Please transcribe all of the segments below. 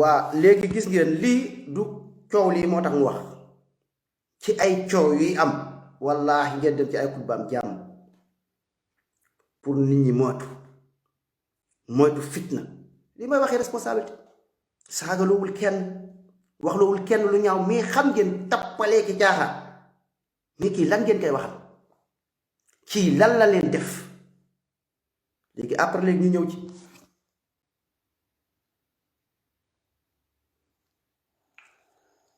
waa léegi gis ngeen lii du coow lii moo tax mu wax ci ay coow yuy am wallaahi ngeen dem ci ay xutbaam jàmm pour nit ñi moytu fitna li may waxee responsabilité saagaloowul kenn waxloowul kenn lu ñaaw mais xam ngeen tappalee ki jaaxaar ni kii lan ngeen koy waxal kii lan la leen def léegi après léegi ñu ñëw ci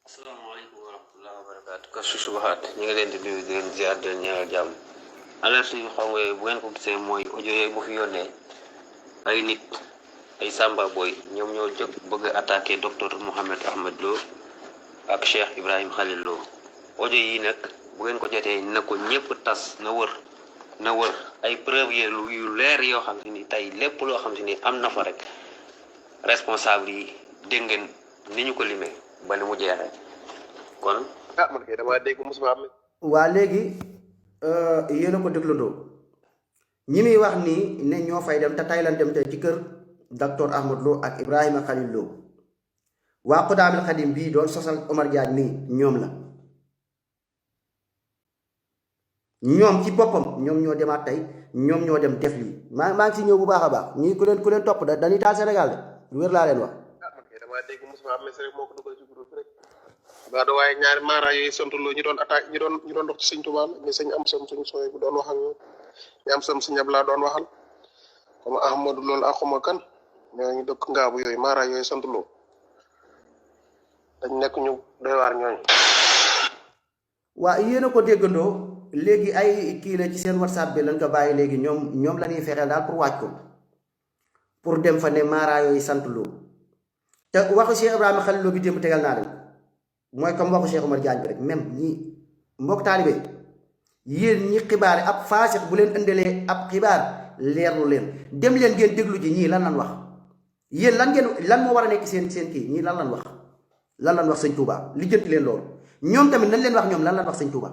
asalaamaaleykum wa rahmatullahi wa barakaatu ka su subaxaat ñu ngi leen di nuyu di leen ziar di leen ñaanal jàmm alerte yu xam nga bu ngeen ko gisee mooy audio yooyu bu fi yónnee ay nit ay Samba Boy ñoom ñoo jóg bëgg a attaqué docteur Mouhamed Ahmed Lo ak Cheikh Ibrahim Khalil Lo audio yi nag bu ngeen ko jotee na ko ñëpp tas na wër ay preuve yu leer yoo xam si ni tey lépp loo xam si ni am na fa rek responsable yi dégg ngeen ni ñu ko limee ba ni mu jeexee kon man kay dama dégg Moussa Ahmed waa léegi yéen a ko déglandoo ñi muy wax nii ne ñoo fay dem te tay lan dem tey ci kër docteur Ahmed Lo ak Ibrahima Khalil Lo waa Xudaamil Xadim bii doon sosal Omar Diagne nii ñoom la ñoom ci boppam ñoom ñoo demaat tey ñoom ñoo dem def lii maa ngi si ñëw bu baax a baax ñii ku leen topp dañuy taal Sénégal de lu wér laa leen wax. man kay dama dégg Moussa Ahmed rek moo ko dugal ci groupe rek waaw waaye ñaari maara yooyu sontuloo ñu doon attaque ñu doon dox ci sëñ Tuubaa mais sëñ am sam suñu sooy bu doon wax ak ñoom ñu am sam sëñ Abdou doon waxal comme Ahmadou loolu axuma kan ñoo ñu dëkk ngaabu yooyu maara yooyu sontuloo dañ nekk ñu doy waar ñooñu. waa yéen a ko déggandoo léegi ay kii la ci seen whatsapp bi lañ ko bàyyi léegi ñoom la ñuy fexeel daal pour wàcc ko pour dem fa ne maara yooyu sant Lo te waxu Cheikh Ibrahima Khalil Lo bi démb tegal naa leen mooy comme waxu Cheikh Omar Diagne bi rek même ñi mbokk taalibe yéen ñi xibaar ab faasix bu leen ëndalee ab xibaar leerlu leen dem leen ngeen déglu ji ñii lan wax yéen lan moo war a nekk seen kii ñii lan wax sëñ Touba lijjanti leen loolu ñoom tamit nañ leen wax ñoom lan wax sëñ Touba.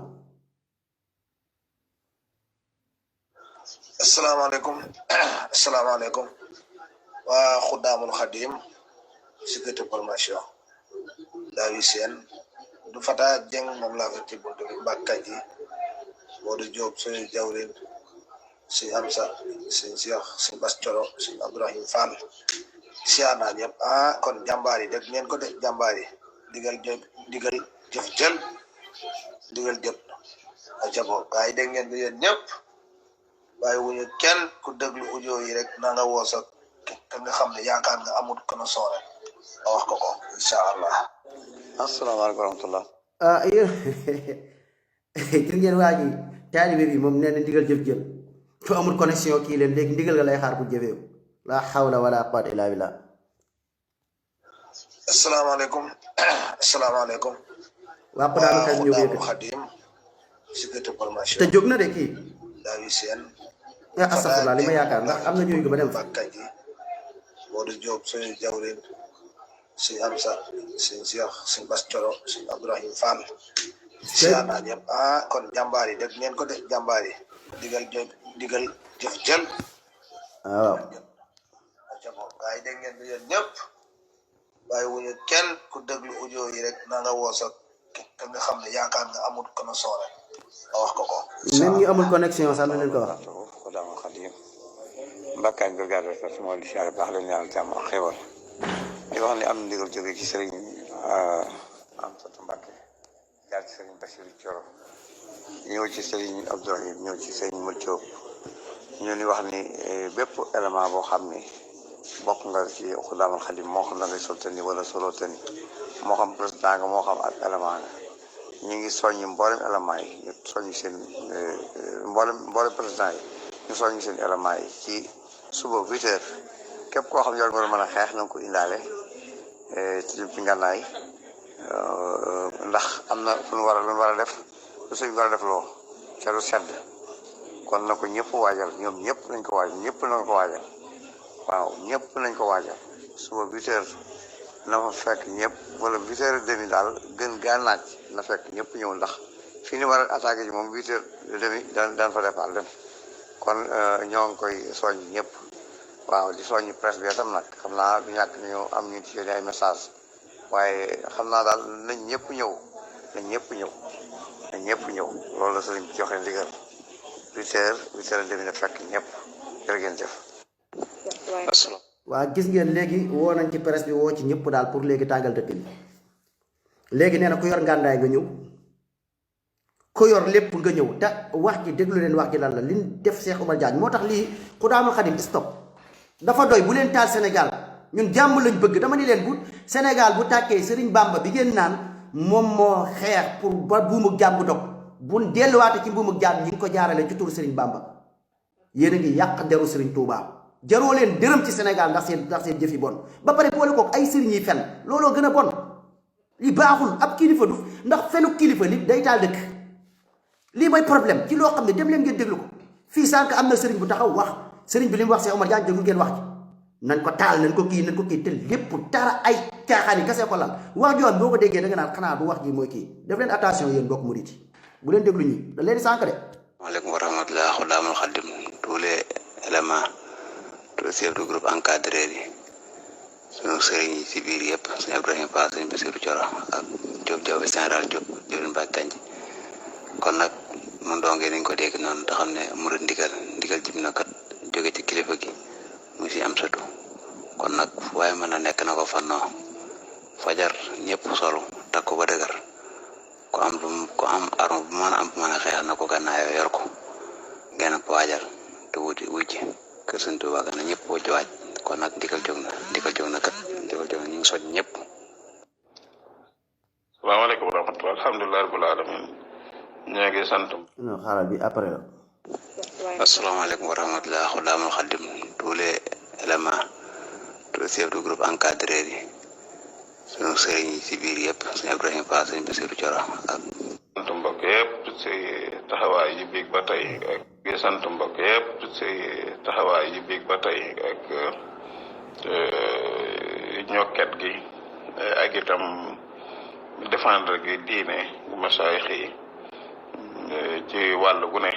asalaamaaleykum waa Xudaamul Xadim sécurité formation daawi seen du fata jeng moom laa fa ci buntu bi mbàkka ji Modou Diop suñu jawrin suñu Amsa suñu Cheikh suñu Bas Coro suñu Abdourahim Fall siyaar naa ñëpp kon jàmbaar yi dégg ngeen ko de jàmbaar yi digal jëf jël digal jëp a jabo gaa yi dégg ngeen ko yéen ñëpp waaye wuñu kenn ku déglu audio yi rek na nga woo sa te nga xam ne yaakaar nga amul kono soore a wax ko incha allah. asalaamaaleykum wa rahmatullah. gis ngeen waa ji taalibe bi moom nee na ndigal jëf-jëf ku amul connexion kii leen léegi ndigal nga lay xaar bu jëfeew la hawla wala quwwata illa billah. asalaamaaleykum. waa Xudaamul Xadim ñëw Xudaamul Xadim sécurité formation te jóg na de kii. daawi seen astafurlah li ma yaakaar ndax am na ñooy ba dem fa. Mbàkka ji Modou Diop suñu jawrin suñu Amsa suñu Cheikh suñu Bas Coro suñu Abdourahim Fall siyaar naa ñëpp kon jàmbaar yi dégg ngeen ko de jàmbaar yi digal jëf jël waaw gaa yi dégg ngeen ko yéen ñëpp waaye wuñu kenn ku déglu audio yi rek na nga woo sa te nga xam ne yaakaar nga amul kono soore a wax ko même ñu amul connexion sax na leen ko wax. Xudaamul Xadim mbàkkaay bi gargaar rek moo di siyaare baax la ñaanal jàmm ak xéwal di wax ne am na ndigal jóge ci sëriñ Amsatu Mbàkke jaar ci sëriñ Basiru Coro ñëw ci sëriñ Abdourahim ñëw ci sëriñ Mul Jóob ñu ni wax ni bépp élément boo xam ni bokk nga ci Xudaamul Xadim moo xam na ngay soltani wala solotani moo xam président nga moo xam ak élément nga ñu ngi soññi mboolem élément yi ñu soññi seen mboolem président yi ñu soññi seen élément yi ci suba 8 heures képp koo xam yor nga mën a xeex na nga ko indaale ci ngànnaay ndax am na lu war a def lu sëñ war a def loo ca lu sedd kon na ko ñëpp waajal ñoom ñëpp nañ ko waajal ñëpp nañ ko waajal waaw ñëpp nañ ko waajal suba 8 heures na fa fekk ñëpp wala 8h30 daal gën gaa naaj na fekk ñëpp ñëw ndax fi ni war a attaqué ji moom 8h30 daan fa départ dem kon ñoo ngi koy soññ ñëpp waaw di soññ presse bi itam nag xam naa du ñàkk ñu am ñu ci ay message waaye xam naa daal nañ ñëpp ñëw nañ ñëpp ñëw nañ ñëpp ñëw loolu la sëriñ bi joxe ndigal 8h30 na fekk ñëpp jërë ngeen jëf. waa gis ngeen léegi woo nañ ci presse bi woo ci ñëpp daal pour léegi tàngal dëkk bi léegi nee na ku yor ngàndaay nga ñëw ku yor lépp nga ñëw te wax ji déglu leen wax ji lan la li def Cheikh Oumar Diagne moo tax lii Xudaamul Xadim stop dafa doy bu leen taal Sénégal ñun jàmm lañ bëgg dama ni leen bu Sénégal bu tàkkee Serigne Bamba bi ngeen naan moom moo xeex pour ba buumug jàmm bu dog bu delluwaate ci buumug jàmm ñi ngi ko jaarale ci turu Serigne Bamba yéen a ngi yàq deru Serigne Touba. jaroo leen dërëm ci Sénégal ndax seen jëf yi bon ba pare boole kook ay sëriñ yi fen looloo gën a bon li baaxul ab kilifa du ndax fenu kilifa nit day taal dëkk lii mooy problème ci loo xam ne dem leen ngeen déglu ko fii sànq am na sëriñ bu taxaw wax sëriñ bi li mu wax Cheikh Oumar Diagne déglu ngeen wax ci nañ ko taal nañ ko kii te lépp dara ay caaxaan yi kese ko lal wax joon boo ko déggee da nga naan xanaa du wax ji mooy kii def leen attention yéen mbokk murit yi bu leen déglu ñi da leen di sànq de. waaleykum wa rahmatulah Xudaamul Xadim tous les éléments tout chef de groupe encadré yi sunu sëriñ yi si biir yëpp sëñ Ibrahima Ba sëñ Bassirou Thioro ak Diop Diop général Diop jëriñ Mbacke Kanji kon nag mu ndongee nañ ko dégg noonu te xam ne murid ndigal jib na kat jóge ci kilifa gi mu si am satu kon nag waaye mën na nekk na ko fannoo fajar ñëpp solo takku ba dëgër ko am arme bu mën a am bu mën a xeex na ko gannaayoo yor ko ngeen ko waajal te wujji kër Sëñ Tuubaa na ñëpp woo waaj kon nag ndigal jóg na kat ñu ngi soñ ñëpp. salaamaaleykum wa rahmatulah alhamdulilah rabbil alamin ñoo ngi sant. non xaaral bi après la. asalaamaaleykum wa rahmatulah Xudaamul Xadim tous les éléments tout chef de groupe encadré yi sunu sëriñ yi si biir yëpp sëñ Ibrahima Ba sëñ Bassirou Thioro ak. sant mbokk yëpp si taxawaay yi biig ba tey ak sant mbokk yëpp si taxawaay yi biig ba tey ak ñokket gi ak itam défendre gi diine gu masaayix yi ci wàll gu ne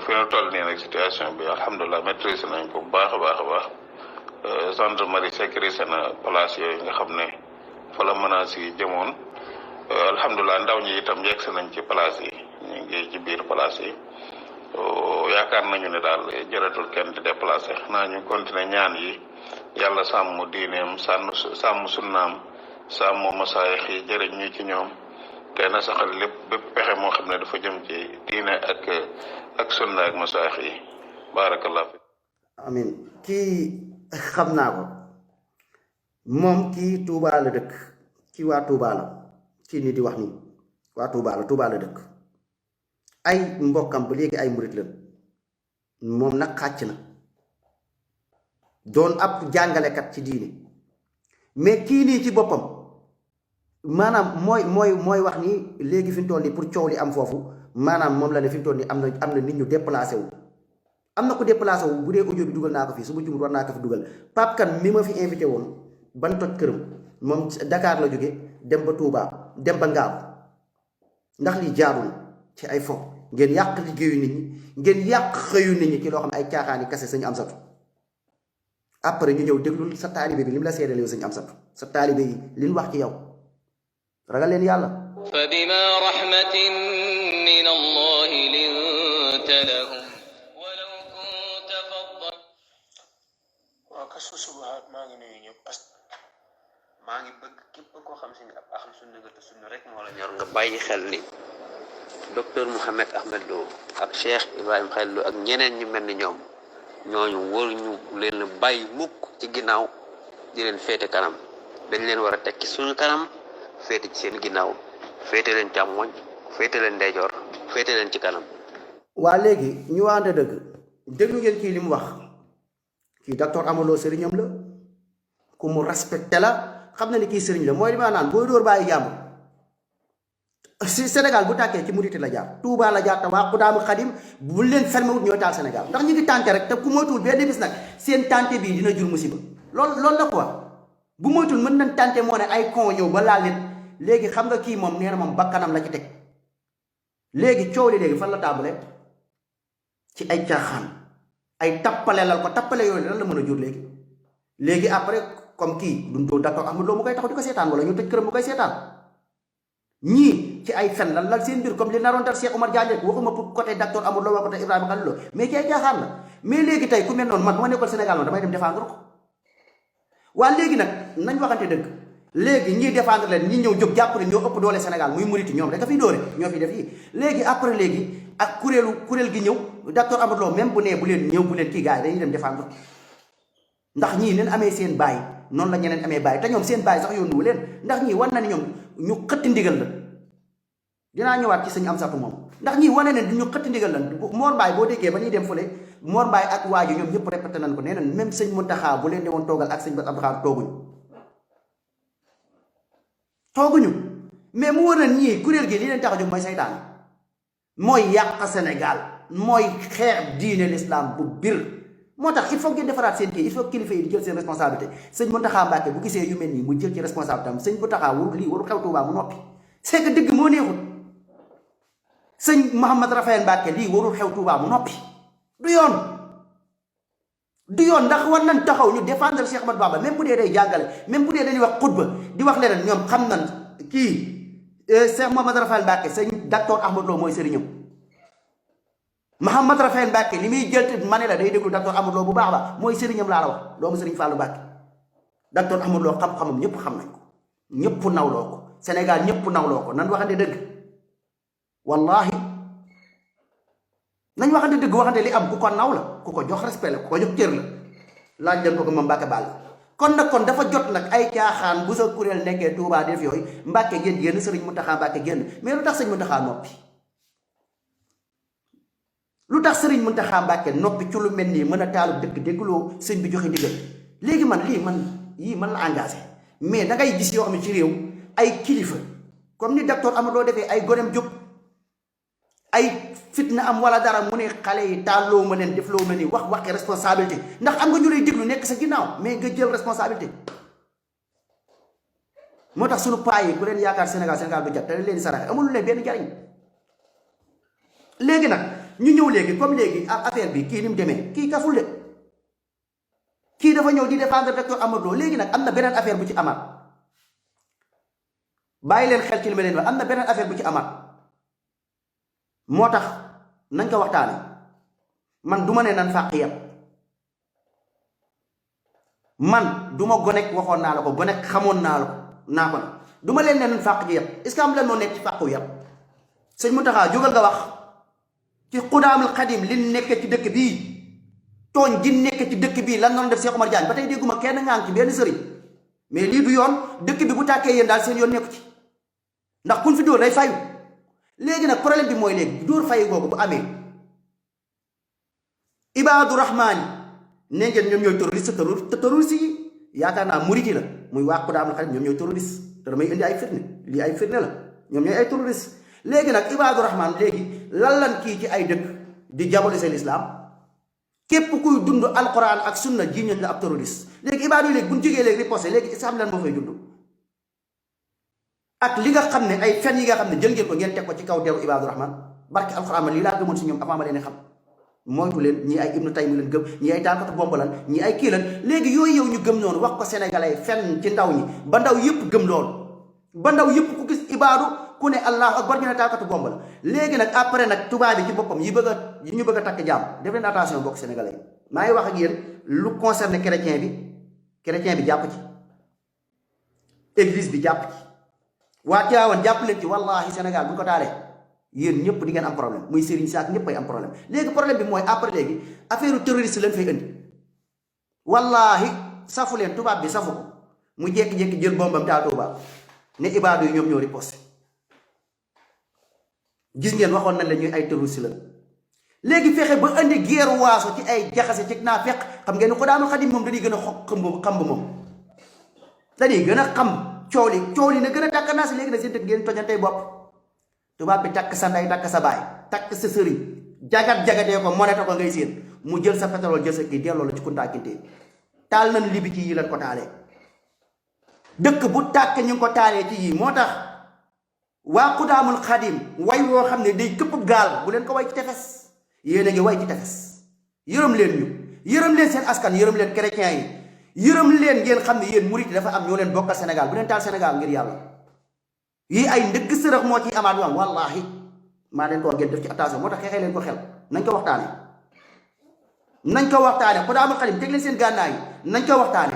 fi nu toll nii nag situation bi alhamdulilah maîtrise nañ ko bu baax a baax a baax gendarmerie sécurisé na place yooyu nga xam ne fa la menace yi jëmoon alhamdulilah ndaw ñi itam yegg nañ ci place yi ñu ngi ci biir place yi yaakaar nañu ne daal jëratul kenn di déplacé xanaa ñu continuer ñaan yi yàlla sàmm diineem sàmm sunnaam sàmm masaayix yi jëriñ ñu ci ñoom te na saxal lépp bépp pexe moo xam ne dafa jëm ci diine ak sunna ak masaayix yi barakallah fi amin kii xam naa ko moom kii Touba la dëkk kii waa Touba la kii ni di wax nii waa Touba la dëkk ay mbokkam ba léegi ay murit la moom nag xàcc na doon ab jàngalekat ci diine mais kii nii ci boppam maanaam mooy wax ni léegi fi mu toll nii pour coow li am foofu maanaam moom la ne fi mu toll nii am na nit ñu déplacé wu am na ko déplacé wu bu dee audio bi dugal naa ko fii su ma jumut war naa ko fi dugal Pape Kane mi ma fi invité woon ban toj këram moom Dakar la jóge dem ba Touba dem ba Ngaaw ndax li jaarul ci ay fo ngeen yàq liggéeyu nit ñi ngeen yàq xëyu nit ñi ci loo xam ne ay caaxaani kase sañu am satu après ñu ñëw déglul sa taalibe bi li mu la seedal yow sañu am satu sa taalibe yi li ñu wax ci yow ragal leen yàlla fa bima rahmatin min Allah linta lahum walaw kunta faddan waaw Kashfu Shubuhat maa ngi nuyu ñëpp maa ngi bëgg képp koo xam si ne ab ahlu sunna nga te sunna rek moo la ñor nga bàyyi xel ni docteur Mouhamed Ahmed Lo ak Cheikh Ibrahim Khalil Lo ak ñeneen ñu mel ni ñoom ñooñu waruñu leen bàyyi mukk ci ginnaaw di leen féete kanam dañ leen war a teg ci suñu kanam féete ci seen ginnaaw féete leen càmmoñ féete leen ndeyjoor féete leen ci kanam. waa léegi ñu waxante dëgg déglu ngeen kii li mu wax kii docteur Ahmed Lo sëriñam la ku mu respecté la xam na ni kii sëriñ la mooy li ma naan booy dóor bàyyi jàmm si Sénégal bu tàkkee ci muriti la jaar Touba la jaar te waa Xudaamul Xadim bu leen fermé wut ñooy taal Sénégal ndax ñu ngi tànte rek te ku moytuwul benn bis nag seen tànte bii dina jur musiba loolu la quoi bu moytul mën nañ tànte moo ne ay con ñëw ba laal nit léegi xam nga kii moom nee na moom bakkanam la ci teg léegi coow li léegi fan la tàmbale ci ay caaxaan ay tappale lal ko tappale yooyu lan la mën a jur léegi après comme kii duñ doo d'accord amul loo mu koy taxaw di ko seetaan wala ñu tëj këram mu koy seetaan ñii ci ay fen lan lal seen mbir comme li naroon dal Cheikh Omar Diagne rek waxuma pour côté docteur amul loo waa côté Ibrahima Khalil Lo mais ci ay caaxaan la mais léegi tey ku mel noonu man bu ma nekkoon Sénégal noonu damay dem défendre ko waa léegi nag nañ waxante dëgg léegi ñii défendre leen ñi ñëw jóg jàpp ne ñoo ëpp doole Sénégal muy muriti ñoom rek a fiy dóore ñoo fi def yi léegi après léegi ak kuréel gi ñëw docteur Amadou Lo même bu nee bu leen ñëw bu leen kii gars yi dañuy dem défendre ndax ñii leen amee seen baay noonu la ñeneen amee baay te ñoom seen baay sax yónnuwu leen ndax ñii wan na ni ñoom ñu xëtti ndigal la dinaa ñëwaat ci sëñ Amsatu moom ndax ñii wane ne ñu xëtti ndigal la Mor Mbaye boo déggee ba ñuy dem fële Mor Mbaye ak waa ji ñoom ñëpp répété nañ ko nee nañ même sëñ Mountakha bu leen demoon toogal ak sëñ Bass Abdou Khadre tooguñu mais mu war na ñii kuréel gi li leen tax a jóg mooy saytaan mooy yàq Sénégal mooy xeex diine l'islam bu bir moo tax il faut ngeen defaraat seen kii il faut kilifa yi jël seen responsabilité sëñ Mountakha Mbacké bu gisee yu mel nii mu jël ci responsabilité am sëñ Mountakha warul lii warul xew Tuubaa mu noppi c'est que dëgg moo neexul sëñ Mouhamad Rafael Mbacké lii warul xew Tuubaa mu noppi du yoon ndax war nañ taxaw ñu défendre Cheikh Ahmadou Bamba même bu dee day jàngale même bu dee dañuy wax xutba di wax leneen ñoom xam nañ kii Cheikh Mouhamad Rafael Mbacké sëñ docteur Ahmadou Lo mooy sëriñam Mouhamad Rafael Mbacké li muy jël ma ne la day déglu docteur Ahmadou Lo bu baax ba mooy sëriñam laa la wax doomu sëriñ Fallou Mbacké docteur Ahmadou Lo xam-xamam ñëpp xam nañ ko ñëpp nawloo ko Sénégal ñëpp nawloo ko nan waxante dëgg wallahi nañ waxante dëgg waxante li am ku ko naw la ku ko jox respect la ku ko jox cër la laaj leen ko moom Mbacké Ball kon nag kon dafa jot nag ay caaxaan bu sa kuréel nekkee Touba def yooyu Mbacké génn sëriñ Mountakha Mbacké génn mais lu tax sëriñ Mountakha noppi lu tax sëriñ Mountakha Mbacké noppi ci lu mel nii mën a taalu dëkk dégguloo sëñ bi joxe ndigal léegi man yii man la engagé mais da ngay gis yoo xam ne ci réew ay kilifa comme ni docteur Amadou Lo defee ay gonem jóg ay fitna am wala dara mu ne xale yi tàlloo ma leen defloo ma ni wax waxi responsabilité ndax am nga ñu lay déglu nekk sa ginnaaw mais nga jël responsabilité moo tax sunu paa yi ku leen yaakaar Sénégal bu jàpp te leen saraxe amul leen benn njariñ léegi nag ñu ñëw léegi comme léegi affaire bi kii ni mu demee kii kaful de kii dafa ñëw di défendre docteur Amadou Lo léegi nag am na beneen affaire bu ci amaat bàyyi leen xel ci li ma leen wax am na beneen affaire bu ci amaat moo tax nañ ko waxtaane man du ma ne nan fàq yam man du ma gonek waxoon naa la ko gonek xamoon naa la ko naa ko du ma leen ne nan fàq ji yam est-ce que am leen moo nekk ci fàqu yam sëñ Mountakha jógal nga wax ci xudaamul xadim li nekk ci dëkk bii tooñ gi nekk ci dëkk bii lan noonu def Cheikh Omar Diagne ba tey dégguma kenn ngaan ci benn sëriñ mais lii du yoon dëkk bi bu tàkkee yéen daal seen yoon nekku ci ndax kuñ fi dóor day fayu léegi nag problème bi mooy léegi dóor fayu googu bu amee ibaadu rahmaani ne ngeen ñoom ñooy terroriste te terroriste yi yaakaar naa muriti la muy waa xudaamul xadim ñoom ñooy terroriste te damay indi ay firnde lii ay firnde la ñoom ñooy ay terroriste léegi nag ibaadu rahmaan léegi lan kii ci ay dëkk di diaboliser l'islam képp kuy dund alquran ak sunna jiiñal la ab terroriste léegi ibaadu yi léegi bu ñu jógee léegi riposé léegi islam lan moo fay dund ak li nga xam ne ay fen yi nga xam ne jël ngeen ko ngeen teg ko ci kaw deru ibaadu rahmaan barke alquran ma lii laa gëmoon si ñoom avant ma leen xam moytu leen ñii ay ibnu taymi leen gëm ñii ay taalkatu bomb lan ñii ay kii lan léegi yooyu yow ñu gëm noonu wax ko sénégalais fen ci ndaw ñi ba ndaw yëpp gëm loolu ba ndaw yëpp ku gis ibaadu ku ne allahu akbar ñu ne taalkatu bomb la léegi nag après nag tubaab bi ci boppam yi ñu bëgg a takk jaam def leen attention bokk sénégalais yi maa ngi wax ak yéen lu concerne chrétien bi jàpp ci église bi jàpp ci waa Tiwaawan jàpp leen ci wallahi Sénégal bu ñu ko taalee yéen ñëpp di ngeen am problème muy sëriñ saak ñëpp ay am problème léegi problème bi mooy après léegi affaire terroriste lañ fay indi wallahi safu leen tubaab bi safu ko mu jékki-jékki jël bombam taal tubaab ne ibaadu yi ñoom ñoo riposté gis ngeen waxoon nañ la ñuy ay terroriste la léegi fexe ba indi guerre waaso ci ay jaxase ci naa fekk xam ngeen ni Xudaamul Xadim moom dañuy gën a xam moom dañuy gën a xam coow li na gën a tàkk naa si léegi nag seen dëkk ngeen tojantey bopp tubaab bi takk sa ndey takk sa baay takk sa sëriñ jagatee ko monete ko ngay séen mu jël sa pétrole jël sa kii delloo la ci kuntaa kintee taal nañ libi ci yi lan ko taalee dëkk bu tàkk ñu ngi ko taalee ci yii moo tax waa Xudaamul Xadim way woo xam ne day këpp gaal bu leen ko way ci tefes yéen a ngi way ci tefes yërëm leen ñu yërëm leen seen askan yërëm leen chrétiens yi yërëm leen ngeen xam ne yéen murit dafa am ñoo leen bokkal Sénégal bu leen taal Sénégal ngir yàlla yii ay ndëgg sërëx moo ciy amaat wam wallaahi maa leen ko wax ngeen def ci attention moo tax xeexee leen ko xel nañ ko waxtaane Xudaamul Xadim teg leen seen gànnaay yi nañ ko waxtaane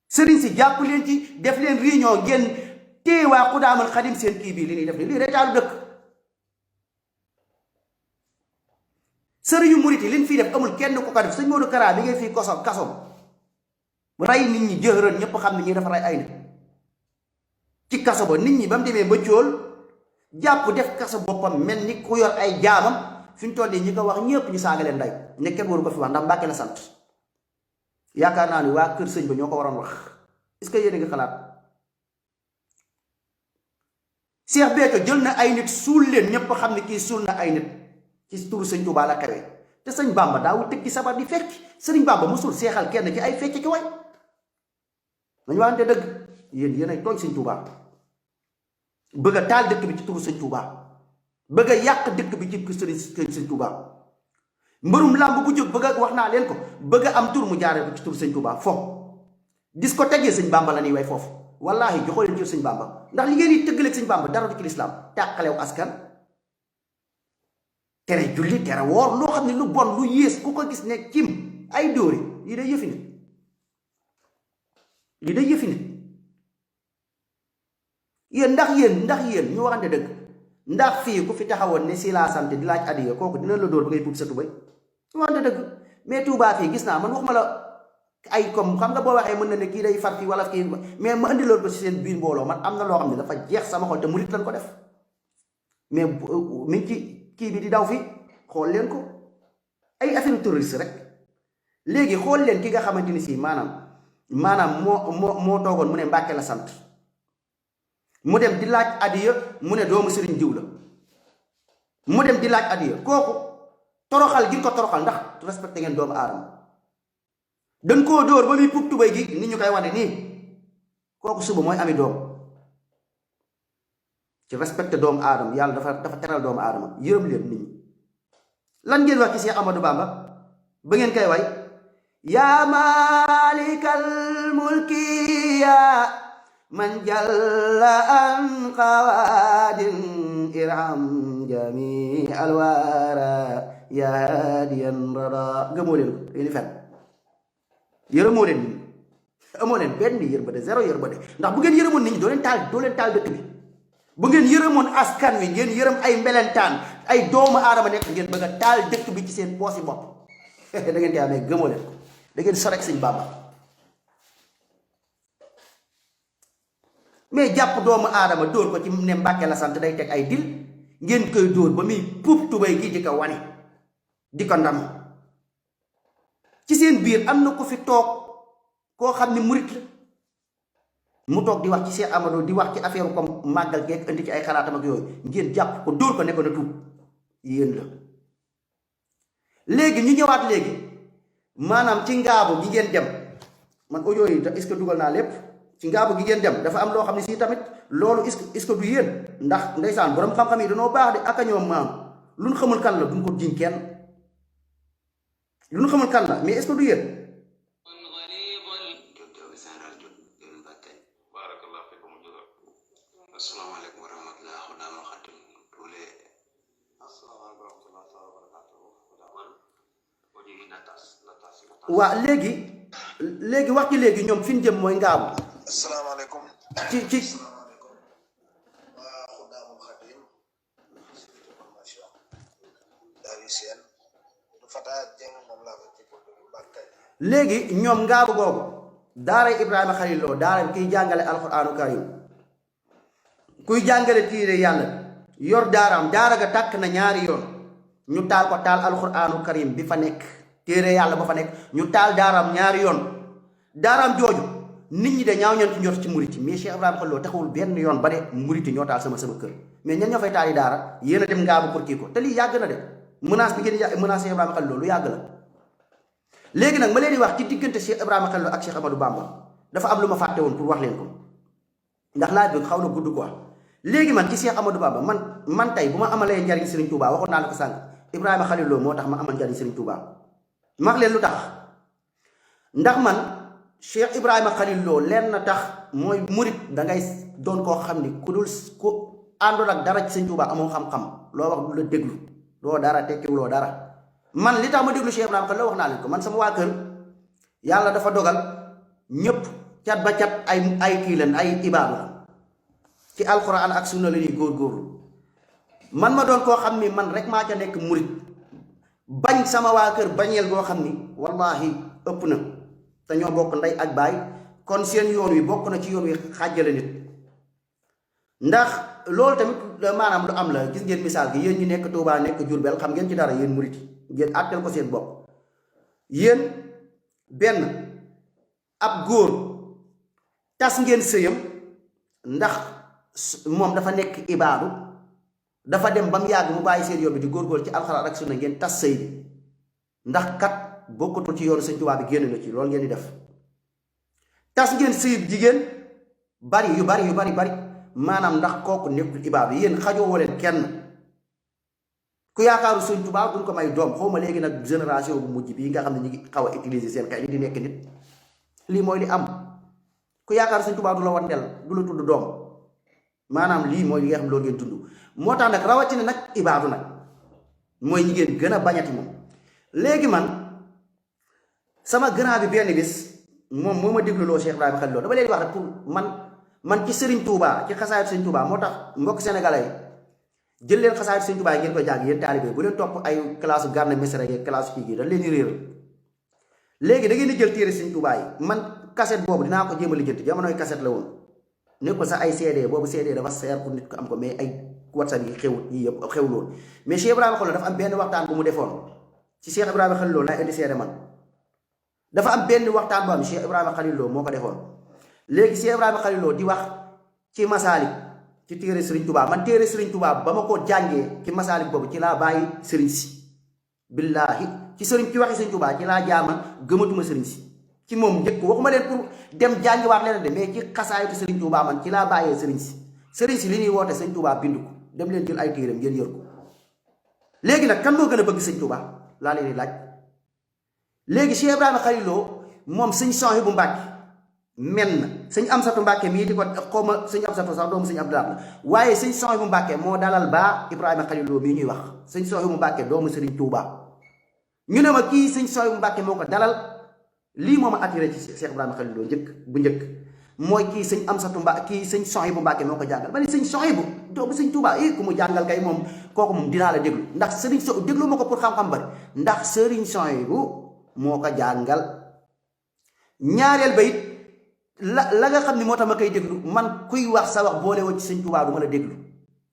sëriñ si jàpp leen ci def leen réunion ngeen téye waa Xudaamul Xadim seen kii bii li ñuy def lii retaalu dëkk sëriñu murit yi liñ fii def amul kenn ku ko def sëñ Modou Kara bi ngay fii kasom rey nit ñi jëxëran ñëpp xam ne ñi dafa rey ay nit ci kaso ba nit ñi ba mu demee ba cóol jàpp def kaso boppam mel ni ku yor ay jaamam fi ñu toll nii ñi ko wax ñëpp ñu saaga leen ndey ne kenn waru ko fi wax ndax Mbàkke la sant yaakaar naa ni waa kër sëñ ba ñoo ko waroon wax est-ce que yéen a ngi xalaat Cheikh Béthio jël na ay nit suul leen ñëpp xam ne kii suul na ay nit ci turu sëñ Tuubaa la xewee te sëñ Bamba daawul tëgg ci sabar di fecc sëriñ Bamba musul seexal kenn ci ay fecc ki way nañu waxante dëgg yéen ay tooñ sëñ Tuubaa bëgg a taal dëkk bi ci turu sëñ Tuubaa bëgg a yàq dëkk bi ci sëñ Tuubaa mbërum làmb bu jóg bëgg a wax naa leen ko bëgg a am tur mu jaaree ko ci tur sëñ Tuubaa foofu dis ko tegee sëñ Bamba la ñuy way foofu wallaahi joxoo leen ci sëñ Bamba ndax li ngeen di tëggaleeg sëñ Bamba dara du ci lislaam tàqalew askan tere julli tere woor loo xam ne lu bon lu yées ku ko gis ne cim ay dóori lii day yëfi nit lii day yëfi nit ndax yéen ñu waxante dëgg ndax fii ku fi taxawoon ne si laa sant di laaj adiya kooku dina la dóor ba ngay puub sa tubay ñu waxante dëgg mais Touba fii gis naa man waxuma la ay comme xam nga boo waxee mën na ne kii day far fii wala kii mais ma indi loolu ko si seen biir mbooloo man am na loo xam ne dafa jeex sama xol te murit lañ ko def mais mi ngi ci kii bi di daw fii xool leen ko ay affaire terroriste rek léegi xool leen ki nga xamante ni si maanaam moo toogoon mu ne Mbàkke la sant mu dem di laaj adiya mu ne doomu sëriñ diw la mu dem di laaj adiya kooku toroxal gi ko toroxal ndax respecté ngeen doomu aadama dañ koo dóor ba muy pub tubay gi nit ñu koy wane nii kooku suba mooy ami doom ci respecté doomu aadama yàlla dafa teral doomu aadama yërëm leen nit ñi lan ngeen wax ci Cheikh Amadou Bamba ba ngeen koy way yaa maalikal mulki yaa man jalla an qawaadin irham jami alwara ya hadiyan rada gëmoo leen ko yéen fen yërëmoo leen nit ñi amoo leen benn yërmande zéro yërmande ndax bu ngeen yërëmoon nit ñi doo leen taal dëkk bi bu ngeen yërëmoon askan wi ngeen yërëm ay mbelentaan ay doomu aadama nekk ngeen bëgg a taal dëkk bi ci seen poosi bopp da ngeen koy amee gëmoo leen ko da ngeen sorek sëñ Bàmba mais jàpp doomu aadama dóor ko ci ne Mbàkke la sant day teg ay dil ngeen koy dóor ba muy puub tubay gi di ko wane di ko ndam ci seen biir am na ko fi toog koo xam ne murit la mu toog di wax ci Cheikh Amadou di wax ci affaire comme màggal geeg indi ci ay xalaatam ak yooyu ngeen jàpp ko dóor ko ne ko na tuub yéen la léegi ñu ñëwaat léegi maanaam ci ngaabu gi ngeen dem man audio yi est-ce que dugal naa lépp ci ngaabu gi ngeen dem dafa am loo xam ne si tamit loolu est-ce que du yéen ndax ndeysaan borom xam-xam yi dañoo baax de ak a ñoom maam lu ñu xamul kan la duñ ko jiñ kenn lu ñu xamul kan la mais est-ce que du yéen. asalaamaaleykum wa rahmatulah Xudaamul Xadim tuule waa léegi wax ci léegi ñoom fi ñu jëm mooy ngaabu asalaamaaleykum ci waa Xudaamul Xadim sécurité formation daawi seen du Fata Jeng moom laa ko ci buntu bi Mbàkke léegi ñoom ngaabu googu daara Ibrahima Khalil Lo daara kiy jàngale alquraanu karim kuy jàngale tiire yàlla yor daaraam daara ga tàkk na ñaari yoon ñu taal ko taal alquraanu karim bi fa nekk téere yàlla ba fa nekk ñu taal daaraam ñaari yoon daaraam jooju nit ñi de ñaaw ñan ci njort ci muriti mais Cheikh Ibrahima Khalil Lo taxawul benn yoon ba ne muriti ñoo taal sama kër mais ñan ñoo fay taali daara yéen a dem ngaabu pour kii ko te lii yàgg na de menace bi ngeen menace Cheikh Ibrahima Khalil Lo lu yàgg la léegi nag ma leen di wax ci diggante Cheikh Ibrahima Khalil Lo ak Cheikh Amadou Bamba dafa am lu ma fàtte woon pour wax leen ko ndax laaj bi xaw na gudd quoi. léegi man ci Cheikh Amadou Bamba man tey bu ma amalee njariñ Serigne Touba waxoon naa la ko sànq Ibrahima Khalil Lo moo tax ma amal njariñ Serigne Touba. ma wax leen lu tax ndax man Cheikh Ibrahima Khalil Lo leen na tax mooy murit da ngay doon koo xam ni ku àndoon ak dara ci Serigne Touba amoo xam-xam loo wax du la déglu loo dara tekkiwuloo dara. man li tax ma déglu Cheikh Ibrahima Khalil Lo wax naa leen ko man sama waa kër yàlla dafa dogal ñëpp cat ba cat ay kii leen ay ibaadu la ci alxuraan ak sunna la ñuy góorgóorlu man ma doon koo xam ni man rek maa ca nekk murit bañ sama waa kër bañeel boo xam ni wallahi ëpp na te ñoo bokk ndey ak baay kon seen yoon wi bokk na ci yoon wi xàjjale nit ndax loolu tamit maanaam lu am la gis ngeen misaal gi yéen ñi nekk Touba nekk Diourbel xam ngeen ci dara yéen murit yi ngeen àttel ko seen bopp yéen benn ab góor tas ngeen sëyam ndax moom dafa nekk ibaadu dafa dem ba mu yàgg mu bàyyi seen yoon bi di góorgóor ci alxuraan ak sunna ngeen tas sëy bi ndax kat bokkutul ci yoonu Sëñ Tuubaa bi génn na ci loolu ngeen di def tas ngeen sëy bi jigéen yu bari maanaam ndax kooku nekkul ibaadu yéen xajoo woo leen kenn ku yaakaaru Sëñ Tuubaa duñ ko may doom xaw ma léegi nag génération bu mujj bii nga xam ne ñu ngi xaw a utiliser seen xel di nekk nit lii mooy li am ku yaakaaru Sëñ Tuubaa du la wandeel du la tudd doom maanaam lii mooy li nga xam loolu ngeen dund moo tax nag rawatina nag ibaadu nag mooy ñi ngeen gën a bañati moom. léegi man sama grand bi benn bis moom moo ma dégluloo Cheikh Ibrahima Khalil Lo dama leen di wax rek pour man ci Serigne Touba ci xasaayid Serigne Touba moo tax mbokk sénégalais yi jël leen xasaayid Serigne Touba yi ngeen koy jàng yéen taalibe bu leen topp ay classe Gana Messere ak classe kii gi dañ leen di réeral léegi da ngeen di jël téere Serigne Touba yi man cassette boobu dinaa ko jéem a lijjanti jamonoy cassette la woon. nekkul sax ay CD boobu CD dafa seer pour nit ko am ko mais ay WhatsApp yi xewut yii yëpp xew loolu mais Cheikh Ibrahima Khalil Lo dafa am benn waxtaan bu mu defoon ci Cheikh Ibrahima Khalil Lo laay indi seede man dafa am benn waxtaan boo xam Cheikh Ibrahima Khalil Lo moo ko defoon léegi Cheikh Ibrahima Khalil Lo di wax ci masaalik ci téere Serigne Touba man téere Serigne Touba ba ma ko jàngee ci masaalik boobu ci laa bàyyi Serigne si billaahi ci Serigne ci waxi Serigne Touba ci laa jaaman gëmatuma Serigne si ci moom njëkk waxuma leen pour dem jàngiwaat leneen de mais ci xasaayitu Serigne Touba man ci laa bàyyee Serigne si li ñuy woote Serigne Touba bind ko dem leen jël ay téeram ngeen yor ko léegi nag kan moo gën a bëgg Serigne Touba laa leen di laaj léegi Cheikh Ibrahima Khalil Lo moom sëñ Souhaïbou Mbàkke men sëñ Amsatu Mbàkke mii di ko xaw ma sëñ Amsatu sax doomu sëñ Abdoulaye la waaye sëñ Souhaïbou Mbàkke moo dalal baa Ibrahima Khalil Lo mii ñuy wax sëñ Souhaïbou Mbàkke doomu Serigne Touba ñu ne ma kii sëñ Souhaïbou Mbàkke moo ko dalal lii moo ma attiré ci Cheikh Ibrahima Khalil Lo bu njëkk mooy kii sëñ Amsatu Mbàkke kii sëñ Souhaïbou Mbàkke moo ko jàngal ba ne sëñ Souhaïbou doomu sëñ Touba ku mu jàngal kay moom kooku moom dinaa la déglu ndax Serigne so déglu ma ko pour xam-xam bari ndax Serigne Souhaïbou moo ko jàngal ñaareel ba it la nga xam ni moo tax ma koy déglu man kuy wax sa wax boole woo ci sëñ Touba du ma la déglu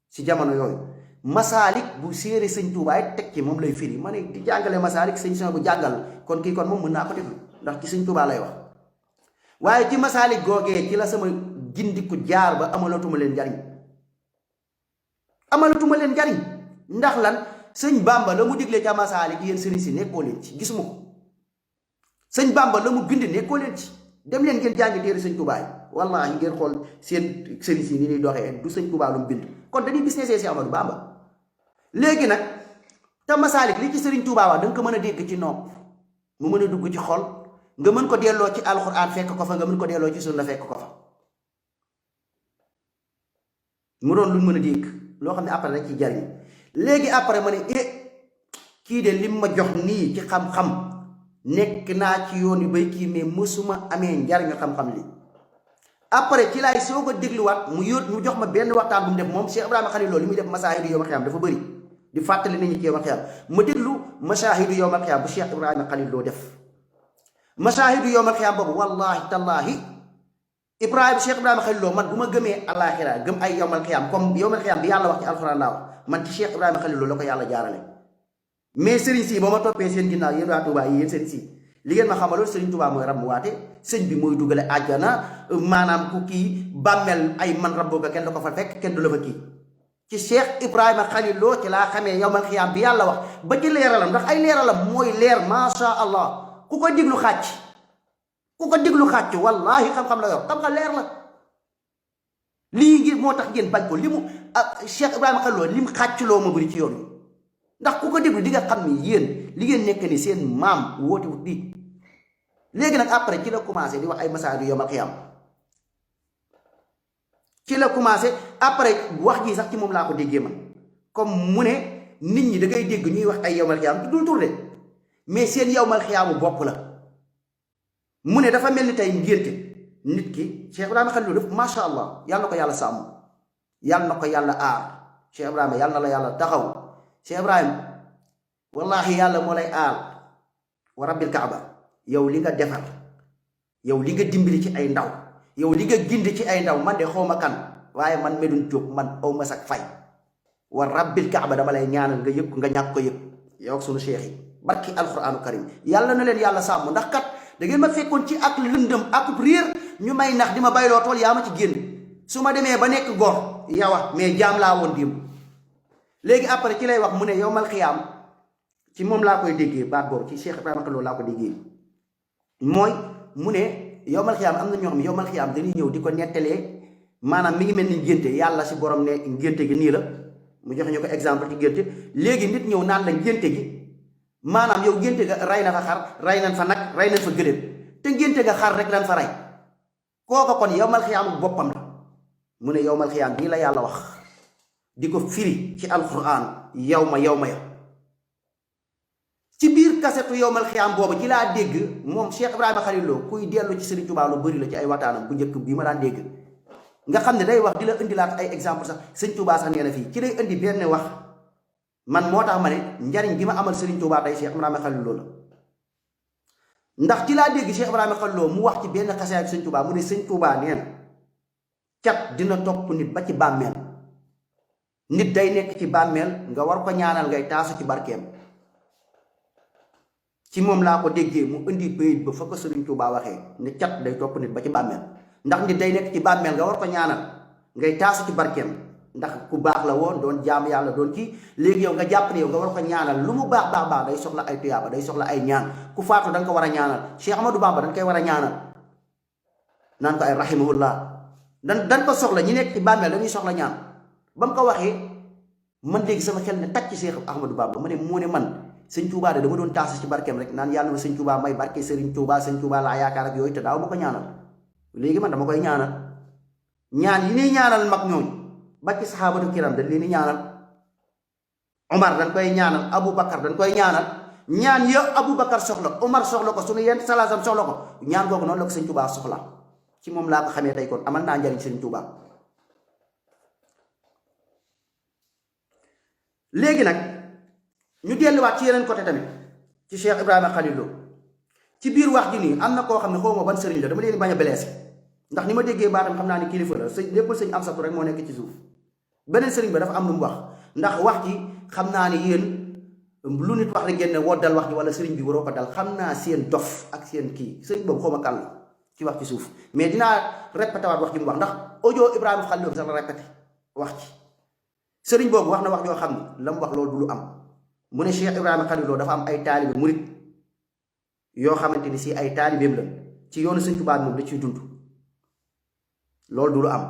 si jamono yooyu masaalik bu séeree sëñ Touba it teg ci moom lay firi ma ne di jàngale masaalik sëñ Souhaïbou jàngal kon kii kon moom mën naa ko déglu ndax ci sëñ Touba lay wax waaye ci masaalik googee ci la sama gindiku jaar ba amalatuma leen njariñ ndax lan sëñ Bamba la mu diglee ca masaalik yéen sëriñ si nekkoo leen ci gisuma ko sëñ Bamba la mu bind nekkoo leen ci dem leen ngeen jàngi téere sëñ Touba yi wallaahi ngeen xool seen sëriñ si ni ñuy doxee du sëñ Touba lu mu bind kon dañuy business si Amadou Bamba léegi nag te masaalik li ci sëriñ Touba wax da nga ko mën a dégg ci nopp mu mën a dugg ci xol nga mën ko delloo ci alxuraan fekk ko fa nga mën ko delloo ci sunna fekk ko fa mu doon luñ mën a dégg loo xam ne après rek ci jariñ léegi après ma ne kii de lim ma jox nii ci xam-xam nekk naa ci yoon yu bay kii mais mësuma amee njariñu xam-xam li après ci laay soo ko dégluwaat mu jox ma benn waxtaan bu mu def moom Cheikh Ibrahima Khalil Lo li muy def masaahidu yawmal qiyaam dafa bëri di fàttali nit ñi ci yawmal qiyaam ma déglu masaahidu yawmal qiyaam bu Cheikh Ibrahima Khalil Lo def masaahidu yawmal qiyaam boobu wallahi tallahi Cheikh Ibrahima Khalil Lo man bu ma gëmee àllaaxira gëm ay yawmal qiyaam comme yawmal qiyaam bi yàlla wax ci alxuraan laa wax man ci Cheikh Ibrahima Khalil Lo la ko yàlla jaarale mais sëriñ si ba ma toppee seen ginnaaw yéen waa Touba yi yéen sëriñ si li ngeen ma xamaloon sëriñ Touba mooy rab mu waate sëñ bi mooy dugale àjjana maanaam ku kii bàmmeel ay man rabbo ga kenn du ko fa fekk kenn du la fa kii ci Cheikh Ibrahima Khalil Lo ci laa xamee yawmal qiyaam bi yàlla wax ba ci leeralam ndax ay leeralam mooy leer macha allah ku ko diglu xàcc ku ko déglu xàcc wallahi xam-xam la yor xam-xam leer la lii ngir moo tax ngeen bañ ko li mu Cheikh Ibrahima Khalil Lo lim xàccloo ma bëri ci yoon wi ndax ku ko déglu di nga xam ni yéen li ngeen nekk ni seen maam woote wut di léegi nag après ci la commencé di wax ay message yu yomal xiyam ci la commencé après wax ji sax ci moom laa ko déggee man comme mu ne nit ñi da ngay dégg ñuy wax ay yowmal xiyam dul tur de mais seen yowmal xiyaamu bopp la mu ne dafa mel ni tey ngénte nit ki Cheikh Ibrahima Khalil Lo def macha allah yàlla na ko yàlla sàmm yàlla na ko yàlla aar Cheikh Ibrahima yàlla na la yàlla taxaw Cheikh Ibrahima wallahi yàlla moo lay aar wa rabbil kaaba yow li nga defar yow li nga dimbali ci ay ndaw yow li nga gindi ci ay ndaw man de xawma kan waaye man Medoune Diop man aw ma sak fay wa rabbil kaaba dama lay ñaanal nga yëg nga ñàkk ko yëg yow ak sunu cheikh yi barki alquranu karim yàlla na leen yàlla sàmm ndax kat da ngeen ma fekkoon ci ak lëndëm ak réer ñu may nax di ma bayloo tool yaa ma ci génn su ma demee ba nekk góor yawa mais jaam laa woon démb léegi après ci lay wax mu ne yow mal xiyaam ci moom laa koy déggee baat boobu ci Cheikh Ibrahima Khalil Lo laa ko déggee mooy mu ne yow mal xiyaam am na ñoo xam ne yow mal xiyaam dañuy ñëw di ko nettalee maanaam mi ngi mel ni ngénte yàlla si borom ne ngénte gi nii la mu joxe ñu ko exemple ci ngénte léegi nit ñëw naan la ngénte gi maanaam yow ngénte ga rey na fa xar rey nañ fa nag rey nañ fa gëléem te ngénte ga xar rek lan fa rey kooka kon yowmal xiyaam boppam la mu ne yowmal xiyaam bii la yàlla wax di ko firi ci alquran yow ma ya ci biir kasetu yowmal xiyaam boobu ci laa dégg moom Cheikh Ibrahima Khalil Lo kuy dellu ci Serigne Touba lu bëri la ci ay waxtaanam bu njëkk bii ma daan dégg nga xam ne day wax di la indilaat ay exemple sax Serigne Touba sax nee na fii ci lay indi benn wax man moo tax ma ne njariñ gi ma amal Serigne Touba tey Cheikh Ibrahima Khalil Lo la ndax ci laa dégg Cheikh Ibrahima Khalil Lo mu wax ci benn xase ak Serigne Touba mu ne Serigne Touba nee na cat dina topp nit ba ci bàmmeel nit day nekk ci bàmmeel nga war ko ñaanal ngay taasu ci barkeem ci moom laa ko déggee mu indi bayit ba fa ko Serigne Touba waxee ne cat day topp nit ba ci bàmmeel ndax nit day nekk ci bàmmeel nga war ko ñaanal ngay taasu ci barkeem ndax ku baax la woon doon jaam yàlla doon kii léegi yow nga jàpp ne yow nga war ko ñaanal lu mu baax baax baax day soxla ay tuyaaba day soxla ay ñaan ku faatu da nga ko war a ñaanal Cheikh Ahmadou Bamba dañ koy war a ñaanal naan ko ay rahimahullah dan ko soxla ñi nekk ci bàmmeel dañuy soxla ñaan ba mu ko waxee man léegi sama xel ne tàcc Cheikh Ahmadou Bamba mu ne man sëñ Touba de dama doon taasu ci barkeem rek naan yàlla ma sëñ Touba may barke Serigne Touba sëñ Touba laa yaakaar ak yooyu te daaw ma ko ñaanal léegi man dama koy ñaanal ñaan yi ñuy ñaanal mag ñooñu ba ci saxaabatu kiram dañ leen di ñaanal Omar dañ koy ñaanal Aboubacar dañ koy ñaanal ñaan yo Aboubacar soxla Omar soxla ko suñu yenn salaasam soxla ko ñaan googu noonu la ko sëñ Touba soxla ci moom laa ko xamee tey kon amal naa njariñ sëñ Touba léegi nag ñu delluwaat ci yeneen côté tamit ci Cheikh Ibrahima Khalil Lo ci biir wax ji nii am na koo xam ne xaw ma ban sëriñ la dama leen bañ a blessé ndax ni ma déggee baatam xam naa ni kilifa la sëñ lépp sëñ Amsatu rek moo nekk ci suuf beneen sëriñ ba dafa am lu mu wax ndax wax ji xam naa ni yéen lu nit wax rek ngeen ne woddal wax ji wala sëriñ bi waroo ko dal xam naa seen dof ak seen kii sëriñ boobu xaw ma kan la ci wax ci suuf mais dinaa répété waat wax ji mu wax ndax audio Ibrahima Khalil Lo sax la répété wax ci sëriñ boobu wax na wax yoo xam ne la mu wax loolu du lu am mu ne Cheikh Ibrahima Khalil Lo dafa am ay taalibe murit yoo xamante ni si ay taalibeem la ci yoonu Sëñ Tuubaa moom la ciy dund loolu du lu am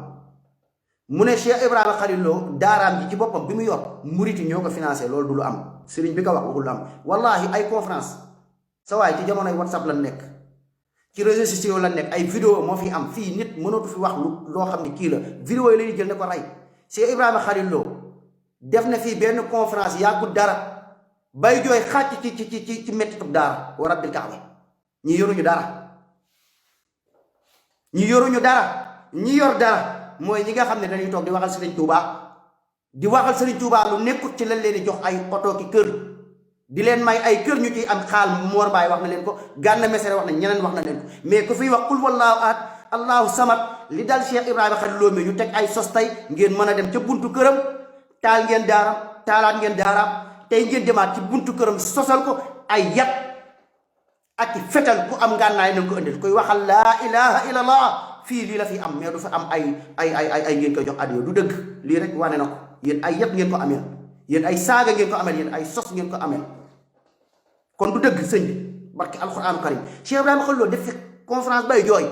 mu ne Cheikh Ibrahima Khalil Lo daaraam ji ci boppam bi mu yor murit yi ñoo ko financé loolu du lu am sëriñ bi ko wax waxul lu am wallahi ay conférence sa waay ci jamonoy WhatsApp la nekk ci réseaux sociaux la nekk ay vidéo moo fi am fii nit mënatu fi wax loo xam ne kii la vidéo yi la ñuy jël ne ko rey Cheikh Ibrahima Khalil Lo def na fii benn conférence yàggul dara bay jooy xàcc ci mettitub daara wa rabbil kaaba ñi yoruñu dara ñi yoruñu dara ñi yor dara mooy ñi nga xam ne dañuy toog di waxal Serigne Touba lu nekkut ci lañ leen di jox ay oto ki kër di leen may ay kër ñu ciy am xaal Mor Mbaye wax na leen ko Gana Messere wax na ñeneen wax na leen ko mais ku fiy wax qul wallahu ahad allahu samad li dal Cheikh Ibrahima Khalil Lo mi ñu teg ay sos tey ngeen mën a dem ca buntu këram taal ngeen daaram taalaat ngeen daaraam tey ngeen demaat ci buntu këram sosal ko ay yat ak fetal ku am ngànnaay na nga ko indil koy waxal laa ilaha illallah fii lii la fi am mais du fa am ay ngeen koy jox adiyo du dëgg lii rek wane na ko yéen ay yat ngeen ko ameel yéen ay saaga ngeen ko ameel yéen ay sos ngeen ko ameel kon du dëgg sëñ bi barki alquranu karim Cheikh Ibrahima Khalil Lo def fekk conférence bay jooy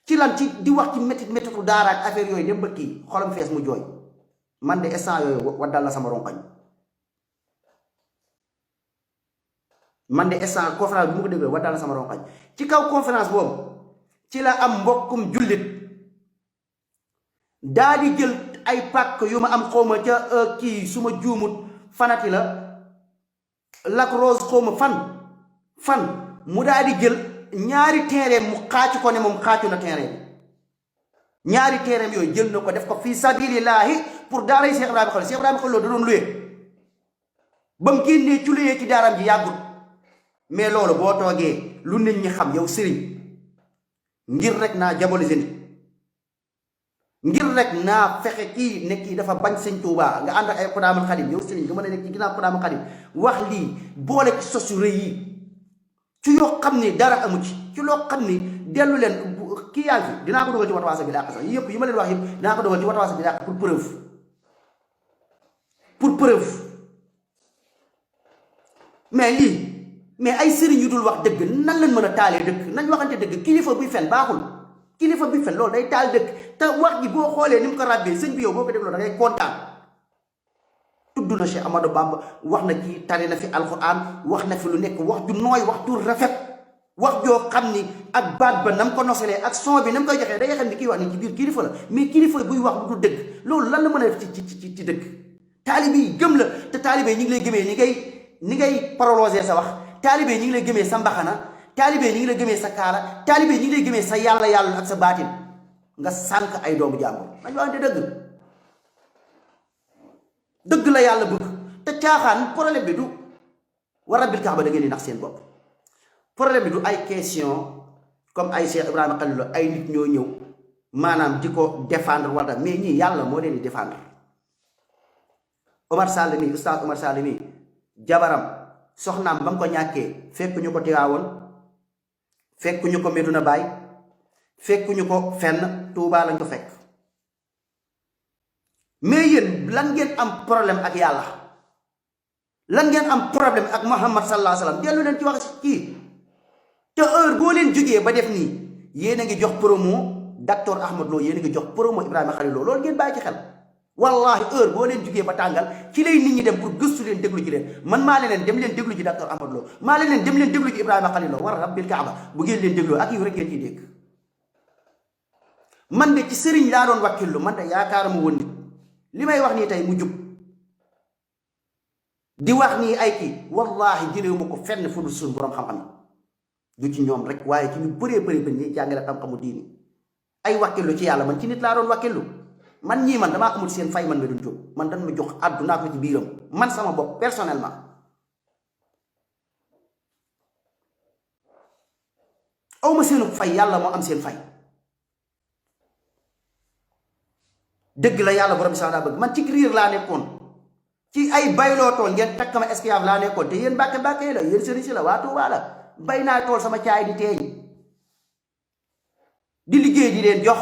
ci lan ci di wax ci méttitu daara ak affaire yooyu dem ba kii xolam fees mu jooy man de instant yooyu waddal na sama ronkañ man de instant conférence bi mu ko déggee waddal na sama ronkañ ci kaw conférence boobu ci la am mbokkum jullit daa di jël ay pàkk yu ma am xawma ca kii su ma juumut fanati la Lac Rose xawma fan mu daa di jël ñaari terrain mu xaacu ko ne moom xaacu na terrain bi ñaari terrain yooyu jël na ko def ko fii sabilillahi pour daaray Cheikh Ibrahima Khalil Cheikh Ibrahima Khalil loolu da doon luye ba mu génnee ci luyee ci daaram ji yàggut mais loolu boo toogee lu nit ñi xam yow sëriñ ngir rek naa diaboliser nit ngir rek naa fexe kii ne kii dafa bañ sëñ Tuubaa nga ànd ak ay Xudaamul Xadim yow sëriñ nga mën a nekk ci ginnaaw Xudaamul Xadim wax lii boole ci sos yu rëy yi ci yoo xam ni dara amu ci loo xam ni dellu leen kii yaa fi dinaa ko dugal ci Watawasaw bi dàq sax yëpp yi ma leen wax yëpp dinaa ko dugal ci Watawasaw bi dàq pour preuve mais lii mais ay sëriñ yu dul wax dëgg nan lañ mën a taalee dëkk nañ waxante dëgg kilifa buy fen baaxul kilifa buy fen loolu day taal dëkk te wax ji boo xoolee ni mu ko ràbbee sëñ bi yow boo ko dégloo da ngay kontaan tudd na Cheikh Amadou Bamba wax na ci tari na fi alxuraan wax na fi lu nekk wax ju nooy wax ju rafet wax joo xam ni ak baat ba nam ko noselee ak son bi nam koy joxee day xam ni kii wax ni ci biir kilifa la mais kilifa buy wax lu dul dëgg loolu lan la mën a def ci dëkk taalibe yi gëm la te taalibe yi ñu ngi lay gëmee ni ngay parologer sa wax taalibe yi ñu ngi lay gëmee sa mbaxana taalibe yi ñu ngi lay gëmee sa kaala taalibe yi ñu ngi lay gëmee sa yàlla ak sa baatin nga sànq ay doomu jàmbur nañ waxante dëgg la yàlla bëgg te caaxaan problème bi du wa rabbil kaaba da ngeen di nax seen bopp problème bi du ay question comme ay Cheikh Ibrahima Khalil ay nit ñoo ñëw maanaam di ko défendre wala mais ñii yàlla moo leen di défendre Omar Sall mi oustaz Omar Sall mi jabaram soxnaam ba mu ko ñàkkee fekk ñu ko Tiwaawoon fekk ñu ko Meduna Baay fekk ñu ko fenn Tuubaa lañ ko fekk mais yéen lan ngeen am problème ak yàlla lan ngeen am problème ak Muhammad sallallahu alayhi wa sallam dellu leen ci wax kii te heure boo leen jógee ba def nii yéen a ngi jox promo docteur Ahmad Lo yéen a ngi jox promo Ibrahima Khalil Lo loolu ngeen bàyyi ci xel wallahi heure boo leen jógee ba tàngal ci lay nit ñi dem pour gëstu leen déglu ci leen man maa leen dem leen déglu ci docteur Ahmad Lo maa leen dem leen déglu ci Ibrahima Khalil Lo war rabbil kaaba bu ngeen leen dégloo ak yu rek ngeen ciy dégg man de ci sëriñ laa doon wakkillu man de yaakaaruma woon nit li may wax nii tey mu jub di wax nii ay kii wallahi jëlewu ma ko fenn fu dul suñu borom xam-xam du ci ñoom rek waaye ci ñu bëree bëri ba ñuy jàngale xam-xamu diini ay wakkillu ci yàlla man ci nit laa doon wakkillu man ñii man damaa amul seen fay man ma doon jóg man dañ ma jox àdduna ko ci biiram man sama bopp personnellement awma seenu fay yàlla moo am seen fay dëgg la yàlla borom bi sax daa bëgg man ci riir laa nekkoon ci ay bayloo tool ngeen takk ma esclave laa nekkoon te yéen mbàkke la yéen sëriñ si la waa Tuubaa la bay naa tool sama caay di teeñ di liggéey di leen jox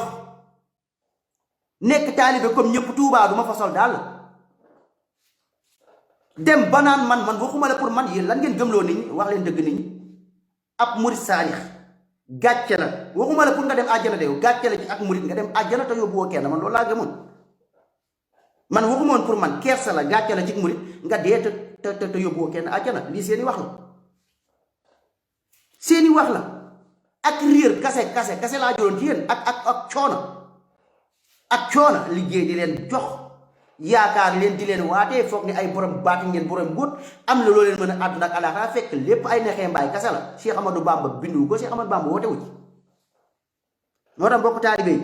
nekk taalibe comme ñëpp Tuubaa du ma fa sol daal dem ba naan man waxuma la pour man yéen lan ngeen gëmloo nit ñi wax leen dëgg nit ñi ab murit saalix gàcce la waxuma la pour nga dem àjjana de yow gàcce la ci ak murit nga dem àjjana te yóbbuwoo kenn man loolu laa gëmoon man waxumoon pour man kersa la gàcce la ci murit nga dee te yóbbuwoo kenn àjjana lii seeni wax la ak riir kase laa jëloon ci yéen ak coono liggéey di leen jox yaakaar leen di leen waatee foog ni ay borom baati ngeen borom góot am la loo leen mën a àdduna ak àllaaxira fekk lépp ay neexee mbaay kase la Cheikh Amadou Bamba bindu ko Cheikh Amadou Bamba woote wu ci moo tax mbokk taalibe yi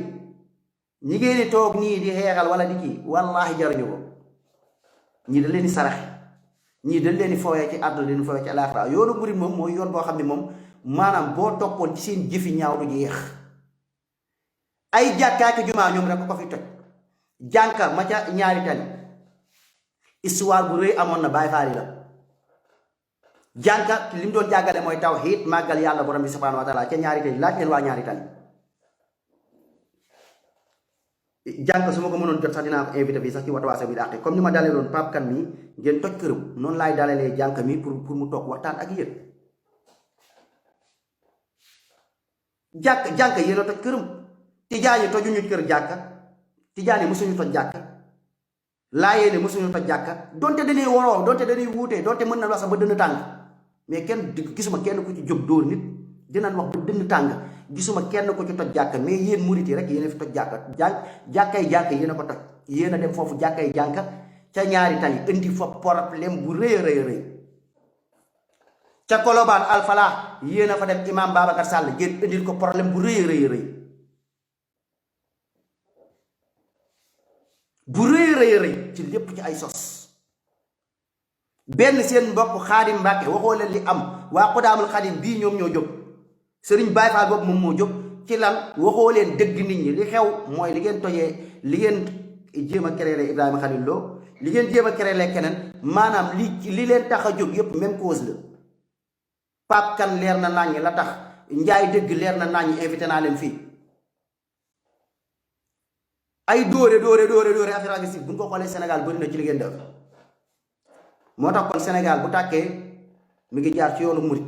ñi ngeen di toog nii di xeexal wala di kii wallaahi jaruñu ko ñii da leen di saraxe ñii dañ leen di fowee ci àdduna leen di fowee ci àllaaxira yoonu murid moom mooy yoon boo xam ne moom maanaam boo toppoon ci seen jëfi ñaaw du jeex ay jàkkaaki jumaa ñoom rek ko fi toj jànka ma ca ñaari tali histoire bu rëy amoon na Baay Faal la jànka li mu doon jàngale mooy tawhiid màggal yàlla borom bi subhaanahu wa taala ca ñaari tali laaj leen waa ñaari tali jànka su ma ko mënoon jot sax dinaa ko invité fii sax ci Watawasaw bi dàqe comme ni ma dalee doon Pape Kane mi ngeen toj këram noonu laay dalalee jànka mi pour mu toog waxtaan ak yéen jàkka yéen a toj këram. tijaan yi tojuñu kër jàkka tijaan yi mësuñu toj jàkka laayeen yi mësuñu toj jàkka donte dañuy waroo donte dañuy wuutee donte mën na wax sax ba dënn tàng mais kenn gisuma kenn ku ci jóg dóor nit dinañ wax ba dënn tàng gisuma kenn ku ci toj jàkka mais yéen murit yi rek yéen a fi toj jàkka jàkkay jàkka yéen a ko toj yéen a dem foofu jàkkay jànka ca ñaari tali indi fa problème bu rëy a rëy ca Colobane Alfala yéen a fa dem imam Babacar Sall ngeen indil ko problème bu rëy a rëy bu rëy ci lépp ci ay sos benn seen mbokk Xaadim Mbàkke waxoo leen li am waa Xudaamul Xaadim bii ñoom ñoo jóg sëriñ Baay Faal boobu moom moo jóg ci lan waxoo leen dëgg nit ñi li xew mooy li ngeen tojee li ngeen jéem a créer Ibrahima Khalil Lo li ngeen jéem a créer keneen maanaam li leen tax a jóg yépp même cause la Pape Kane leer na naññi la tax Njaay dëgg leer na naññi invité naa leen fii ay dóore affaire agressive bu ñu ko xoolee Sénégal bëri na ci li ngeen def moo tax kon Sénégal bu tàkkee mi ngi jaar ci yoonu murit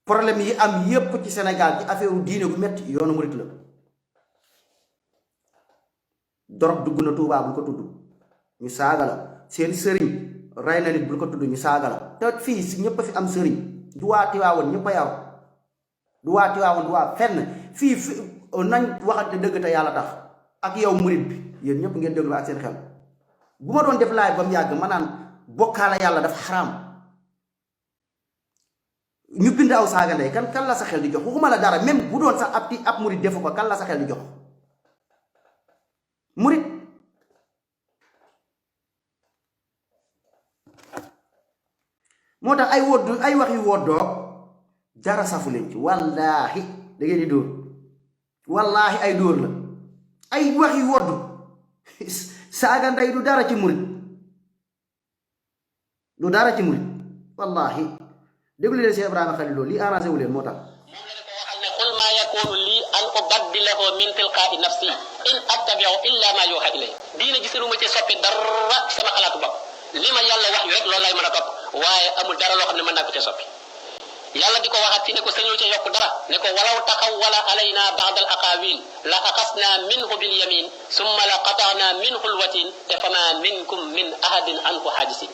problème yi am yépp ci Sénégal ci affaire diine gu metti yoonu murit la dorog dugg na Tuubaa bul ko tudd ñu saaga la seen sëriñ rey na nit bul ko tudd ñu saaga la te fii si ñépp a fi am sëriñ du waa Tiwaawoon ñépp a yaw du waa Tiwaawoon du waa fenn fii nañ waxante dëgg te yàlla tax ak yow murit bi yéen ñëpp ngeen déglu ak seen xel bu ma doon def live ba mu yàgg ma naan bokkaale yàlla dafa xaraam ñu bind aw saaga ndey kan la sa xel di jox waxuma la dara même bu doon sax ab murit defu ko kan la sa xel di jox murit moo tax ay wax yu woddoo dara safu leen ci wallaahi da ngeen di dóor wallaahi ay dóor la ay wax yu woddu saaga ndey du dara ci murit du dara ci murit wallaahi déglu leen Cheikh Ibrahima Khalil Lo lii arrangé wu leen moo tax qul maa yakuunu lii an ubaddilahu min tilqaa'i nafsi in attabi'u illa ma yuuha ilay diina ji sëruma ci soppi dara sama xalaatu bopp li ma yàlla wax yu rek loolu lay mën a topp waaye amul dara loo xam ne mën naa ko ca soppi yàlla di ko waxaat ci ne ko sañoo ca yokk dara ne ko walaw taxawwala alayna ba'dal aqaawil la axasna minhu bil yamin summa la qata'na minhu al watin te fama minkum min ahadin anhu haajisin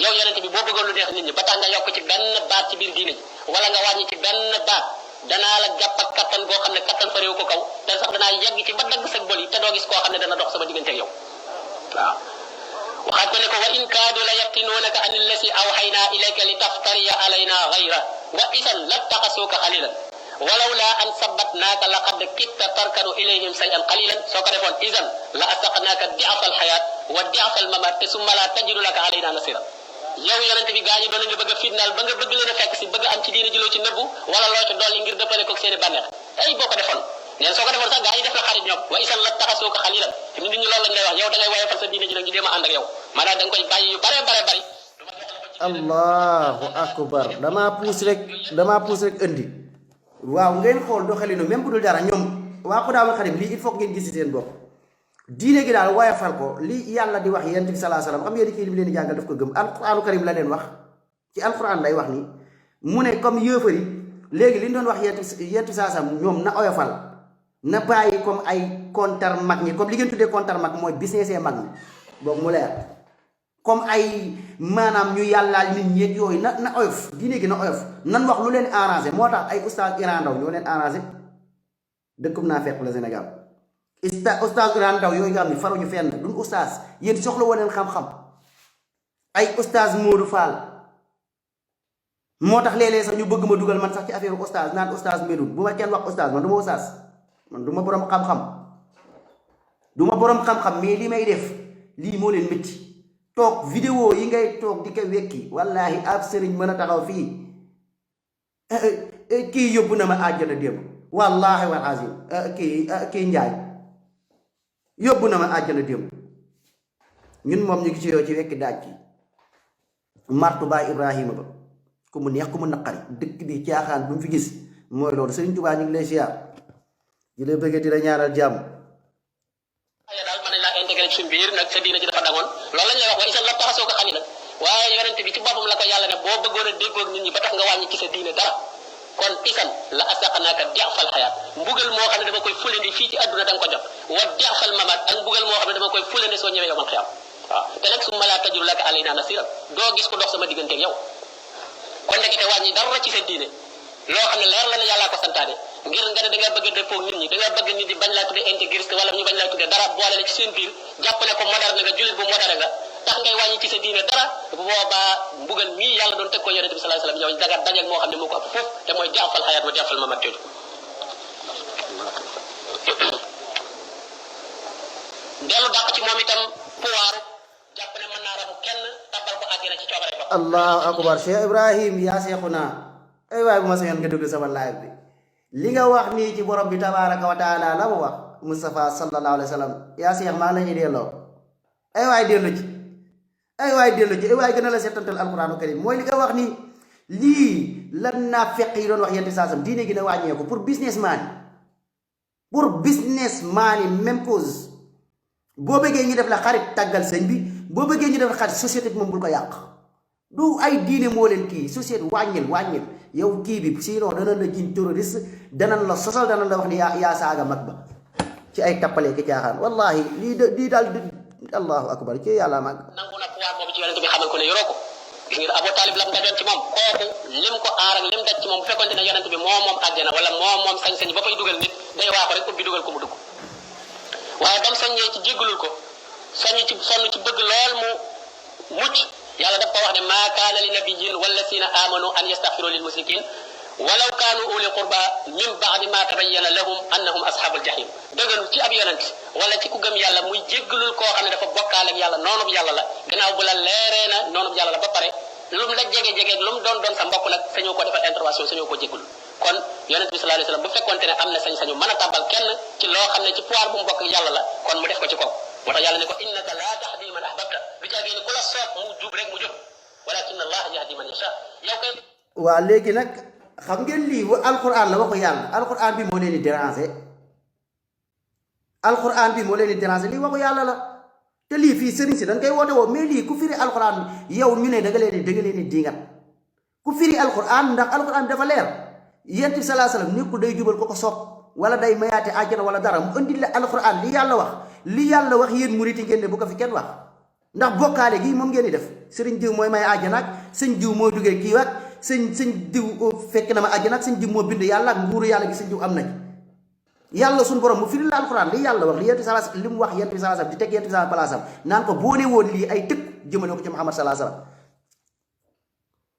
yow yonente bi boo bëggoon lu neex nit ñi ba tax nga yokk ci benn baat ci biir diine ji wala nga wàññi ci benn baat danaa la jàpp ak kattan goo xam ne kattan fa réew ko kaw te sax danaa yegg ci ba dagg sag bol yi te doo gis koo xam ne dana dox sama diggante ak yow waaw waxaat ko ne ko wa in kaadu la yaftinuunaka an allasi awxayna ilayka li taftariya alayna gayra wa isan lattaxasuuka xalilan walawla an sabbatnaaka laqad kitta tarkanu ilayhim shay'an qalilan soo ko defoon isan la asaqnaaka di'fa alxayaat wa di'fa almamaat te summa la tajidu laka alayna nasira yow yonente bi gaa ñi doon nga bëgg a fitnaal ba nga bëgg leen a fekk si bëgg am ci diine ji loo ci nëbbu wala loo ci dolli ngir dëppale ko seeni bànneex ay boo ko defoon neen soo ko defoon sax gaa ñi def la xarit ñoom wa isan la taxasuuka xalilan te nit ñi loolu lañ lay wax yow da ngay woyofal sa diine ji nag ñu dem a ànd ak yow maanaam da nga koy bàyyi yu bare bari allahu akbar damaa puus rek indi waaw ngeen xool doxalinu même bu dul dara ñoom waa Xudaamul Xaadim lii il faut ngeen gis ci seen bopp diine gi daal woyofal ko li yàlla di wax yonent bi sallallahu alayhi wasallam xam ngeen kii li mu leen di jàngal daf ko gëm alquraanu karim la leen wax ci alquran lay wax ni mu ne comme yëfar yi léegi li ñu doon wax yonent bi sallallahu alayhi wasallam ñoom na oyofal na bàyyi comme ay kontar mag ñi comme li ngeen tuddee kontar mag mooy business mag ñi boobu mu leer comme ay maanaam ñu yàllaal nit ñeeg yooyu na oyof diine gi na oyof nan wax lu leen arrangé moo tax ay oustaz Iran Ndaw ñoo leen arrangé dëkkum naa fekk la Sénégal oustaz Iran Ndaw yooyu nga xam ne faruñu fenn duñ oustaz yéen soxla woo leen xam-xam ay oustaz Modou Fall moo tax léeg-léeg sax ñu bëgg ma dugal man sax ci affaire oustaz naan oustaz Medoune bu ma kenn wax oustaz man du ma oustaz man du ma borom xam-xam mais li may def lii moo leen métti toog vidéo yi ngay toog di ko wekki wallahi ab sëriñ mën a taxaw fii kii yóbbu na ma àjjana démb wallahi wal azim kii njaay yóbbu na ma àjjana démb ñun moom ñu ngi ci yow ci wekki daaj ki martu baay Ibrahima ba ku mu neex ku mu naqari dëkk bi caaxaan bu mu fi gis mooy loolu Sëriñ Tuubaa ñu ngi lay siyaar di la bëgg di la ñaaral jàmm daal mën nañ laa intégré ci suñ biir nag sa diina ji dafa dangoon loolu lañ lay wax wa isan la taxasoo ko xalilan waaye yonente bi ci boppam la ko yàlla ne boo bëggoon a déggoog nit ñi ba tax nga wàññi ci sa diine dara kon isan la asaqnaaka di'fal xayaat mbugal moo xam ne dama koy fulandi fii ci àdduna da nga ko jot wa di'fal mamaat ak mbugal moo xam ne dama koy fulandi soo ñëwee yowmal xiyaam waaw te nag summa laa tajidu laka alaynaa nasiiran doo gis ko dox sama digganteeg yow kon ndekete wàññi dara ci sa diine loo xam ne leer la ne yàllaa ko santaane ngir nga ne da nga bëgg a dëppoo nit ñi da nga bëgg nit ñi bañ laa tuddee intégriste wala ñu bañ laa tuddee dara boole la ci seen biir jàpp ne ko moderne nga jullit bu moderne nga tax ngay wàññi ci sa diine dara bu boobaa mbugal mii yàlla doon teg ko yonente bi sallallahu alayhi wasallam yow daga dajeeg moo xam ne moo ko ëpp foofu te mooy jaafal xayaat ma jaafal ma mat jooju dellu dàq ci moom itam pouvoir jàpp ne mën naa ramu kenn tabbal ko àddina ci coobare ba allahu akbar Cheikh Ibrahim yaa seexuna ay waay bu ma sañoon nga déglu sama live bi li nga wax nii ci borom bi tabaraka wa taala la mu wax Mustafa sallallahu alayhi wa sallam yaa seex maa la ñuy delloo ay waay dellu ci ay waay dellu ci ay waay gën a la seetantal alquranu karim mooy li nga wax nii lii lan naa fekk yi doon wax yenti saasam diine gi na wàññeeku pour businessman yi même cause boo bëggee ñu def la xarit tàggal sëñ bi boo bëggee ñu def la xarit société bi moom bul ko yàq du ay diine moo leen kii société wàññil yow kii bi sinon danañ la jiñ terroriste danañ la sosal danañ la wax ni yaa saaga mag ba ci ay tappalee ki caaxaan wallahi lii daal allahu akbar ci yàlla mag nangu na pouvoir boobu ci yonente bi xamal ko ne yoroo ko gis nga Abu Talib lam dajoon ci moom kooku lim ko aar ak lim daj ci moom bu fekkonte ne yonente bi moom àjjana wala moom sañ-sañ ba fay dugal nit day waaxu rek ubbi dugal ko mu dugg waaye bam soññee ci jéggalul ko sonn ci bëgg lool mu mucc yàlla daf ko wax ne maa kaana li nabiyyin wallazina amanu an yastaghfiru lil musrikin walaw kaanu uli qurba min ba'di ma tabayyana lahum annahum ashabul jahim dëgganul ci ab yonent wala ci ku gëm yàlla muy jéggalul koo xam ne dafa bokkaale ak yàlla noonub yàlla la gannaaw bu la leeree na noonub yàlla la ba pare lu mu la jege lu mu doon sa mbokk nag sañoo ko defal intervention sañoo ko jéggalul kon yonent bi sallallahu alayhi wasallam bu fekkonte ne am na sañ-sañu mën a tàbbal kenn ci loo xam ne ci pouvoir bu mu bokk ak yàlla la kon mu def ko ci kaw moo tax yàlla ne ko innaka laa tahdi man ahbabta lu jaagee ni ku la soob mu jub rek mu jub walakin allah yahdi man yasha yow kay waa léegi nag xam ngeen lii alquran la waxu yàlla alquran bi moo leen di déranger alquran bi moo leen di déranger lii waxu yàlla la te lii fii sëriñ si dañ koy woote woo mais lii ku firi alquran bi yow ñu ne da nga leen di dingat ku firi alquran ndax alquran dafa leer yent bi salaa salaam nekkul day jubal ko soob wala day mayaate àjjana wala dara mu indil la alquran li yàlla wax yéen murit yi ngeen ne bu ko fi kenn wax ndax bokkaale gi moom ngeen di def sëriñ diw mooy may àjjana ak sëñ diw mooy duggee kii ak sëñ diw fekk na ma àjjana ak sëñ diw moo bind yàlla ak nguuru yàlla gi sëñ diw am na yàlla suñu borom mu firi la alquran li yàlla wax li yent bi salaa li mu wax yent bi salaa salaam di teg yent bi salaa palaasam naan ko boole woon lii ay tëkk jëmale ko ci Muhammad salaa salaam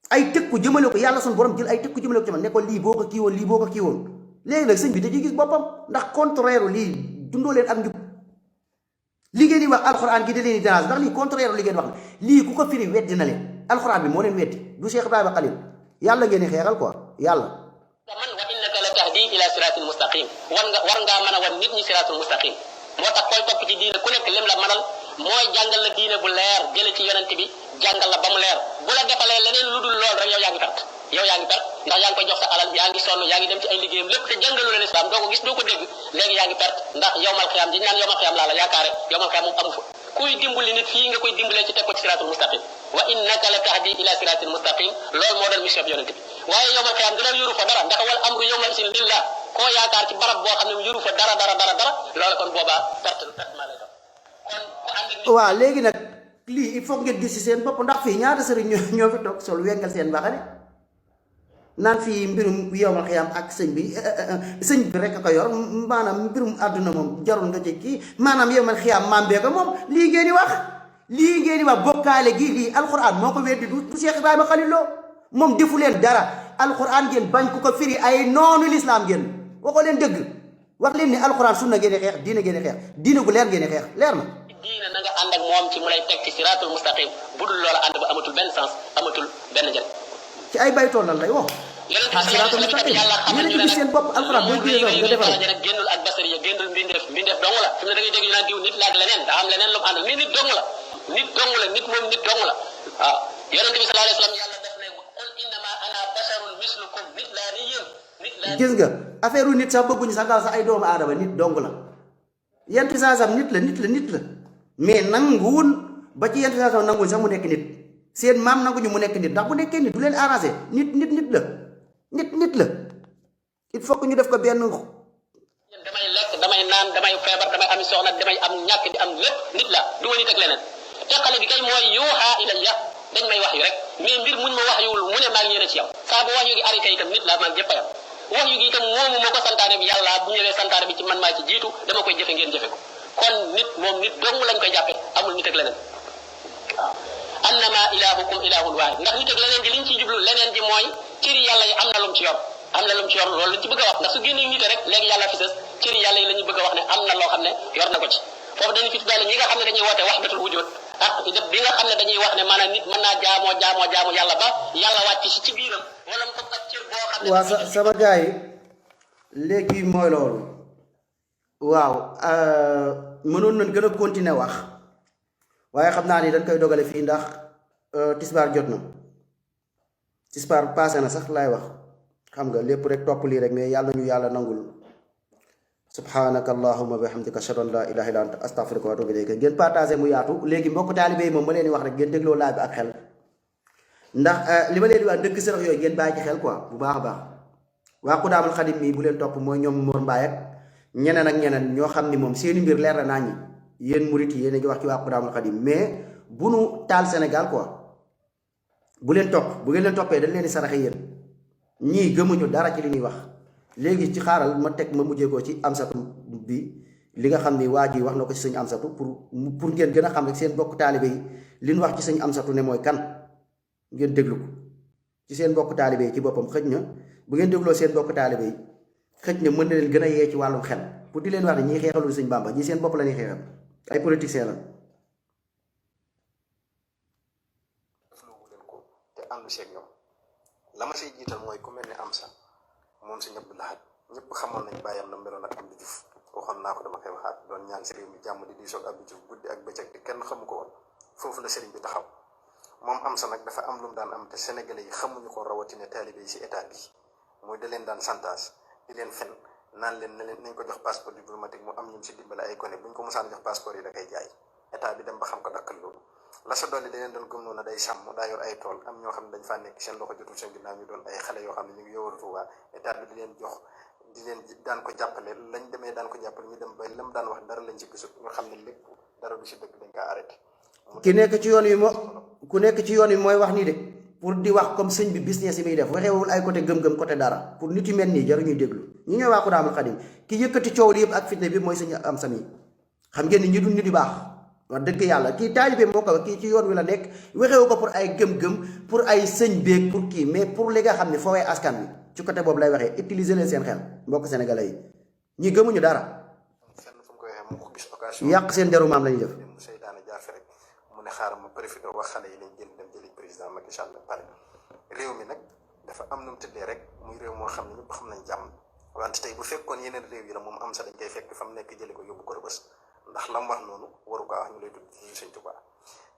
ay tëkku jëmale ko yàlla suñu borom jël ay tëkku jëmale ko ci man ne ko lii boo ko kii woon lii boo ko kii woon léegi nag sëñ bi da ciy gis boppam ndax contraire lii dundoo leen ak njub li ngeen di wax alxuraan gi da leen di dérange ndax lii contraire li ngeen wax lii ku ko firi weddi na leen alxuraan bi moo leen weddi du Cheikh Ibrahima Khalil yàlla ngeen di xeexal quoi yàlla man wa innaka la tahdi ila siratil mustaqim war ngaa mën a wan nit ñi siratul mustaqim moo tax koy topp ci diine ku nekk lim la mënal mooy jàngal la diine bu leer jële ci yonent bi jàngal la ba mu leer bu la defalee leneen lu dul lool rek yow yaa ngi perte ndax yaa ngi koy jox sa alal yaa ngi sonn yaa ngi dem ci ay liggéeyam lépp te jàngalu la lislaam doo ko gis doo ko dégg léegi yaa ngi perte ndax yowmal xiyaam di naan yowmal xiyaam laa la yaakaare yowmal xiyaam moom amu fa kuy dimbali nit fii nga koy dimbalee ci teg ko ci siratul mustaqim wa innaka la tahdi ila siratil mustaqim loolu moo doon mission bi yonent bi waaye yowmal xiyaam dina yoru fa dara ndax wal amru yowma isin lillah koo yaakaar ci barab boo xam ne yoru fa dara loolu kon boobaa perte maa lay doon kon ku ànd waaw léegi nag lii il faut ngeen gis ci seen bopp ndax fii ñaata sëriñ ñoo fi toog sol wengal seen baxane naan fii mbirum yowmal xiyaam ak sëñ bi rek a ko yor maanaam mbirum àdduna moom jarul nga ci kii maanaam yowmal xiyaam maam bee ko moom lii ngeen di wax bokkaale gi lii alxuraan moo ko weddi du Cheikh Ibrahima Khalil Lo moom defu leen dara alxuraan ngeen bañ ku ko firi ay noonu lislaam ngeen waxoo leen dëgg wax leen ni alxuraan sunna ngeen di xeex diine gu leer ngeen di xeex leer na diine na nga ànd ak moom ci mu lay teg ci siratul mustaqim budul loola ànd ba amatul benn sens amatul benn njëriñ ci ay baytoon lan lay wax siratul mustaqim yéen a gis seen bopp alxuraan boo gisee nga defal nag génnul ak basari ya génnul mbindeef dong la fi mu ne da ngay dégg ñu naan diw nit la ak leneen daa am leneen lu mu àndal nit dong la nit moom nit dong la waaw yonente bi sallallahu alayhi wasallam yàlla def ne qul innama ana basharun mislukum nit laa ni yéen gis nga affaire u nit sax bëgguñu sax daal sax ay doomu aadama nit dong la yent bi saa sam nit la mais nanguwul ba ci yent bi saa sam nanguwul sax mu nekk nit seen maam nanguñu mu nekk nit ndax bu nekkee nit du leen arrangé nit la il faut que ñu def ko benn. damay lekk damay naan damay feebar damay am soxna damay am ñàkk di am lépp nit la du ma nit ak leneen teqale gi kay mooy yuuxa ilayya dañ may wax yu rek mais mbir muñ ma wax yuwul mu ne maa ngi yéene ci yow saa bu wax yu gi arrêté itam nit la maa ngi jëpp a yam wax yu gi itam moomu moo ko santaane bi yàlla bu ñëwee santaane bi ci man maa ci jiitu dama koy jëfe ngeen jëfe ko kon nit moom nit dong lañ koy jàppe amul nit ak leneen waaw annama ilahukum ilahun waahid ndax nit ak leneen ji liñ ciy jublu leneen ji mooy cëri yàlla yi am na lum ci yor loolu lañ ci bëgg a wax ndax su génnee nite rek léegi yàlla fi sës cëri yàlla yi la ñu bëgg a wax ne am na loo xam ne yor na ko ci foofu dañu fi tuddaale ñi nga xam ne dañuy woote wahdatul wujud ak bi nga xam ne dañuy wax ne maanaam nit mën naa jaamoo yàlla ba yàlla wàcc si ci biiram wala mu ko ak cër boo xam ne waaw sama gars yi léegi mooy loolu waaw mënoon nañ gën a continuer wax waaye xam naa ni dañ koy dogale fii ndax tisbaar jot na tisbaar passé na sax laay wax xam nga lépp rek topp lii rek mais yàlla ñu yàlla nangul subhanaka allahumma bihamdika ashhadu an la ilaha illa anta astaghfiruka wa atubu ilayk ngeen partagé mu yaatu léegi mbokk taalibe yi moom ma leen di wax rek ngeen dégloo laaj bi ak xel ndax li ma leen di wax dëgg sërëx yooyu ngeen bàyyi ci xel quoi bu baax a baax waa Xudaamul Xadim mii bu leen topp mooy ñoom Mor Mbaye ak ñeneen ak ñeneen ñoo xam ni moom seeni mbir leer na naa ñi yéen murit yi yéen a ngi wax ci waa Xudaamul Xadim mais bu nu taal Sénégal quoi bu leen topp bu ngeen leen toppee dañ leen di saraxe yéen ñii gëmuñu dara ci li ñuy wax léegi ci xaaral ma teg ma mujjee ko ci amsatu bi li nga xam ni waa ji wax na ko ci sëñ amsatu pour ngeen gën a xam rek seen bokk taalibe yi li ñu wax ci sëñ amsatu ne mooy kan ngeen déglu ko ci seen bokk taalibe yi ci boppam xëj na bu ngeen dégloo seen bokk taalibe yi xëj na mën na leen gën a yee ci wàllum xel pour di leen wax ne ñiy xeexalul sëñ Bàmba ñi seen bopp la ñuy xeexal ay politiciens la. defloowu leen ko te àndu seeg ñoom la ma say jiital mooy ku mel ne Amsa moom si ñëpp laxat ñëpp xamoon nañ bàyyam na meloon ak Abdou Diouf waxoon naa ko dama koy waxaat doon ñaan si réew mi jàmm di diisoog Abdou Diouf guddi ak bëccëg te kenn xamu ko woon foofu la sëriñ bi taxaw moom Amsa nag dafa am lu mu daan am te sénégalais yi xamuñu ko rawatina taalibe yi si état bi mooy da leen daan chantage di leen fen naan leen nañ ko jox passeport diplomatique mu am ñu si dimbale ay gone bu ñu ko mosaan jox passeport yi da koy jaay état bi dem ba xam ko dakkal loolu la sa dolli da leen doon gëm noonu day sàmm daa yor ay tool am ñoo xam ne dañ faa nekk seen loxo jotul seen ginnaaw ñu doon ay xale yoo xam ne ñu ngi yowaratu waa état bi di leen jox di leen daan ko jàppale lañ demee daan ko jàppale ñu dem ba lam daan wax dara lañ ci gisut ñu xam ne lépp dara du si dëgg dañ kaa arrêté ki nekk ci yoon wi ku nekk ci yoon wi mooy wax nii de pour di wax comme sëñ bi business yi muy def waxeewul ay côté gëm-gëm côté dara pour nit yu mel nii jaru ñuy déglu ñi ñooy waa Xudaamul Xadim ki yëkkati coow li yëpp ak fitne bi mooy sëñ am sami xam ngeen ni ñu dul nit yu baax wax dëgg yàlla kii taalibe moo ko kii ci yoon wi la nekk waxewu ko pour ay gëm-gëm pour ay sëñ beeg pour kii mais pour li nga xam ne foowee askan bi ci côté boobu lay waxee utiliser leen seen xel mbokk sénégalais yi ñi gëmuñu dara fenn fu mu ko waxee mu ko gis occasion yàq seen deru maam la ñuy def mu seytaane jaar fi rek mu ne xaaral ma profité wax xale yi nañ jël dem jëli président Macky Sall pare réew mi nag dafa am nu mu tëddee rek muy réew moo xam ne ñëpp xam nañ jàmm wante tey bu fekkoon yeneen réew yi la moom am sa dañ koy fekk fa mu nekk jëli ko yóbbu ko Rebeuss ndax la mu wax noonu waru ko wax ñu lay tudd ci Sëñ Tuubaa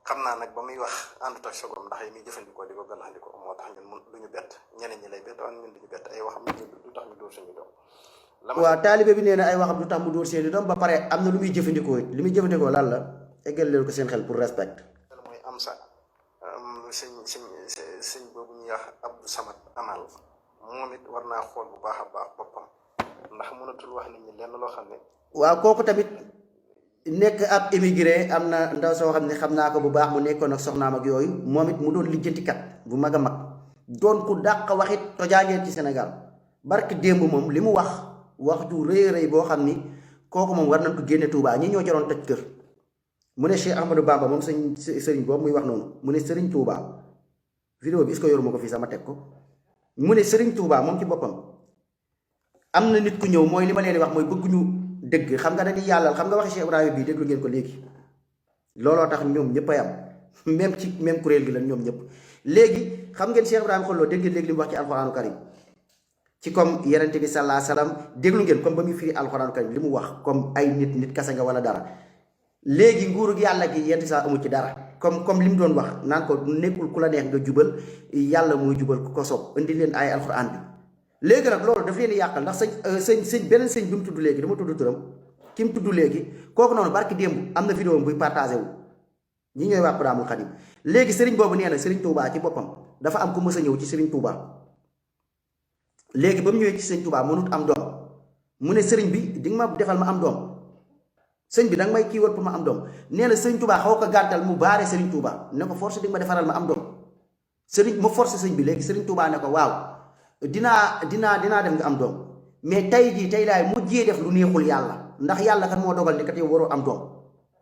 xam naa nag ba muy wax àndut ak sogom ndax yi muy jëfandikoo di ko gàllaxandikoo moo tax ñun mun duñu bett ñeneen ñi lay bett waaye ñun duñu bett ay waxam du tax ñu dóor suñu doom waaw taalibe bi nee na ay waxam du tax mu dóor seeni doom ba pare am na lu muy jëfandikoo it li muy jëfandikoo lan la eggal leen ko seen xel pour respect mooy am sa sëñ boobu ñuy wax Abdou Samad Amal moom it war naa xool bu baax a baax boppam ndax mënatul wax nit ñi lenn loo xam ne waaw kooku tamit nekk ab émigré am na ndaw soo xam ne xam naa ko bu baax mu nekkoon ak soxnaam ak yooyu moom it mu doon lijjantikat bu mag a mag doon ku dàq waxit tojaangeen ci Sénégal barke démb moom li mu wax ju rëy rëy boo xam ni kooku moom war nañ ko génne Touba ñi ñoo ca doon toj kër mu ne Cheikh Ahmadou Bamba moom sëriñ boobu muy wax noonu mu ne Sëriñ Touba vidéo bi est-ce que yoruma ko fii sama teg ko mu ne Sëriñ Touba moom ci boppam am na nit ku ñëw mooy li ma leen di wax mooy bëgguñu dëgg xam nga dañuy yàllal xam nga waxi Cheikh Ibrahima bii déglu ngeen ko léegi looloo tax ñoom ñëpp a yam même ci même kuréel gi lan ñoom ñëpp léegi xam ngeen Cheikh Ibrahima xolloo dégg ngeen léegi li mu wax ci alxuraanu karim ci comme yenente bi sallallahu alayhi wasallam déglu ngeen comme ba muy firi alxuraanu karim li mu wax comme ay nit kase nga wala dara léegi nguurug yàlla gi yent saa amu ci dara comme li mu doon wax naan ko nekkul ku la neex nga jubal yàlla mooy jubal ku ko soob indi leen ay alxuraan bi léegi nag loolu daf leen di yàqal ndax sëñ beneen sëñ bi mu tudd léegi dama tudd turam ki mu tudd léegi kooku noonu barki démb am na vidéo buy partagé wu ñi ñooy waa Xudaamul Xadim léegi sëriñ boobu nee na sëriñ Touba ci boppam dafa am ku mës a ñëw ci sëriñ Touba léegi ba mu ñëwee ci sëñ Touba mënut am doom mu ne sëriñ bi di nga ma defal ma am doom sëñ bi danga may kii wër pour ma am doom nee na sëñ Touba xaw ko gàntal mu baare sëriñ Touba ne ko force di nga ma defaral ma am doom sëriñ ma force sëñ bi léegi sëriñ Touba ne ko waaw dinaa def nga am doom mais tey laay mujjee def lu neexul yàlla ndax yàlla kat moo dogal ni kat yow waroo am doom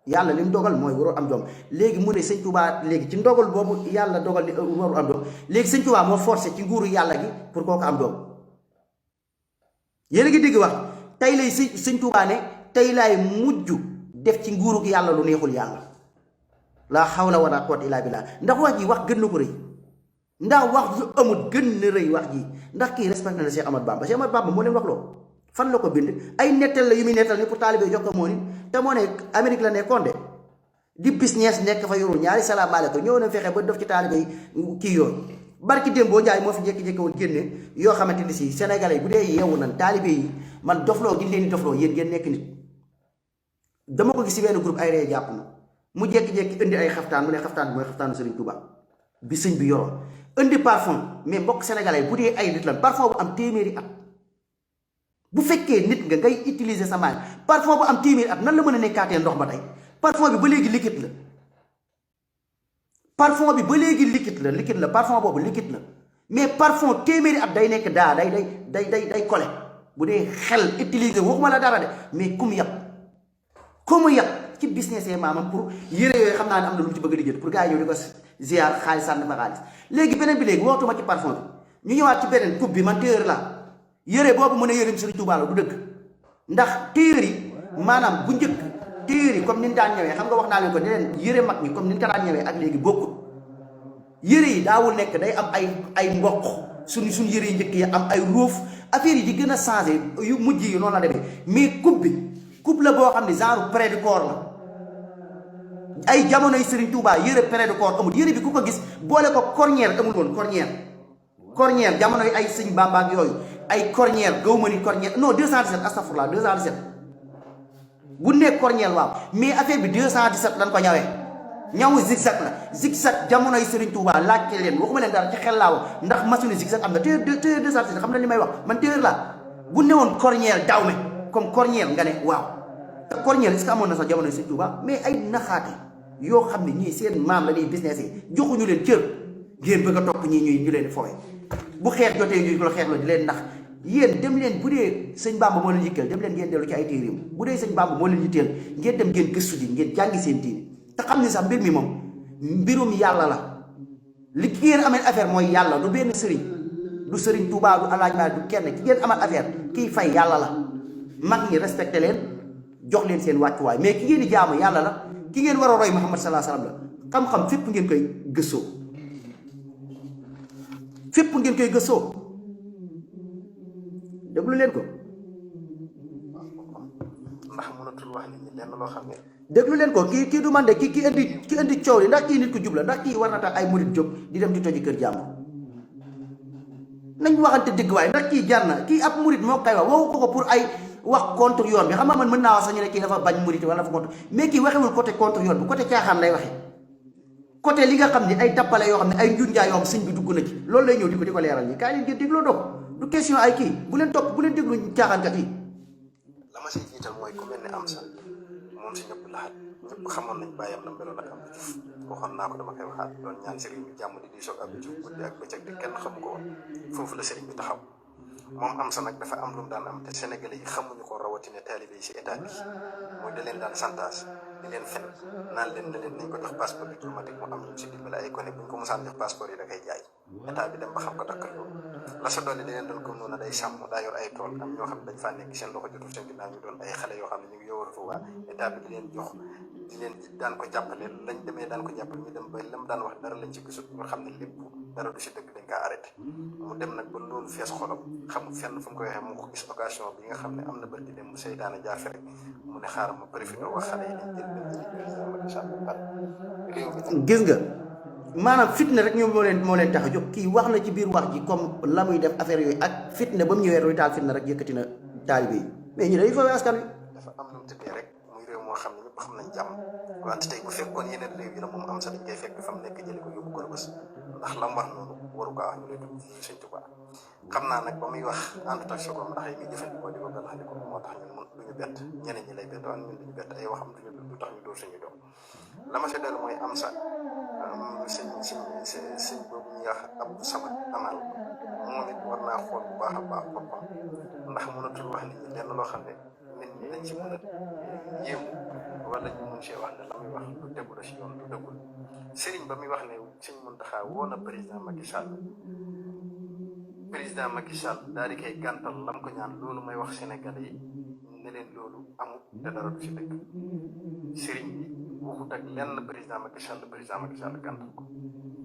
yàlla li mu dogal mooy waroo am doom léegi mu ne sëñ Touba léegi ci ndogal boobu yàlla dogal ni waroo am doom léegi sëñ Touba moo forcé ci nguuru yàlla gi pour kooku am doom yéen a ngi dégg wax tey lay sëñ Touba ne tey laay mujj def ci nguurug yàlla lu neexul yàlla laa hawla wala quwwata illa billah ndax wax ji wax gën na ko rëy ndax wax ju amul gën na rëy wax ji ndax kii respecté na Cheikh Ahmadou Bamba Cheikh Ahmadou Bamba moo leen wax loo fan la ko bind ay nettal la yu muy nettal ni pour taalibe jox ko moo ni te moo ne Amérique la nekkoon de di business nekk fa yoru ñaari salaamaaleykum ñëw na fexe ba def ci taalibe yi kii yooyu barki Dembo Njaay moo fi jékki-jékki woon génne yoo xamante ni si sénégalais yi bu dee yeewu nan taalibe yi man dofloo gi leen di dofloo yéen ngeen nekk nit dama ko gis si benn groupe ay ree jàpp ma mu jékki-jékki indi ay xaftaan mu ne xaftaan bi mooy xaftaanu Serigne Touba bi sëñ bi yoroon indi parfum mais mbokk sénégalais bu dee ay nit lan parfum bu am téeméeri at bu fekkee nit nga ngay utiliser sa maay parfum bu am téeméeri at nan la mën a nekkaatee ndox ba tey parfum bi ba léegi liquide la parfum bi ba léegi liquide la parfum boobu liquide la mais parfum téeméeri at day nekk daa day collé bu dee xel utiliser waxuma la dara de mais ku mu yàpp ci business yi maamam pour yére yooyu xam naa ne am na lu mu ci bëgg a liggéey pour gars yi ñëw di ko ziar xaalis sànni fa xaalis léegi beneen bi léegi waxtuma ci parfum bi ñu ñëwaat ci beneen coupe bi man téer la yére boobu mën a yërim Serigne Touba la du dëgg ndax téer yi maanaam bu njëkk téer yi comme ni ñu daan ñëwee xam nga wax naa leen ko ne leen yére mag ñi comme ni ñu ko daan ñëwee ak léegi bokkul yére yi daawul nekk day am ay mboq suñu yére yi njëkk yi am ay ruuf affaire yi di gën a changé yu mujj yi noonu la demee mais coupe la boo xam ne genre près du corps la ay jamonoy Serigne Touba yére près du corps amul yére bi ku ko gis boole ko cornière amul woon cornière jamonoy ay sëñ Bamba ak yooyu ay cornière gaw ma ni cornière non 217 astafurlah 217 bu nekk cornière waaw mais affaire bi 217 lañ ko ñawee ñawu zigzag la zigzag jamonoy Serigne Touba laajte leen waxuma leen dara ci xel laa wax ndax machine zigzag am na téer 217 xam na li may wax man téer la bu newoon cornière daaw me comme cornière nga ne waaw te cornière est-ce que amoon na sax jamonoy Serigne Touba mais ay naxaate yoo xam ne ñii seen maam la ñuy business yi joxuñu leen cër ngeen bëgg a topp ñii ñu leen foowe bu xeex jotee ñu ko xeex la di leen ndax yéen dem leen bu dee sëñ Bamba moo leen yitteel dem leen ngeen dellu ci ay téeréem bu dee sëñ Bamba moo leen yitteel ngeen dem ngeen gëstu ji ngeen jàngi seen diine te xam ni sax mbir mi moom mbirum yàlla la li ki ngeen amee affaire mooy yàlla du benn sëriñ du sëriñ Touba du Alaaji Maalik du kenn ki ngeen amal affaire kiy fay yàlla la mag ñi respecté leen jox leen seen wàccuwaay mais ki ngeen di jaamu yàlla la ki ngeen war a roy Muhammad sallallahu alayhi wasallam la xam-xam fépp ngeen koy gëstoo fépp ngeen koy gëstoo déglu leen ko. ndax mënatul wax nit ñi lenn loo xam ne. déglu leen ko kii du man de ki indi coow li ndax kii nit ko jubla ndax kii war na tax ay murit jóg di dem di toji kër jàmbur nañ waxante dëgg waaye ndax kii jar na kii ab murit moo koy wax waxu ko pour ay wax contre yoon bi xam nga man mën naa wax sax ñu ne kii dafa bañ murit wala dafa contre mais kii waxewul côté contre yoon bi côté caaxaan lay waxee côté li nga xam ne ay tappale yoo xam ne ay njunjaay yoo xam sëñ bi dugg na ci loolu lay ñëw di ko leeral ñi kaay leen ngeen dégloo doog du question ay kii bu leen topp bu leen déglu caaxaankat yi. la ma siy jiital mooy ku mel ne am sa moom si ñëpp laxat ñëpp xamoon nañ bàyyam na meloon ak am na jëf waxoon naa ko dama koy waxaat doon ñaan sëriñ bi jàmm di diisoog ab jëf guddi ak bëccëg di kenn xamu ko woon foofu la sëriñ bi taxaw moom am sa nag dafa am lu mu daan am te sénégalais yi xamuñu ko rawatina taalibe yi si état bi mooy da leen daan santage di leen fen naan leen ne leen nañ ko jox passeport diplomatique mu am ñu si dimbale ay kone bu ñu ko mosaan jox passeport yi da koy jaay état bi dem ba xam ko dakkal loolu la sa doole da leen doon comme noonu day sàmm daa yor ay tool am ñoo xam ne dañ faa nekk seen loxo jotul seen ginnaaw ñu doon ay xale yoo xam ne ñu ngi yowar waa état bi di leen jox di leen daan ko jàppale lañ demee daan ko jàppale ñu dem ba lam daan wax dara lañ ci gisut ñu xam ne lépp dara du si dëgg dañ kaa arrêté mu dem nag ba loolu fees xolam xamul fenn fu mu koy waxee mu ko gis occasion bi nga xam ne am na bërki dem mu seytaane jaar fi rek mu ne xaaral ma profité wax xale yi dañ jël benn président Macky Sall réew mi gis nga maanaam fitna rek ñoom moo leen tax a jóg kii wax na ci biir wax ji comme la muy def affaire yooyu ak fitna ba mu ñëwee roy taal fitna rek yëkkati na taalibe yi mais ñu dañuy fawee askan wi dafa am nu mu tëddee rek muy réew moo xam ne ñëpp xam nañ jàmm wante tey bu fekkoon yeneen réew yi la moom am sa dañ koy fekk fa mu nekk jëli ko yóbbu ko Rebeuss ndax la mu wax noonu waru kaa wax ñu lay dugg ci Sëñ Tuubaa xam naa nag ba muy wax àndut ak sogoom ndax yi muy jëfandikoo di ko gàllankoor moo tax ñun mun duñu bett ñeneen ñi lay bett waaye ñun duñu bett ay waxam du tax ñu dóor suñu doom la ma sa dellu mooy am sa sëñ boobu ñuy wax Abdou Samad Amal moom it war naa xool bu baax a baax boppam ndax mënatul wax nit ñi lenn loo xam ne nit ñi dañ ci mën a yéemu wala ñu mun see wax ne la muy wax lu tegu la si yoon lu dëggul sëriñ ba muy wax ne sëñ Muntaxa woo na président Macky Sall daal di koy gàntal lam ko ñaan loolu may wax Sénégalais yi ne leen loolu amul te dara du si dëkk sëriñ bi waxut ak lenn président Macky Sall gàntal ko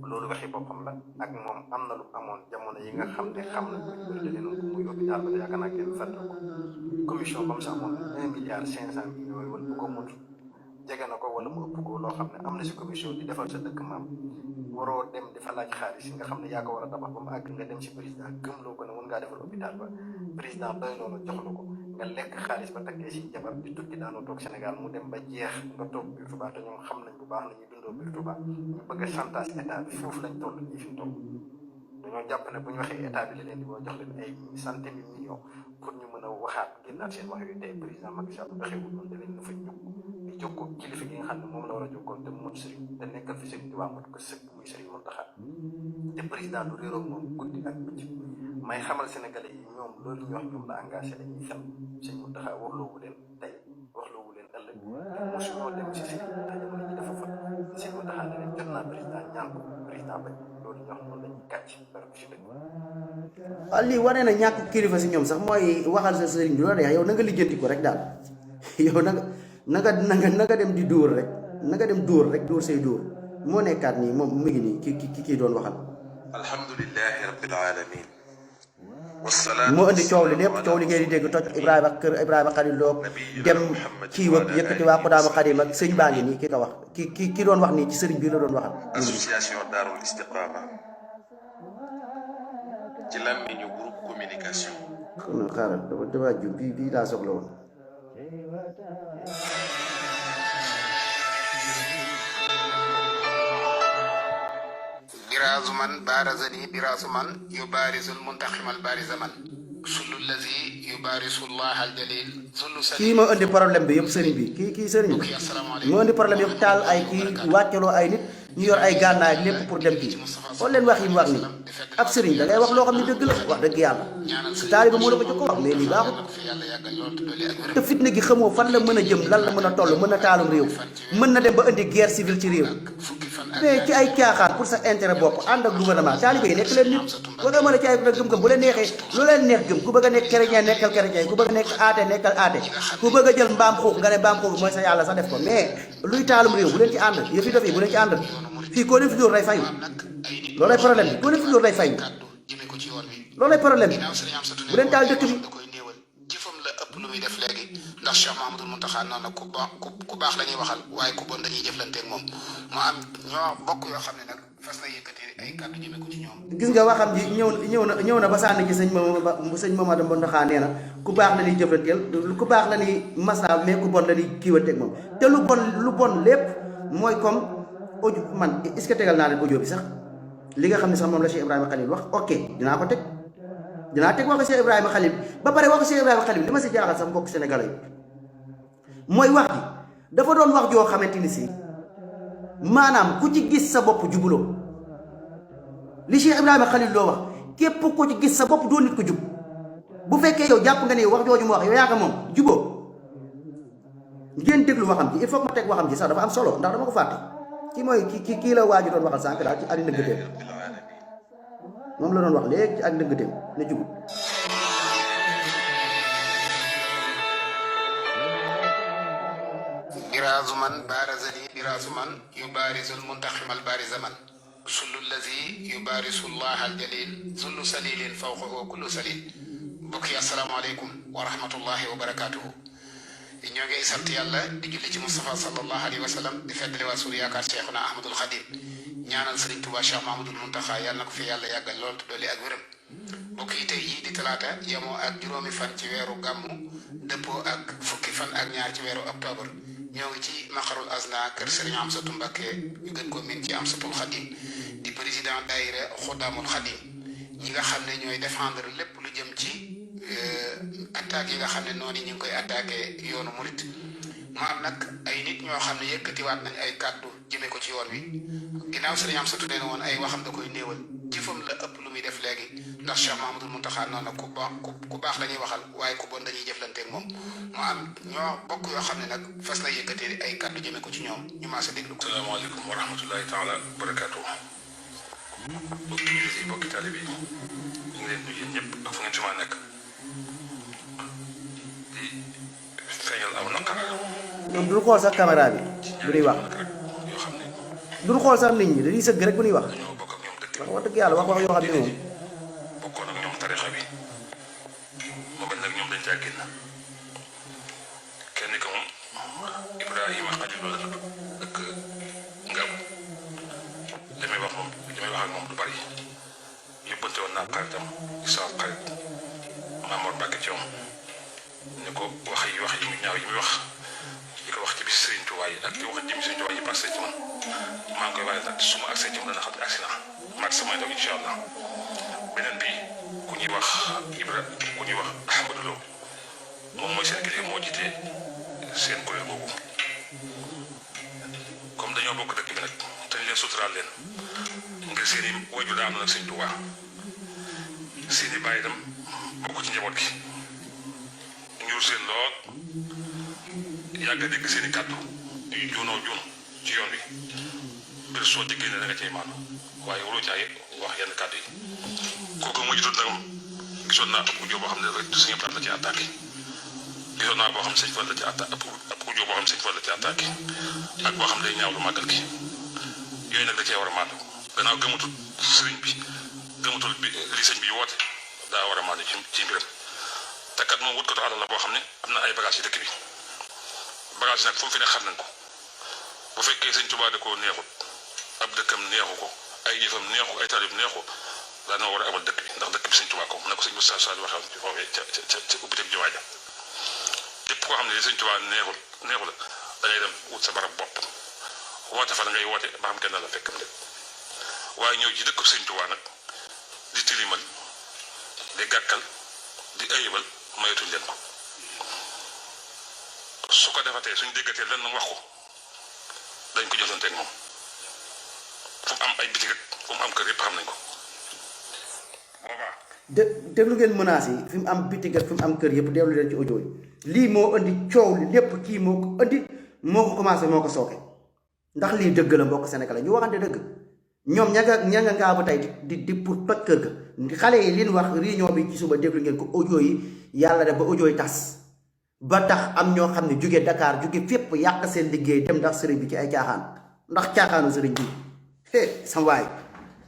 loolu waxi boppam la ak moom am na lu amoon jamono yi nga xam ne xam nañ ko ñu bëri leen ko muy hôpital ba yaakaar naa kenn fàtte ko commission ba mu sax amoon 1,5 milliard wala bu ko mut jege na ko wala mu ëpp ko loo xam ne am na si commission di defal sa dëkk maam waroo dem di fa laaj xaalis nga xam ne yaa ko war a tabax ba mu àgg nga dem si président gëmloo ko ne mën ngaa defal hôpital ba président doy loolu jox la ko nga lekk xaalis ba takkee si jabar di tukki daanoo toog Sénégal mu dem ba jeex nga toog biir Touba te ñoom xam nañ bu baax na ñuy dundoo biir Touba ñu bëgg a chantage état bi foofu lañ toll ñi fi mu toll dañoo jàpp ne bu ñu waxee état bi la leen di boo jox leen ay centaine de millions pour ñu mën a waxaat génnaat seen wax yu tey président Macky Sall doxewul noonu da leen na fa jóg di jokkoo kilifa gi nga xam ne moom la war a jokkoo te mot sëriñ te nekkal fi sëriñ Tuubaa mot ko sëkk muy sëriñ Muntaxa te président du réeroog moom guddi ak bëccëg may xamal Sénégalais yi ñoom loolu ñu wax ñoom la engagé dañuy fen sëriñ Muntaxa waxloowu leen tey waxloowu leen ëllëg mosuñoo dem si sëriñ te jamono ji dafa fat sëriñ Muntaxa ne leen jot naa président ñaan ko président bañ loolu ñu wax noonu lañuy kàcc dara du si dëgg waaw lii wane na ñàkk kilifa si ñoom sax mooy waxal sa sëriñ bi loolu yow na nga lijjanti ko rek daal yow na nga dem di dóor rek na nga dem dóor rek dóor say dóor moo nekkaat nii moom mu ngi nii kii doon waxal alhamdulillahi rabbil alamin moo indi coow li lépp coow li ngeen di dégg toj Ibrahima Khalil Lo dem kii wëg yëkkati waa Xudaama Xadim ak sëñ baa ngi nii ki ko wax ki doon wax nii ci sëriñ bi la doon waxal association Daarul Istiqama ci làmmiñu groupe communication xaaral dama jub bii laa soxla woon biraasu man baarazani biraasu man yubaarisul muntaximal baariza man sullu lazi yubaarisu allah al jalil kii moo indi problème bi yëpp sëriñ bi kii sëriñ bi moo indi problème yëpp taal ay kii wàcceloo ay nit ñu yor ay gànnaay ak lépp pour dem kii xool leen wax yi mu wax nii ab sëriñ da ngay wax loo xam ne dëgg la wax dëgg yàlla sa taaliba moo la ko jëkk wax mais lii baaxul te fitna gi xamoo fan la mën a jëm lan la mën a toll mën a taalum réew mën na dem ba indi guerre civile ci réew mais ci ay caaxaan pour sa intérêt bopp ànd ak gouvernement taaliba yi nekk leen nit ba nga mën a ci ay gëm-gëm bu leen neexee lu leen neex gëm ku bëgg a nekk chrétien nekkal chrétien ku bëgg a nekk aate nekkal aate ku bëgg a jël mbaam xuux nga ne mbaam xuux mooy sa yàlla sax def ko mais luy taalum réew bu leen ci ànd yëf yi dof yi bu leen ci ànd fii koo leen fi dóor day fayu loolay problème bi koo leen fi dóor day fayu loolay problème bi bu leen taal dëkk bi jëfam la ëpp lu muy def léegi ndax Cheikh Mahamadul Muntaxa noonu na ku baax la ñuy waxal waaye ku bon dañuy jëflanteeg moom moo am ñoo bokk yoo xam ne nag fas na yëkkati ay kàddu jëme ko ci ñoom gis nga waxam ji ñëw na ba sànni ci sëñ Mamadou Muntaxa nee na ku baax la ñuy jëflanteel ku baax la ñuy maslaal mais ku bon la ñuy kiiwanteeg moom te lu bon lépp mooy comme audio man est-ce que tegal naa leen audio bi sax li nga xam ne sax moom la Cheikh Ibrahima Khalil wax ok dinaa ko teg dinaa teg waxu Cheikh Ibrahima Khalil ba pare waxu Cheikh Ibrahima Khalil li ma si jaaxal sax mbokk sénégalais yi mooy wax ji dafa doon wax joo xamante ni si maanaam ku ci gis sa bopp jubuloo li Cheikh Ibrahima Khalil loo wax képp ku ci gis sa bopp doo nit ko jub bu fekkee yow jàpp nga ne wax jooju mu wax yow yaa ko moom juboo ngeen déglu waxam ji il faut que ma teg waxam ji sax dafa am solo ndax dama ko fàtte kii mooy kii la waa ji doon waxal sànq daal ci ak ndëggateem moom la doon wax léegi ci ak ndëggateem ne jugul biraasu man baarazani biraasu man yubaarisul muntaximal baariza man sullu lazi yubaarisu allah al jalil zullu salilin fawqahu kullu salil mbokk yi asalaamaaleykum wa rahmatullahi wa barakaatuhu ñoo ngi sant yàlla di julli ci Moustapha sallallahu alayhi wa sallam di feddali waa suur yaakaar Cheikhuna Ahmadul Khadim ñaanal Sëriñ Tuubaa Cheikh Mahamadul Muntaxa yàlla na ko fi yàlla yàggal lool te dolli ak wéram mbokk yi tey jii di talaata yemoo ak juróomi fan ci weeru gàmmu dëppoo ak fukki fan ak ñaar ci weeru octobre ñoo ngi ci Maqarul Azna kër Serigne Amsatou Mbacké ñu gën ko min ci Amsatul Khadim di président daayira Xudaamul Khadim ñi nga xam ne ñooy défendre lépp lu jëm ci attaques yi nga xam ne noonu ñu ngi koy attaqué yoonu murit mu am nag ay nit ñoo xam ne yëkkatiwaat nañ ay kàddu jëme ko ci yoon wi ginnaaw Serigne Amsatou nee na woon ay waxam da koy néewal jëfam la ëpp lu muy def léegi ndax Cheikh Mahamadul Muntaxa noonu na ku baax la ñuy waxal waaye ku bon dañuy jëflanteeg moom mu am ñoo bokk yoo xam ne nag fas na yëkkatee ay kàddu jëme ko ci ñoom ñu maa sa déglu ko. salaamaaleykum wa rahmatullahi taala wa barakaatu. bokki jullit yi bokki taalibe yi ñu ngi leen nuyu yéen ñëpp ak fu ngeen ci maa nekk di feeñal aw naqar. ñoom duñu xool sax caméra bi bu ñuy wax yoo xam ne duñu xool sax nit ñi dañuy sëgg rek bu ñuy wax dañoo bokk ak ñoom dëkk bi wax dëgg yàlla wax yoo xam ne moom bokkoon ak ñoom tarixa bi mu mel nag ñoom dañ caa génn kenn ka moom Ibrahima Xalil la dëkk Ngab li may wax ak moom du bari yóbbante woon naa xaritam sama xarit Mamour Mbacke ci moom ni ko wax yi mu ñaaw yi muy wax di ko wax ci bis Serigne Touba yi ak di wax jëm Serigne Touba yi passé ci man maa ngi koy waaye nag su ma accès ci moom dana xam ne accident maag samay daw incha allah beneen bi ku ñuy wax Ahmadou Lo moom mooy seen kilifa moo jiite seen kuréel boobu comme dañoo bokk dëkk bi nag te ñu leen suturaal leen ngir seen i waju daa am nag Sëñ Tuubaa seen i bàyyi itam bokk ci njaboot gi ñuur seen lool yàgg a dégg seen i kàddu yu juunoo juun ci yoon wi mbir soo déggee ne da nga cay maanu waaye waroo caay wax yenn kàddu yi kooku mujj tudd nag gisoon naa ab audio boo xam ne rek suñu plan la ci attaqué gisoon naa boo xam ne sëñ Fall la ci attaqué ab audio boo xam ne sëñ Fall la ci attaqué ak boo xam ne day ñaaw lu màggal gi yooyu nag da cee war a maandu gannaaw gëmatul sëriñ bi gëmatul bi li sëñ bi woote daa war a maandu ci mbiram te kat moom wut ko alal la boo xam ne am na ay bagage ci dëkk bi bagage nag fu mu fi ne xam nañ ko bu fekkee sëñ Tuubaa da koo neexut ab dëkkam neexu ko ay jëfam neexu ay taalib neexu daanoo war a abal dëkk bi ndax dëkk bi sëñ Tuubaa ko na ko sëñ Moussa Sall waxee ci foofee ca ubbiteeg jumaa ja lépp koo xam ne sëñ Tuubaa neexu la da ngay dem wut sa barab bopp woote fa la ngay woote ba xam kenn la fekkam de waaye ñëw ci dëkk sëñ Tuubaa nag di tilimal di gàkkal di ayibal mayatuñ leen ko su ko defatee suñ déggatee lenn wax ko dañ ko jëflanteeg moom fu mu am ay bitig fu mu am kër yëpp xam nañ ko boobaa. déglu ngeen menaces yi fi mu am bitig ak fi mu am kër yëpp déglu leen ci audio yi lii moo indi coow li lépp kii moo ko indi moo ko commencé moo ko sooke ndax lii dëgg la mbokk Sénégalais ñu waxante dëgg ñoom ña nga ngaa ba tey di pour toj kër ga xale yi liñ wax réunion bi ci suba déglu ngeen ko audio yi yàlla def ba audio yi tas ba tax am ñoo xam ne jóge Dakar jóge fépp yàq seen liggéey dem ndax sëriñ bi ci ay caaxaan ndax caaxaanu sëriñ bi sama waay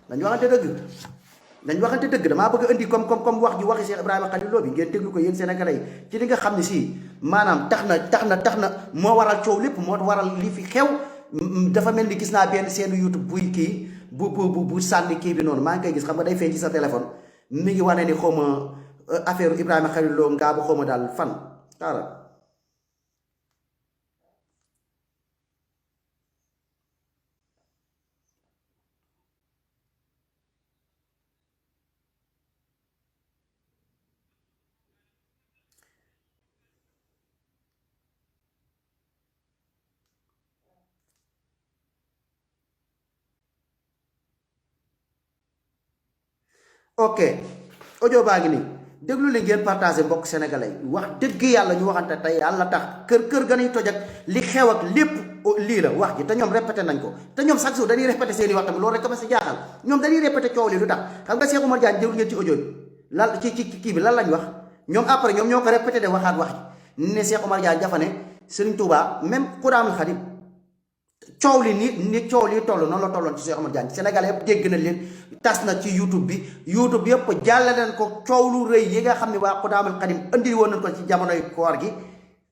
dañu waxante dëgg damaa bëgg a indi comme wax ji waxi Cheikh Ibrahima Khalil Lo bi ngeen déglu ko yéen Sénégalais yi ci li nga xam ne si maanaam tax na moo waral coow lépp moo waral li fi xew dafa mel ni gis naa benn seen YouTube buy kii bu sànni kii bi noonu maa ngi koy gis xam nga day feeñ ci sa téléphone mi ngi wane ni xaw ma affaire Ibrahima Khalil Lo ngaa ba xaw ma daal fan xaaral ok audio baa ngi nii déglu li ngeen partagé mbokk sénégalais yi wax dëgg yàlla ñu waxante tey yàlla tax kër ga nañ toj ak li xew ak lépp lii la wax ji te ñoom répété nañ ko te ñoom chaque jour dañuy répété seen i wax tamit loolu rek ma si jaaxal ñoom dañuy répété coow li lu tax xam nga Cheikh Oumar Diagne déglu ngeen ci audio bi lan ci kii bi lan lañ wax ñoom après ñoom ñoo ko répété de waxaat wax ji ne Cheikh Oumar Diagne dafa ne Serigne Touba même Xuraamul Xadim coow li ni coow li toll noonu la tolloon ci Cheikh Oumar Diagne Sénégalais yëpp dégg na leen tas na ci YouTube bi YouTube yëpp jàllale leen ko coow lu rëy yi nga xam ne waa Xuraamul Xadim andi woon nañ ko ci jamonoy koor gi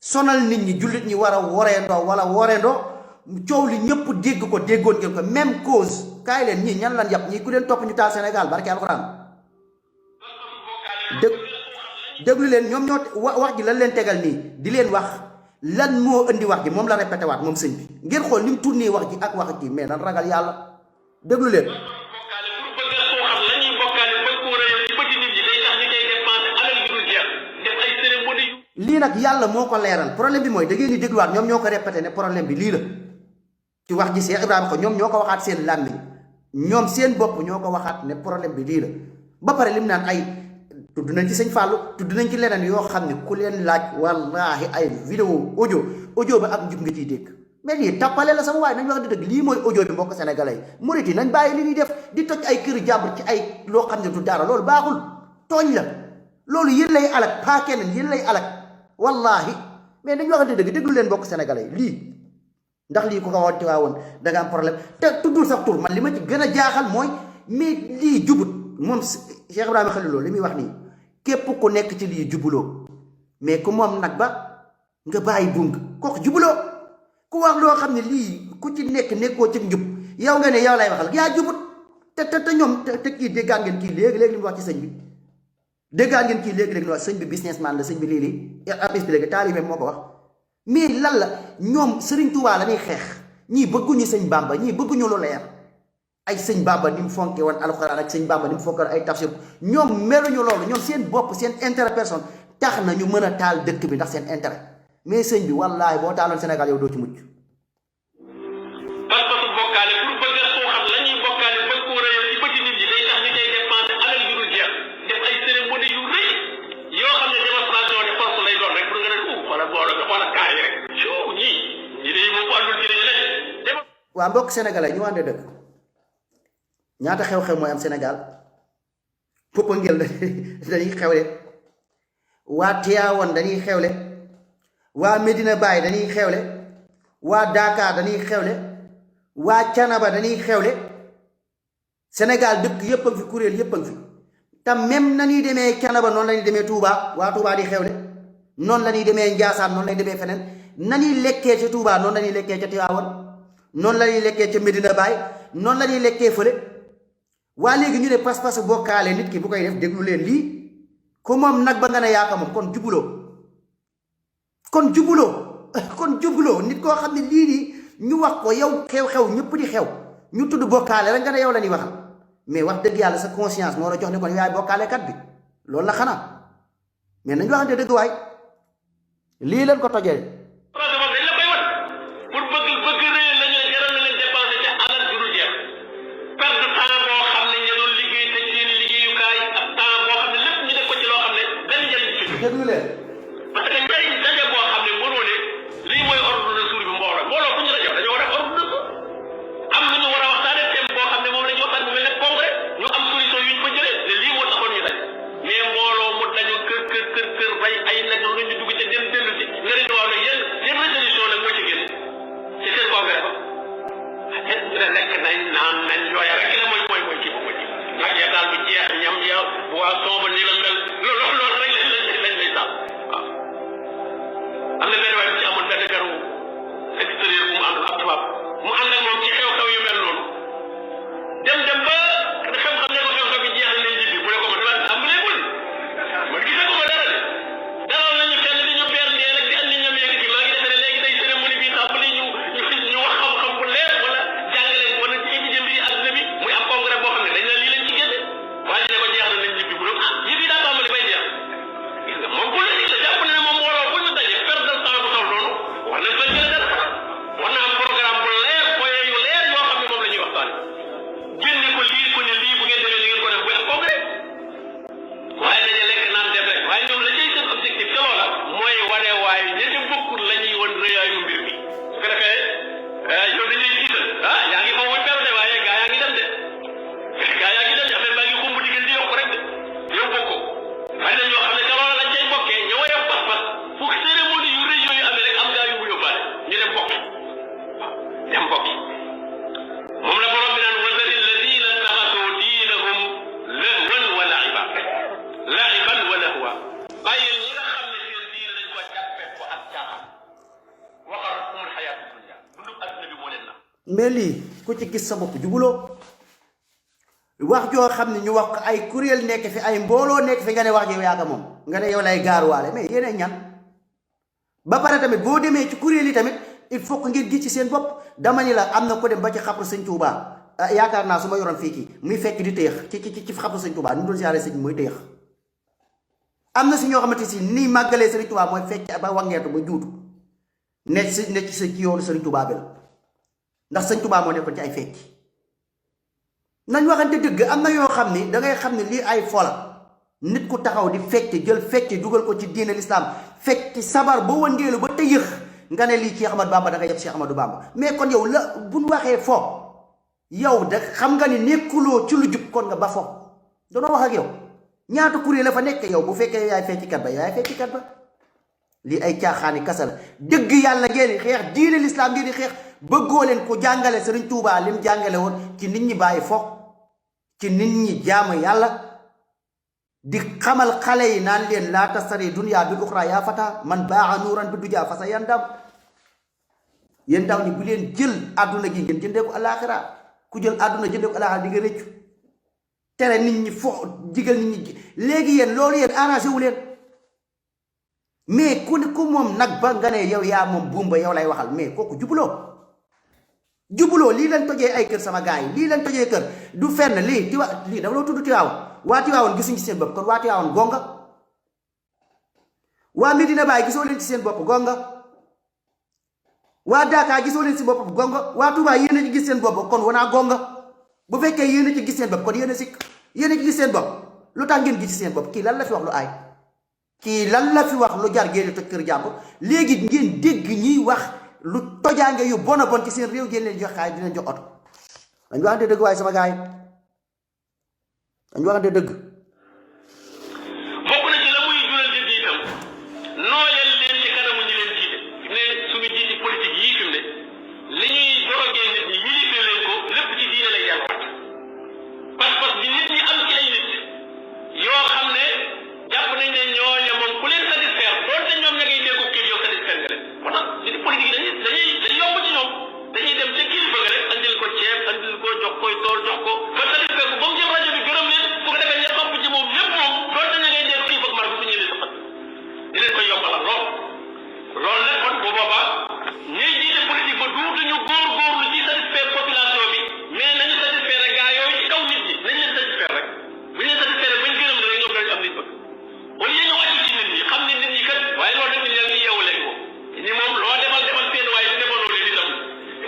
sonal nit ñi jullit ñi war a woreendoo coow li ñëpp dégg ko déggoon ngeen ko même cause kaay leen ñii ñan lan yàpp ñii ku leen topp ñu taal Sénégal barke alxuraan déglu leen ñoom ñoo wax ji lan leen tegal nii di leen wax lan moo indi wax ji moom la répété waat moom sëñ bi ngeen xool ni mu tourné wax ji ak wax ji mais nan ragal yàlla déglu leen. lii nag yàlla moo ko leeral problème bi mooy da ngeen di dégluwaat ñoom ñoo ko répété ne problème bi lii la ci wax ji Cheikh Ibrahima ko ñoom ñoo ko waxaat seen làmmiñ ñoom seen bopp ñoo ko waxaat ne problème bi lii la ba pare lim naan ay tudd nañ ci sëñ Fallou tudd nañ ci leneen yoo xam ne ku leen laaj wallaahi ay vidéo audio ba ak njub nga ciy dégg mais lii tappale la sama waaye nañ wax di dëgg lii mooy audio bi mbokk sénégalais yi murit yi nañ bàyyi li ñuy def di toj ay kër jàmbur ci ay loo xam ne du dara loolu baaxul tooñ la loolu yéen lay alak pas keneen yéen lay alak wallahi mais dañu waxante dëgg déglu leen mbokk sénégalais yi lii ndax lii ku ko woon woon da nga am problème te tuddul sax tur man li ma ci gën a jaaxal mooy mais lii jubut moom Cheikh Ibrahima Khalil Lo li muy wax nii képp ku nekk ci lii jubuloo mais ku moom nag ba nga bàyyi bung kooku jubuloo ku wax loo xam ne lii ku ci nekk nekkoo ci njub yow nga ne yow lay waxal yaa jubut te ñoom te kii déggaan ngeen kii léegi-léegi li mu wax ci sëñ bi déggaan ngeen kii léegi-léegi li wax sëñ bi businessman la sëñ bi lii abis bi léegi taalibe moo ko wax mais lan la ñoom Sëriñ Tuubaa la ñuy xeex ñii bëgguñu sëñ Bàmba ñii bëgguñu lu leer ay sëñ Bàmba ni mu fonke woon alxuraan ak sëñ Bàmba ni mu fonke woon ay tafsir ñoom meluñu loolu ñoom seen bopp seen intérêt personne tax na ñu mën a taal dëkk bi ndax seen intérêt mais sëñ bi wallaahi boo taaloon Sénégal yow doo ci mucc. waa mbokk sénégalais ñu wànde dëgg ñaata xew-xew mooy am Sénégal Popenguine dañuy xewle waa Tivaouane dañuy xewle waa Medina Baye dañuy xewle waa Dakar dañuy xewle waa Canaba dañuy xewle Sénégal dëkk yépp a fi kuréel yépp a fi te même na ñuy demee Canaba noonu la ñuy demee Touba waa Touba di xewle noonu la ñuy demee Ndiassane noonu la ñuy demee feneen na ñuy lekkee ca Touba noonu la ñuy lekkee ca Tivaouane noonu la ñuy lekkee ca Medina Baye noonu la ñuy lekkee fële waa léegi ñu ne pas-pas bokkaale nit ki bu koy def déglu leen lii ku moom nag ba nga ne yaaka moom kon jubuloo nit koo xam ne lii nii ñu wax ko yow xew-xew ñëpp di xew ñu tudd bokkaale rek nga ne yow la ñuy waxal mais wax dëgg yàlla sa conscience moo la jox ne kon yaay bokkaale kat bi loolu la xanaa mais nañu waxante dëgg waay lii leen ko tojee. déglu leen parce que ngay daje boo xam ne mënoo ne lii mooy ordre de jour bi mbooloo fu ñu rajo dañoo war a ordre de jour am lu ñu war a waxtaane thème boo xam ne moom la ñu waxtaan bu mel ne congrès ñu am solution yu ñu fa jëlee ne lii moo taxoon ñu daje mais mbooloo mu dañu kër bay ay nag lu ñu dugg ca dellu si nga ne waaw nag yéen résolution nag moo ci génn ci seen congrès ba ne lekk nañ naan nañ yooya rek la mooy kii ba ji nag ya daal bu jeex ñam ya boisson ba nii la mel loolu rek am na benn waay bu ci amoon benn garu extérieur bu mu ànd ak tubaab mu ànd ak moom ci xew-xew yu mel noonu dem ba xam-xam ne ko xew-xew bi jeex na leen ñibbi mu ne ko ma dama tàmbaleegul man gisee ko ma dara de dalal nañu kenn di ñu beer ndee rek di andi ñoom yeeg gi maa ngi defe ne léegi day cérémonie bi tàmbali ñu wax xam-xam bu leer wala jàngale wala ci étudier mbiri àdduna bi muy am congrès boo xam ne dañ la lii lañ ci génne waaye ne ko jeex na nañ ñibbi mu ne yi fii daa tàmbali bay jeex gis nga moom politique la jàpp ne moom mbooloo bu ñu daje war na fa jël dara war na am programme bu leer point yu leer yoo xam ne moom la ñuy waxtaan génne ko lii ko ne lii bu ngeen demee li ngeen ko def bu am congrès waaye dañu lekk naan def rek waaye ñoom la cay seen objectif ca loola mooy wane waaye ña ca bokkul la ñuy wan rëyaayu mbir mi su ko defee yow dañ lay jiital yaa ngi foofu beru de waaye gaa yaa ngi dem de affaire baa ngi xumb diggante di yokk rek de yow bokkoo waaye dañ ñoo xam ne ca loola lañ cay bokkee ña woyof pas-pas fu cérémonie yu rëy yooyu amee rek am gaa yu bu yóbbaale ñu dem bokki moom la borom bi naan wazari alladina taxasoo diinahum lahwan wa laiban wa lahwa bàyyil ñi nga xam ne seen diine dañ ko jàppee ko ak caaxaan waxaratumul xayaatu dunya dundub adduna bi moo leen na mais lii ku ci gis sa bopp jubuloo wax joo xam ne ñu wax ko ay kuréel nekk fi ay mbooloo nekk fi nga ne wax yow yaa ko moom nga ne yow lay gaaruwaale mais yéen ñan ba pare tamit boo demee ci kuréel yi tamit il faut que ngeen gis ci seen bopp dama ni la am na ko dem ba ci xabru sëñ Touba yaakaar naa su ma yoroon fii kii muy fekk di téyex ci xabru sëñ Touba ñu doon siyaare sëñ mooy téyex am na si ñoo xamante si nii màggalee sëriñ Touba mooy fekk ba wangeetu ba juutu nekk ci sa ci yoonu sëriñ Touba bi la ndax sëñ Touba moo nekkoon ci ay fekki nañ waxante dëgg am na yoo xam ni dangay xam ne lii ay fola nit ku taxaw di fecc jël fecc dugal ko ci diine l'islam fecc sabar ba wëndeelu ba tëyëx nga ne lii Cheikh Ahmadou Bamba da nga yeb Cheikh Ahmadou Bamba mais kon yow la buñ waxee fo yow da xam nga ni nekkuloo ci lu jub kon nga ba fo danoo wax ak yow ñaata kuréel la fa nekk yow bu fekkee yaay fecckat ba yaay fecckat ba lii ay caaxaani kasa la dëgg yàlla ngeen di xeex diine l'islam ngeen di xeex bëggoo leen ko jàngale Sëriñ Tuubaa lim jàngale woon ci nit ñi bàyyi fo ci nit ñi jaamu yàlla di xamal xale yi naan leen laa tastari dunya bil uxra yaa fata man baa nuuran bi dujaa fa sa yandam yéen ndaw ñi bu leen jël àdduna gi ngeen jëndee ko alaaxira ku jël àdduna jëndee ko alaaxira di nga rëccu tere nit ñi fo digal nit ñi léegi yéen loolu yéen arrangé wu leen mais ku moom nag ba nga ne yow yaa moom buumba yow lay waxal mais kooku jubuloo lii leen tojee ay kër sama gars yi lii leen tojee kër du fenn lii lii dafa loo tudd Tiwaawan waa Tiwaawan gisuñ ci seen bopp kon waa Tiwaawan gonga waa Medina Baye gisoo leen ci seen bopp gonga waa Daaka gisoo leen ci bopp gonga waa Touba yéen a ci gis seen bopp kon wanaa gonga bu fekkee yéen a ci gis seen bopp kon yéen a ci gis seen bopp lu tax ngeen gis ci seen bopp kii lan la fi wax lu aay kii lan la fi wax lu jar génn toj kër jàmbur léegi ngeen dégg ñiy wax lu tojaange yu bon a bon ci seen réew ngeen leen jox xaay di leen jox oto dañ waxante dëgg waaye sama gaay dañ waxante dëgg bokk na ci la muy jural nit ñi itam nooyal leen ci kanamu ñi leen jiite ne suñu jiiti politique yii fi mu ne li ñuy dorogee nit ñi milité leen ko lépp ci diine lay delluwaat pas-pas bi nit ñi am ci ay nit yoo xam ne jàpp nañ ne ñooñu moom ku leen satisfaire doonte ñoom ña ngay déggu kii yow satisfaire nga leen moo tax nit politique yi dañuy yomb ci ñoom dañuy dem ca kilifa ga rek andil ko ceeb andil ko jox koy tool jox ko ba satisfaire ko ba mu jël rajo bi gërëm leen bu ko defee ña topp ci moom ñëpp moom doonte ña ngay dégg kii foog mar bu su ñëwee saxat di leen koy yombalal loolu nag kon bu boobaa ñuy jiite politique ba duutuñu góorgóorlu ci satisfaire population bi mais nañu satisfaire rek gaa yooyu ci kaw nit ñi nañ leen satisfaire rek bu ñu leen satisfaire bañ gërëm rek ñoom dañu am liñ bëgg au lieu ñu wàcc ci nit ñi xam ne nit ñi kat waaye loolu nag nit ñi ngi yeewu leen ko ñi moom loo demal seen waaye defaloo leen itam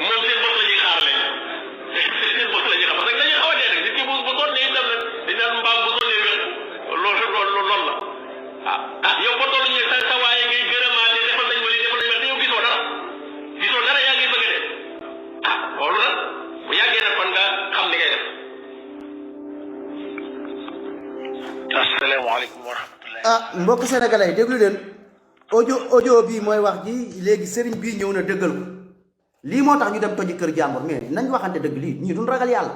moom seen bopp la ñuy xaar leen seen bopp la ñuy xam parce que dañuy xaw a dee rek nit ki bu sonnee itam nag dina mbaam bu sonnee wér loolu la yow ba tollu ñu sa waaye ngay gërëmaate defal nañ ma lii defal nañ ma te yow gisoo dara yaa ngi bëgg a def loolu nag bu yàggee nag kon nga xam li ngay def. asalaamaaleykum wa rahmatulah. mbokk sénégalais yi déglu leen audio bii mooy wax ji léegi sëriñ bii ñëw na dëggal ko lii moo tax ñu dem toji kër jàmbur mais nañ waxante dëgg lii ñii duñ ragal yàlla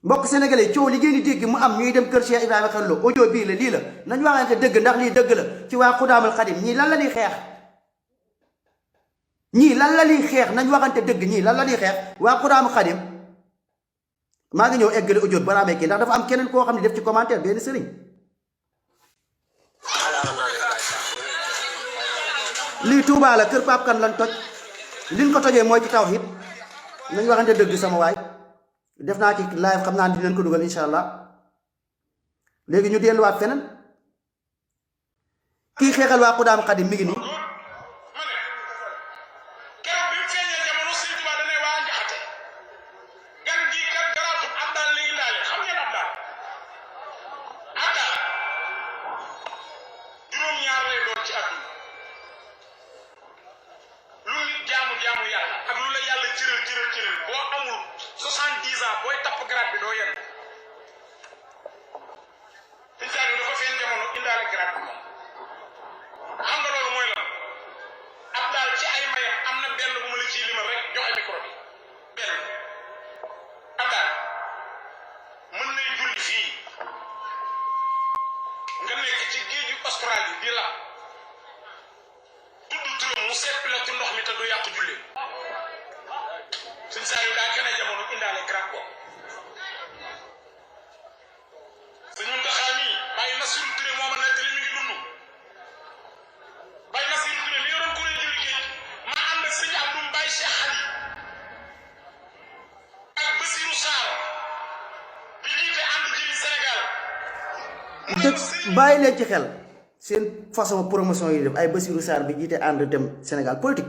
mbokk sénégalais coow li ngeen di dégg mu am ñuy dem kër Cheikh Ibrahima Khalil Lo audio bii la lii la nañ waxante dëgg ndax lii dëgg la ci waa Xudaamul Xadim ñii lan la ñuy xeex nañ waxante dëgg ñii lan la ñuy xeex waa Xudaamul Xadim maa ngi ñëw eggale audio balaa may kii ndax dafa am keneen koo xam ne def ci commentaire benn sëriñ lii Touba la kër Pape Kane lan toj liñ ko tojee mooy ci tawhid nañ waxante dëgg sama waay def naa ci live xam naa ni dinañ ko dugal incha allah léegi ñu delluwaat feneen kii xeexal waa Xudaam Xadim mi ngi nii bàyyi leen ci xel seen façon promotion yi def ay Bassirou Sarr bi jiite ànd dem Sénégal politique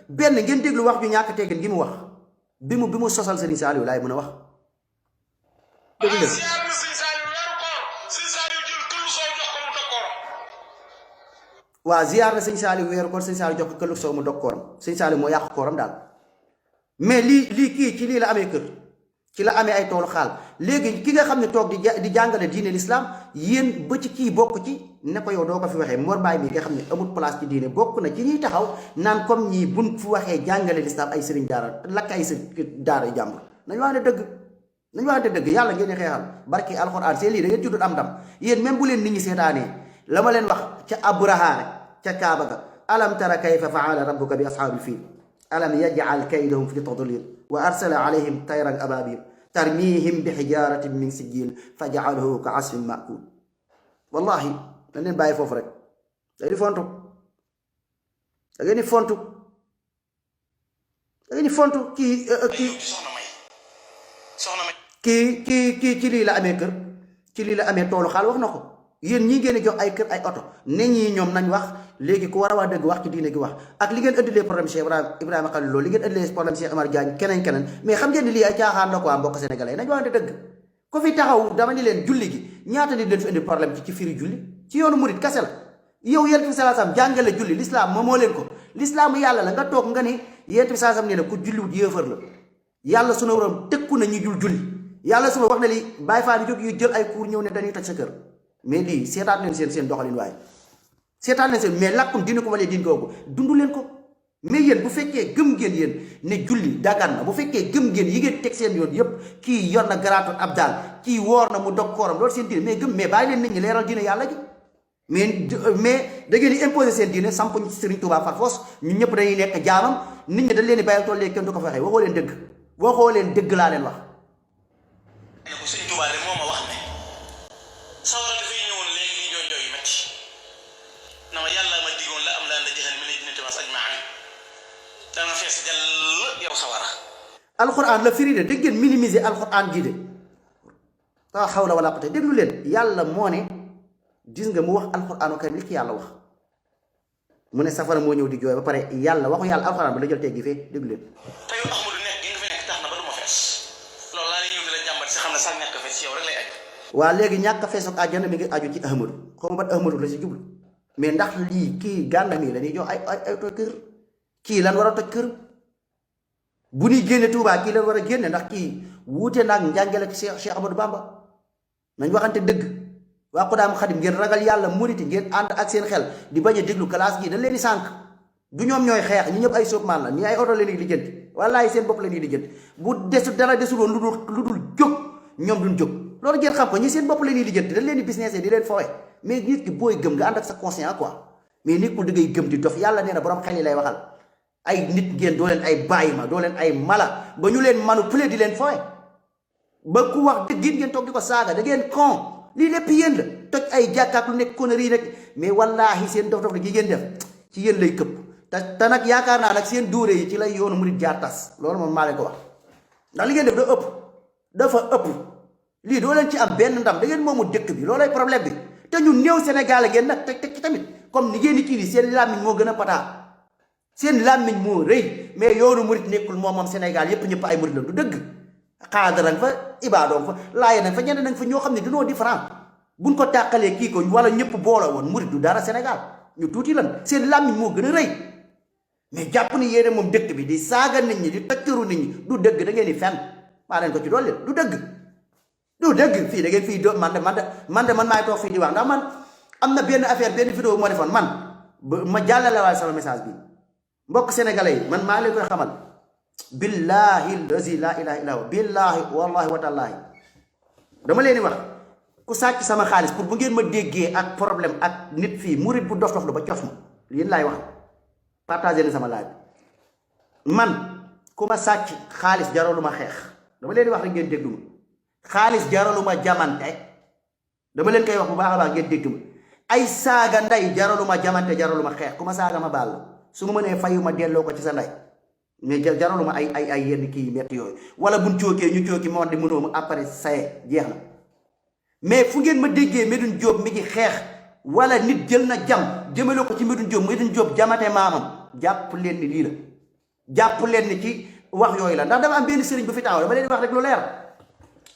benn ngeen déglu wax ju ñàkk teggin gi mu wax bi mu sosal Serigne Saliou laay mën a wax dëgg la waa ziar na sëñ Saliou weeru koor sëñ Saliou jox ko këllug soow mu dog kooram sëñ Saliou moo yàq kooram daal mais lii kii ci lii la amee kër ci la amee ay toolu xaal léegi ki nga xam ne toog di jàngale diine l'islam yéen ba ci kii bokk ci ne ko yow doo ko fi waxee Mor Mbaye mi nga xam ne amul place ci diine bokk na ci ñuy taxaw naan comme ñii buñ fi waxee jàngale l'islam ay sëriñ daara lakk ay sëriñ daara yu jàmbur nañu wax ne dëgg yàlla ngeen di xeexal barki alxuraan seen lii da ngeen juddut am ndam yéen même bu leen nit ñi seetaanee la ma leen wax ca Abraha rek ca Kaaba ga alam tara kayfa faala rabbuka bi ashaabil fiil alam yaj'al kaydahum fi tadlil wa arsala alayhim tayran ababil tarmihim bi xijaratin min sijil fa ja'alahu ka asfin ma'kul wallahi dañ leen bàyyi foofu rek da ngeen di fontu kii ci lii la amee kër ci lii la amee toolu xaal wax na ko yéen ñii ngeen di jox ay kër ay oto ne ñii ñoom nañ wax léegi ku war a wax dëgg wax ci diine gi wax ak li ngeen ëndilee problème Cheikh Ibrahima Khalil Lo li ngeen ëndilee problème Cheikh Amar Diagne keneen mais xam ngeen ni lii ay caaxaan la quoi mbokk sénégalais nañ wax dëgg ku fi taxaw dama ni leen julli gi ñaata nit leen fi indi problème ci firi julli ci yoonu murit kasel yow yent bi salaasam jàngale julli l'islam moo leen ko l'islam yàlla la nga toog nga ni yent bi salaasam nee na ku julliwut yéefar la yàlla sunu borom tëkku na ñu julli yàlla sunu wax na li bàyyi faa di jóg yu jël ay cours ñëw ne dañuy toj sa kër mais lii seetaan leen seen doxalin waaye seetaan leen seen mais làkkum dina ko walee din kooku dundu leen ko mais yéen bu fekkee gëm ngeen yéen ne julli dagan na bu fekkee gëm ngeen yi ngeen teg seen yoon yépp kii yor na garaatu ab daal kii woor na mu dog kooram loolu seen diine mais gëm mais bàyyi leen nit ñi leeral diine yàlla ji mais da ngeen di imposer seen diine samp Serigne Touba far foos ñun ñëpp dañuy nekk jaamam nit ñi dañ leen di bàyyil tool léegi kenn du ko fa waxee waxoo leen dëgg laa leen wax Serigne Touba de moo ma wax ne sawara dafay ñëwoon léegi li jooy jooy yu metti na ma yàlla ma digoon la am laa nda jëxan mi ne dina tamas ajmaan dana fees jàll yow sawara alxuraan la firi de dégg ngeen minimiser alxuraan ji de laa hawla wala quwwata déglu leen yàlla moo ne gis nga mu wax alxuraanu karim li ki yàlla wax mu ne safara moo ñëw di jooy ba pare yàlla waxu yàlla alxuraan ba la jël teggi fee déglu leen te yow Ahmadu nekk gi nga fi nekk tax na ba du ma fees loolu laa lay ñëw di la jàmbat si xam ne sax ñàkk fees yow rek lay aju waa léegi ñàkk fees ak àjjana mi ngi aju ci Ahmadu xaw ma ban Ahmadu la si jublu mais ndax lii kii gànna mii la ñuy jox ay toj kër kii lan war a toj kër bu ñuy génne Touba kii lan war a génne ndax kii wuute naag njàngale ak Cheikh Ahmadou Bamba nañ waxante dëgg waa Xudaam Xadim ngeen ragal yàlla muriti ngeen ànd ak seen xel di bañ a déglu classe gi dañ leen di sànq du ñoom ñooy xeex ñi ñëpp ay sóobmaan la ñi ay oto leen di lijjanti wallaay seen bopp la ñuy lijjanti bu desu dara desul woon lu dul jóg ñoom duñ jóg loolu ngeen xam ko ñi seen bopp la ñuy lijjanti dañ leen di business di leen foowe mais nit ki booy gëm nga ànd ak sa conscient quoi mais nit ku dëggay gëm di dof yàlla nee na borom xel yi lay waxal ay nit ngeen doo leen ay bàyyi ma doo leen ay mala ba ñu leen manipuler di leen foowe ba ku wax dëgg it ngeen toog di ko saaga da ngeen con lii lépp yéen la toj ay jàkkaak lu nekk connerie rek mais wallaahi seen dof-dof gi ngeen def ci yéen lay këpp te nag yaakaar naa nag seen dóore yi ci lay yoonu murit jaar tas loolu moom maa leen ko wax ndax li ngeen def dafa ëpp lii doo leen ci am benn ndam da ngeen moomu dëkk bi loolay problème bi te ñu néew Sénégal ngeen nag teg ci tamit comme ni ngeen di kii nii seen làmmiñ moo gën a pataa seen làmmiñ moo rëy mais yoonu murit nekkul moom Sénégal ñëpp ay murit la du dëgg xaadara fa ibaadoom fa laaye nañ fa ñeneen nañ fa ñoo xam ne dañoo différent buñ ko tàqalee kii ko wala ñëpp booloo woon murit du dara Sénégal ñu tuuti lan seen làmmiñ moo gën a rëy mais jàpp ni yéene moom dëkk bi di saaga nit ñi di tëkkëru nit ñi du dëgg da ngeen di fenn maa leen ko ci dolli du dëgg fii da ngeen fii do man maay toog fii di wax ndax man am na benn affaire benn vidéo moo defoon man ma jàllale waale sama message bi mbokk sénégalais yi man maa leen koy xamal billahi lazi la ilaha illa huwa billahi wallahi watallaahi dama leen di wax ku sàcc sama xaalis pour bu ngeen ma déggee ak problème ak nit fii murit bu dof la ba cof ma yéen laay wax partagé na sama laaj man ku ma sàcc xaalis jaralu ma xeex dama leen di wax rek ngeen déglu ma xaalis jaralu ma jamante dama leen koy wax bu baax a baax ngeen dégg ma ay saaga nday jaralu ma jamante jaralu ma xeex ku ma saaga ma baal la su ma mënee fayu ma delloo ko ci sa nday mais jaralu ma ay yenn kii metti yooyu wala buñ cookee ñu cooki ma wax di mënoo ma après saye jeex na mais fu ngeen ma déggee Medoune Diop mi ngi xeex wala nit jël na jam jëmale ko ci Medoune Diop jamate maamam jàpp leen ni lii la jàpp leen ni ci wax yooyu la ndax dafa am benn sëriñ bu fi taxaw dama leen wax rek lu leer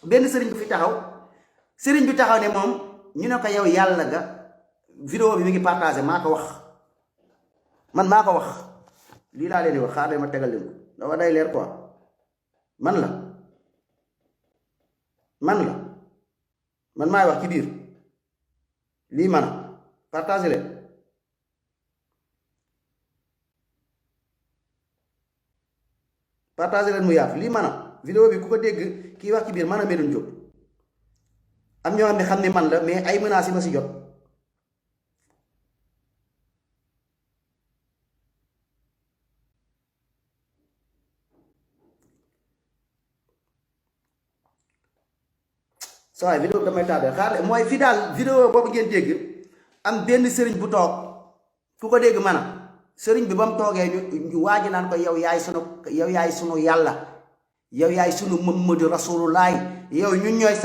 benn sëriñ bu fi taxaw sëriñ bi taxaw ne moom ñu ne ko yow yàlla nga vidéo bi mi ngi partagé maa ko wax man maa ko wax lii laa leen di wax xaar ma tegal leen ko dafa day leer quoi man maay wax ci biir lii man partagé leen mu yaatu lii man vidéo bi ku ko dégg kii wax ci biir man a Medoune Diop am ñoo xam ne man la mais ay menaces yi ma si jot saa waay vidéo bi damay tardé xaar mooy fi daal vidéo boobu ngeen dégg am benn sëriñ bu toog ku ko dégg man a sëriñ bi ba mu toogee ñu waaji naan ko yow yaay sunu yàlla yow yaay sunu Muhammadu Rasulullaay yow ñun ñooy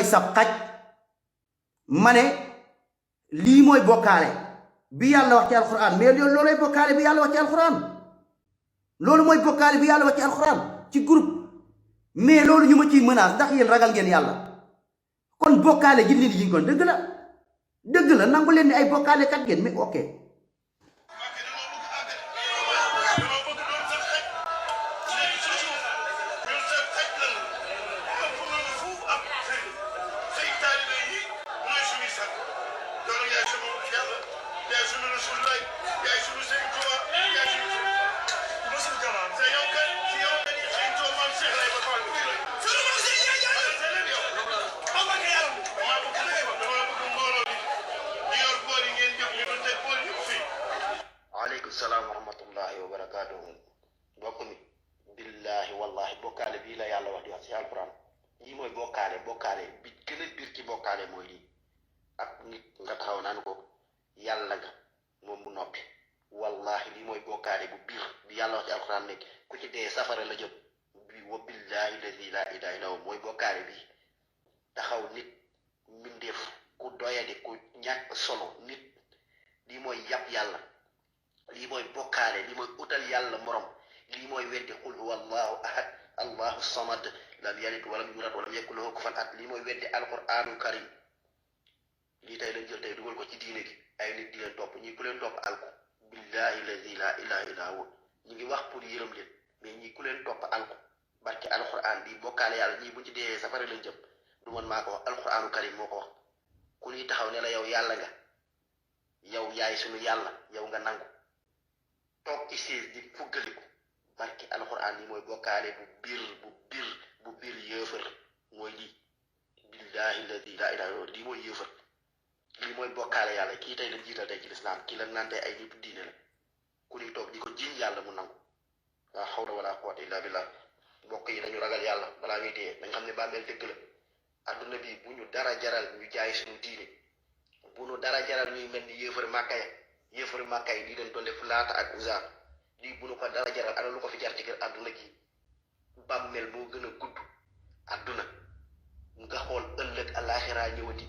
sab xaj ma ne lii mooy bokkaale bi yàlla wax ci alxuraan mais loolooy bokkaale bi yàlla wax ci alxuraan loolu mooy bokkaale bi yàlla wax ci alxuraan ci groupe mais loolu ñu ma ciy menace ndax yéen ragal ngeen yàlla kon bokkaale ji nit yi kon dëgg la nangu leen ni ay bokkaale kat ngeen mais ok salaam wa rahmatullahi wa barakaatuhu mbokk mi billahi wallahi bokkaale bii la yàlla wax di wax ci alquran lii mooy bokkaale bi gën a biir ci bokkaale mooy lii ak nit nga taxaw naan ko yàlla nga moom mu noppi wallahi lii mooy bokkaale bu biir bi yàlla wax ci alquran nekk ku ci dee safara la jëm bi wa billahi lazi la ilaha illa huwa mooy bokkaale bi taxaw nit mbindeef ku doyadi ku ñàkk solo nit lii mooy yàpp yàlla lii mooy bokkaale lii mooy utal yàlla morom lii mooy weddi qul huwa allahu ahad allahu samad lam yalid walam yulad walam yakun lahu kufuwan ahad lii mooy weddi alquranu karim lii tey lañ jël tey dugal ko ci diine gi ay nit di leen topp ñii ku leen topp alku billahi lazi la ilaha illa huwa ñu ngi wax pour yërëm leen mais ñii ku leen topp alku barke alquran di bokkaale yàlla ñii bu ci dee safara lañ jëm du man maa ko wax alquranu karim moo ko wax ku ñuy taxaw ne la yow yàlla nga yow yaay sunu yàlla yow nga nangu toog ci siis di fuggaliku barki alxuraan yi mooy bokkaale bu biir yëfër mooy lii billahi alladi laa ilaaha illa lii mooy yëfër lii mooy bokkaale yàlla kii tey la jiital tey ci lislaam kii la naan tey ay nitu diine la ku ñuy toog di ko jiñ yàlla mu nangu laa hawla wala quwwata illa billah mbokk yi dañu ragal yàlla balaa ñuy dee dañ xam ne bàmmeel dëgg la adduna bi bu ñu dara jaral ñu jaay suñu diine bu ñu dara jaral ñuy mel ni yëfër màkka yi di leen doon def laata ak usa lii bu nu ko dara jaral ana lu ko fi jar ci kër àdduna gi bàmmeel moo gën a gudd àdduna nga xool ëllëg alaxira ñëwati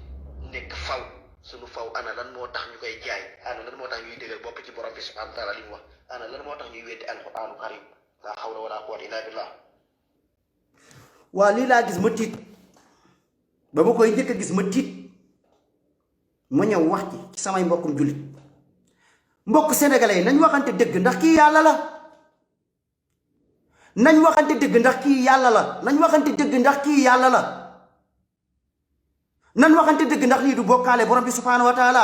nekk faw suñu faw ana lan moo tax ñu koy jaay ana lan moo tax ñuy dëgër bopp ci borom bi subhanahu wa taala li mu wax ana lan moo tax ñuy weddi alquranu karim la hawla wala quwwata illa billah waa lii laa gis ma tiit ba ma koy njëkk a gis ma tiit ma ñëw wax ci samay mbokkum jullit mbokk sénégalais yi nañ waxante dëgg ndax kii yàlla la nañ waxante dëgg ndax kii yàlla la nañ waxante dëgg ndax kii yàlla la nan waxante dëgg ndax lii du bokkaale borom bi subhanahu wa taala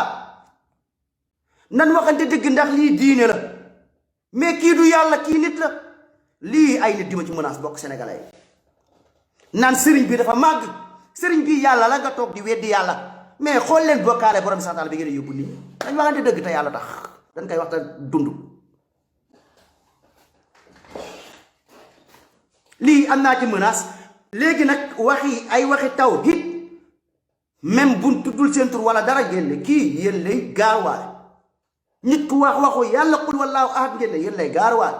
nan waxante dëgg ndax lii diine la mais kii du yàlla kii nit la lii ay nit di ma ci menace bokk sénégalais yi naan sëriñ bi dafa màgg sëriñ bi yàlla la nga toog di weddi yàlla mais xool leen bokkaale borom bi subhanahu wa taala bi ngeen yóbbu nit ñi nañ waxante dëgg te yàlla tax dañ koy waxta dund lii am naa ci menace léegi nag waxi tawhid même buñ tuddul seen tur wala dara ngeen ne kii yéen lay gaarwaale nit ku wax waxu yàlla qul wallahu ahad ngeen ne yéen lay gaarwaale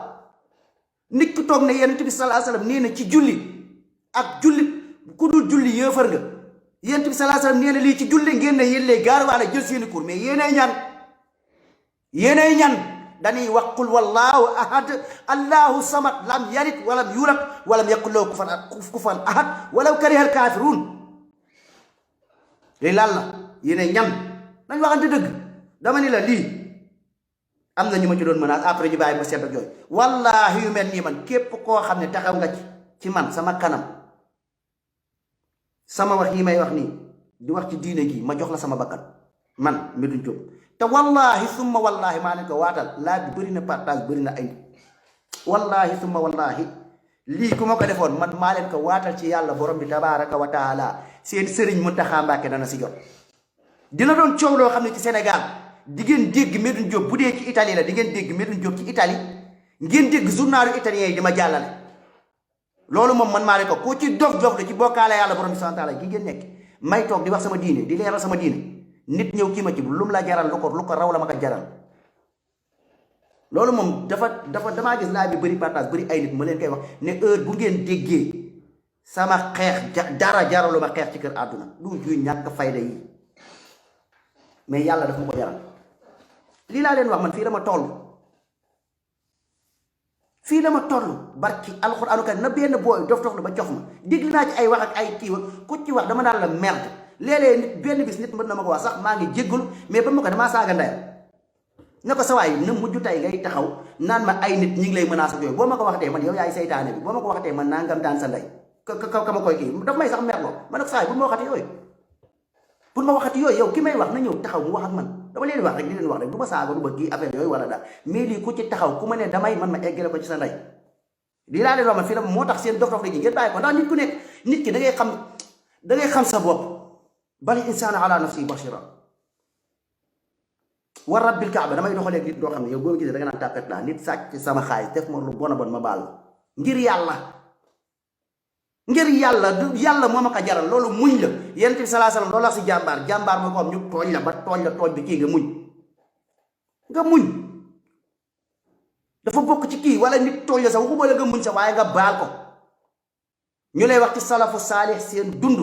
nit ku toog ne yonent bi sallallahu alayhi wasallam nee na ci julli ak jullit ku dul julli yéefar nga yent bi sallallahu alayhi wasallam nee na lii ci julli ngeen ne yéen lay gaar waala jël seeni kur mais yéenay ñan dañuy wax qul wallahu ahad allahu samad lam yalid walam yulad walam yakul lahu kufuwan ahad walaw karihal kafirun lii lan la yéenay ñan nañ waxante dëgg dama ni la lii am na ñu ma ci doon menace après ñu bàyyi ma sedd ak yooyu wallahi yu mel nii man képp koo xam ne taxaw nga ci man sama kanam sama wax yi may wax nii di wax ci diine gi ma jox la sama bakkan man Medoune Diop te wallahi summa wallahi maa leen ko waatal laa bi bëri na partage bëri na ay wallahi summa wallahi lii ku ma ko defoon man maa leen ko waatal ci yàlla borom bi tabaraka wa taala seen sëriñ Mountakha Mbacké dana si jot dina doon coow loo xam ne ci Sénégal di ngeen dégg Medoune Diop bu dee ci Italie la di ngeen dégg Medoune Diop ci Italie ngeen dégg journalu italien yi di ma jàllale loolu moom man maa leen ko ku ci dof la ci bokkaale yàlla borom bi subhanahu wa taala gi ngeen nekk may toog di wax sama diine di leeral sama diine nit ñëw kii ma ci lu mu la jaral lu ko raw la ma ko jaral loolu moom damaa gis laa bi bëri partage bëri ay nit ma leen koy wax ne heure bu ngeen déggee sama xeex dara jaralu ma xeex ci kër àdduna du juy ñàkk fayda yi mais yàlla daf ma ko jaral lii laa leen wax man fii dama toll barki alxuraanu kan na benn booy dof la ba jox ma dégg naa ci ay wax ak ay kii ku ci wax dama naan la merde léeg-léeg nit benn bis nit mën na ma ko wax sax maa ngi jéggul mais ba ma ko damaa saaga ndeyam ne ko sawaay na mujj tey ngay taxaw naan ma ay nit ñi ngi lay menacer yooyu boo ma ko waxatee man yow yaay saytaane bi boo ma ko waxatee man naa ngam daan sa ndey ka ma koy kii daf may sax merloo ma ne ko sawaay bu ma waxati yooyu pour ma waxati yooyu yow ki may wax na ñëw taxaw mu wax ak man dama leen wax rek di leen wax rek du ma saaga du ma kii affaire yooyu wala daal mais lii ku ci taxaw ku ma ne damay man ma eggale ko ci sa ndey lii laa leen wax man fii la moo tax seen dof la ñi ngeen bàyyi ko ndax nit ku nekk nit ki da ngay xam sa bopp bal insaana ala nafsi basira wa rabbil kaaba damay doxalee nit doo xam ne yow boo gisee da nga naan tàppet laa nit sàcc sama xaalis def ma lu bon a bon ma baal ngir yàlla moo ma ko jaral loolu muñ la yonent bi sallallahu alayhi wasallam loolu la si jàmbaar moo ko am ñu tooñ la ba tooñ bi kii nga muñ dafa bokk ci kii wala nit tooñ la sax waxuma la nga muñ sax waaye nga baal ko ñu lay wax ci salafu saalih seen dund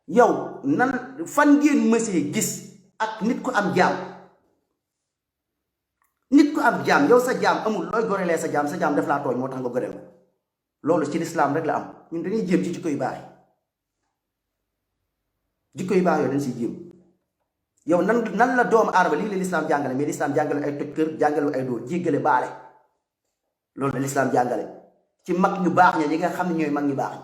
yow nan fan ngeen mësee gis ak nit ku am jaam yow sa jaam amul looy gorelee sa jaam def laa tooñ moo tax nga goreel loolu ci lislaam rek la am ñun dañuy jéem ci jikko yu baax yooyu dañ siy jéem yow nan la doomu aadama lii la lislaam jàngale mais lislaam jàngale ay toj kër jàngale ay dóor jéggale baale loolu la lislaam jàngale ci mag ñu baax ñi nga xam ne ñooy mag ñu baax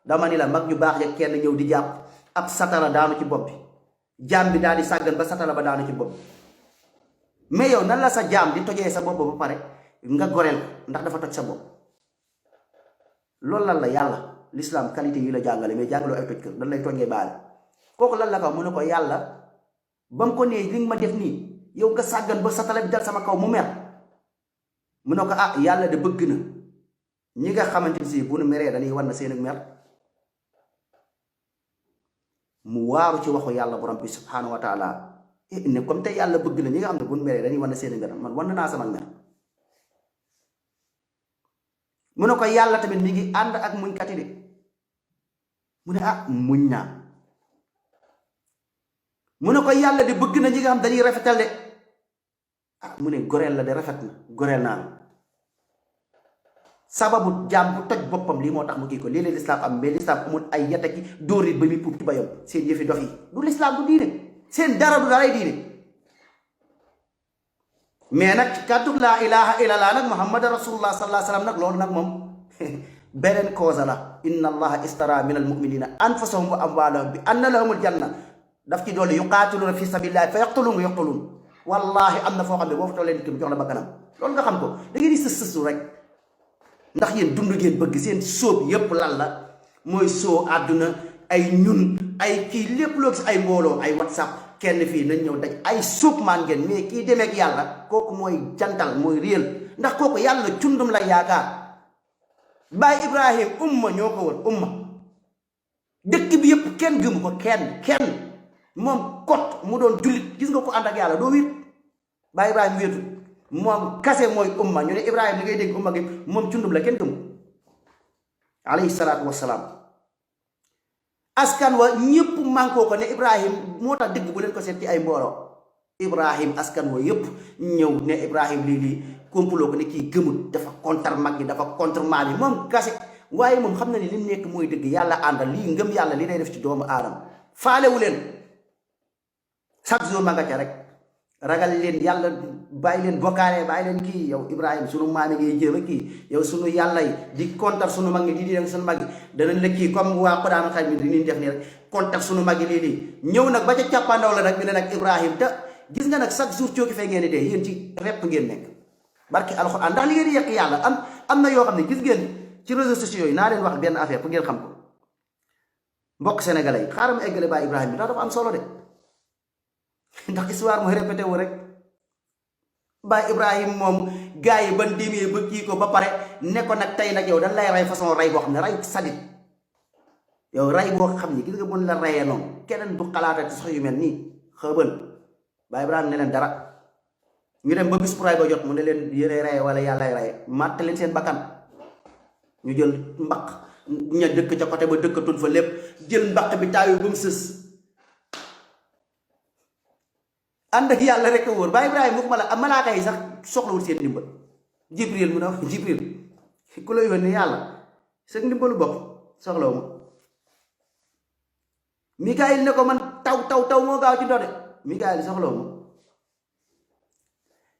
dama ni la mag ñu baax ya kenn ñëw di jàpp ab satala daanu ci bopp bi jaam bi daal di sàggan ba satala ba daanu ci bopp mais yow nan la sa jaam di tojee sa bopp ba pare nga goreel ndax dafa toj sa bopp loolu lan la yàlla l'islam qualité yi la jàngale mais jàngaloo ay toj kër dan lay toj ngay baale kooku lan la ko mu ne ko yàlla ba mu ko nee li nga ma def nii yow nga sàggan ba satala bi dal sama kaw mu mer mu ne ko ah yàlla de bëgg na ñi nga xamante ni si bu nu meree dañuy war na seen ak mer mu waaru ci waxu yàlla borom bi subhanahu wa taala ne comme tey yàlla bëgg na ñi nga xam ne bu nu meree dañuy war na seen ak mer man wan naa sama mer mu ne ko yàlla tamit mi ngi ànd ak muñ kati de mu ne ah muñ naa mu ne ko yàlla de bëgg na ñi nga xam dañuy rafetal de ah mu ne goreel la de rafet na goreel naa la sababu jaam bu toj boppam lii moo tax mu kii ko lii la lislaam am mais lislaam amul ay yata ki dóorit ba muy puub ci bayam seen yëfi dof yi du lislaam du diine seen dara du daray diine mais nag ci kàddu laa ilaha illallah nag muhammad rasulullah sallallahu alayhi wasallam nag loolu nag moom beneen cause la inna allaha istara min al muminina anfusahum wa amwalahum bi anna lahumul janna daf ci doole yuqaatiluuna fi sabilillahi fa yaqtuluun wallahi am na foo xam ne boo fa tollee nit ki mu jox la bakkanam loolu nga xam ko da ngeen di sësu rek ndax yéen dund ngeen bëgg seen sóob yépp lan la mooy soo àdduna ay ñun ay kii lépp loo gis ay mbooloo ay whatsapp kenn fii nañ ñëw daj ay sóob maan ngeen mais kii demeek yàlla kooku mooy jantal mooy réel ndax kooku yàlla cundum la yaakaar baay ibrahim umma ñoo ko wër umma dëkk bi yépp kenn gëmu ko kenn moom kot mu doon jullit gis nga ko ànd ak yàlla doo wéet baay ibrahim wéetu moom kase mooy umma ñu ne ibrahim li ngay dégg umma gi moom cundum la kenn gëmu alayhi salaatu wassalaam askan wa ñëpp mànkoo ko ne Ibrahim moo tax dëgg bu leen ko seet ci ay mbooloo Ibrahim askan wa yëpp ñëw ne Ibrahim lii complot ko ne kii gëmul dafa contre mag yi dafa contre maam yi moom kase waaye moom xam na ni li nekk mooy dëgg yàlla àndal lii ngëm yàlla li lay def ci doomu aadama faalewu leen chaque jour ma nga ca rek ragal leen yàlla bàyyi leen bokkaale bàyyi leen kii yow Ibrahim sunu maam yi ngay jéem a kii yow sunu yàlla yi di kontar sunu mag ñi di dem sunu mag yi danañ la kii comme waa Quraan xay mi di ñuy def nii rek kontar sunu mag yi lii ñëw nag ba ca càppaandaw la nag ñu ne nag Ibrahim te gis nga nag chaque jour cooki fee ngeen di dee yéen ci repp ngeen nekk barki alxuraan ndax li ngeen di yàq yàlla am na yoo xam ne gis ngeen ci réseaux sociaux yi naa leen wax benn affaire pour ngeen xam ko mbokk sénégalais yi xaaral ma eggale Baay Ibrahim bi ndax dafa am solo de ndax histoire mooy répété wu rek Baay Ibrahim moom gars yi ban demee ba kii ko ba pare ne ko nag tey nag yow dañ lay rey façon rey boo xam ne rey sadit yow rey boo xam ne gis nga mën la reyee noonu keneen du xalaatati sax yu mel nii xëbal Baay Ibrahim ne leen dara ñu dem ba bis bu ray ba jot mu ne leen yéene reye wala yàllay reye màtt leen seen bakkan ñu jël mbaq ña dëkk ca côté ba dëkkatul fa lépp jël mbaq bi taayu ba mu sës ànd ak yàlla rek a wóor Baay Ibrahim waxuma la malaaka yi sax soxlawul seen ndimbal Jibril mu ne Jibril ku la yónnee yàlla seen ndimbalu bopp soxlawu ma Mikaayil ne ko man taw moo gaaw ci ndox de Mikaayil soxlawu ma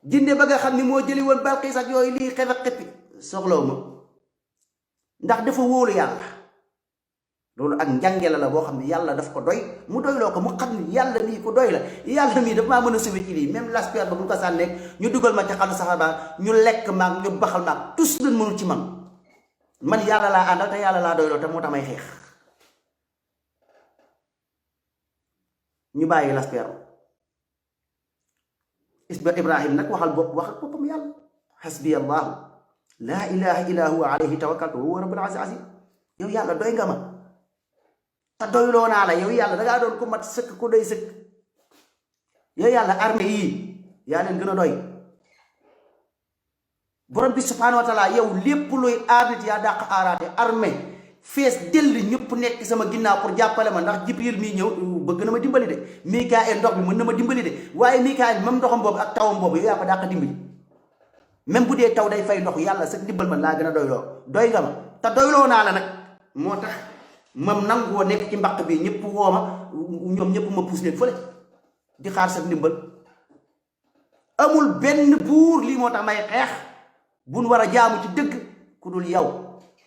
jinne ba nga xam ni moo jëli woon Balqiis ak yooyu lii xefe xeppi soxlawu ma ndax dafa wóolu yàlla loolu ak njàngela la boo xam ne yàlla daf ko doy mu doyloo ko mu xam ni yàlla mii ko doy la yàlla mii dafa maa mën a sauver ci lii même l'aspect ba bu ko sànneeg ñu dugal ma ca xalu saxaba ñu lekk maag ñu baxal maag tous leen mënul ci man yàlla laa àndal te yàlla laa doyloo te moo tax may xeex ñu bàyyi l'aspect Ibrahim nag waxal boppam yàlla xasbi allahu laa ilaha illa huwa alayhi tawakkaltu wa huwa rabbul arshil azim yow yàlla doy nga ma te doyloo naa la yow yàlla dangaa doon ko mat sëkk ku doy sëkk yow yàlla armée yii yaa leen gën a doy borom bi subhanahu wa taala yow lépp luy aar nit yaa dàq aaraate armée fees dell ñëpp nekk sama ginnaaw pour jàppale ma ndax Jibril mii ñëw bëgg na ma dimbali de Mikaayil ndox bi mën na ma dimbali de waaye Mikaayil même ndoxam boobu ak tawam boobu yow yaa ko dàq dimbali même bu dee taw day fay ndox yàlla sa dimbal man laa gën a doyloo doy nga ma te doyloo naa la nag moo tax mam nangoo nekk ci mbaq bi ñëpp woo ma ñoom ñëpp ma puus leen fële di xaar sa ndimbal amul benn buur lii moo tax may xeex buñ war a jaamu ci dëgg ku dul yow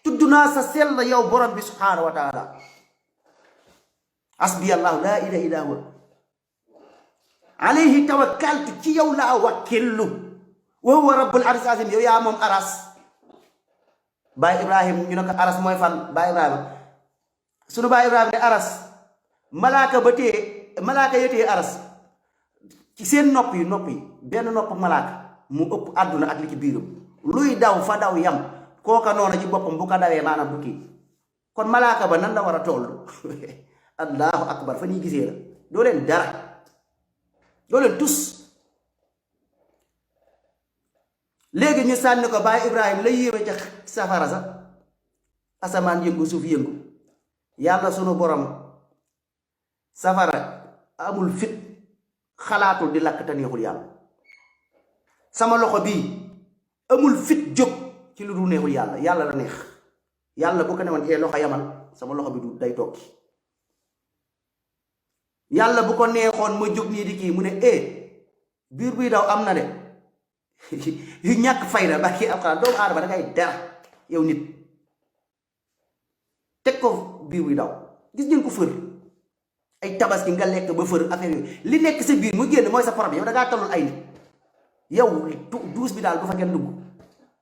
tudd naa sa sell yow borom bi subhaanahu wa taala asbi allahu laa ilaha illa huwa alayhi tawakkaltu ci yow laa wakkillu wa huwa rabbul arshil azim yow yaa moom aras Baay Ibrahim ñu ne ko aras mooy fan Baay Ibrahima sunu Baay Ibrahima ne aras malaaka ya téye aras ci seen nopp yi benn nopp malaaka mu ëpp àdduna ak li ci biiram luy daw fa daw yam kooka noona ci boppam bu ko dawee maanaam bu kii kon malaaka ba nan la war a toll allahu akbar fa ñuy gisee la doo leen dara doo leen tus léegi ñu sànni ko Baay Ibrahim la yéeme ca safara sax asamaan yëngu suuf yëngu yàlla sunu borom safara amul fit xalaatul di lakk te neexul yàlla sama loxo bii amul fit jóg ci lu dul neexul yàlla la neex yàlla bu ko ne woon loxo yamal sama loxo bi du day toog yàlla bu ko neexoon ma jóg nii di kii mu ne biir buy daw am na de yu ñàkk fayda ba kii alxuraan doomu aadama da ngay dara yow nit teg ko biir buy daw gis ngeen ko fër ay tabaski nga lekk ba fër affaire yooyu li nekk sa biir mu génn mooy sa problème yow da ngaa tollul ay nit yow duus bi daal bu fa ngeen dugg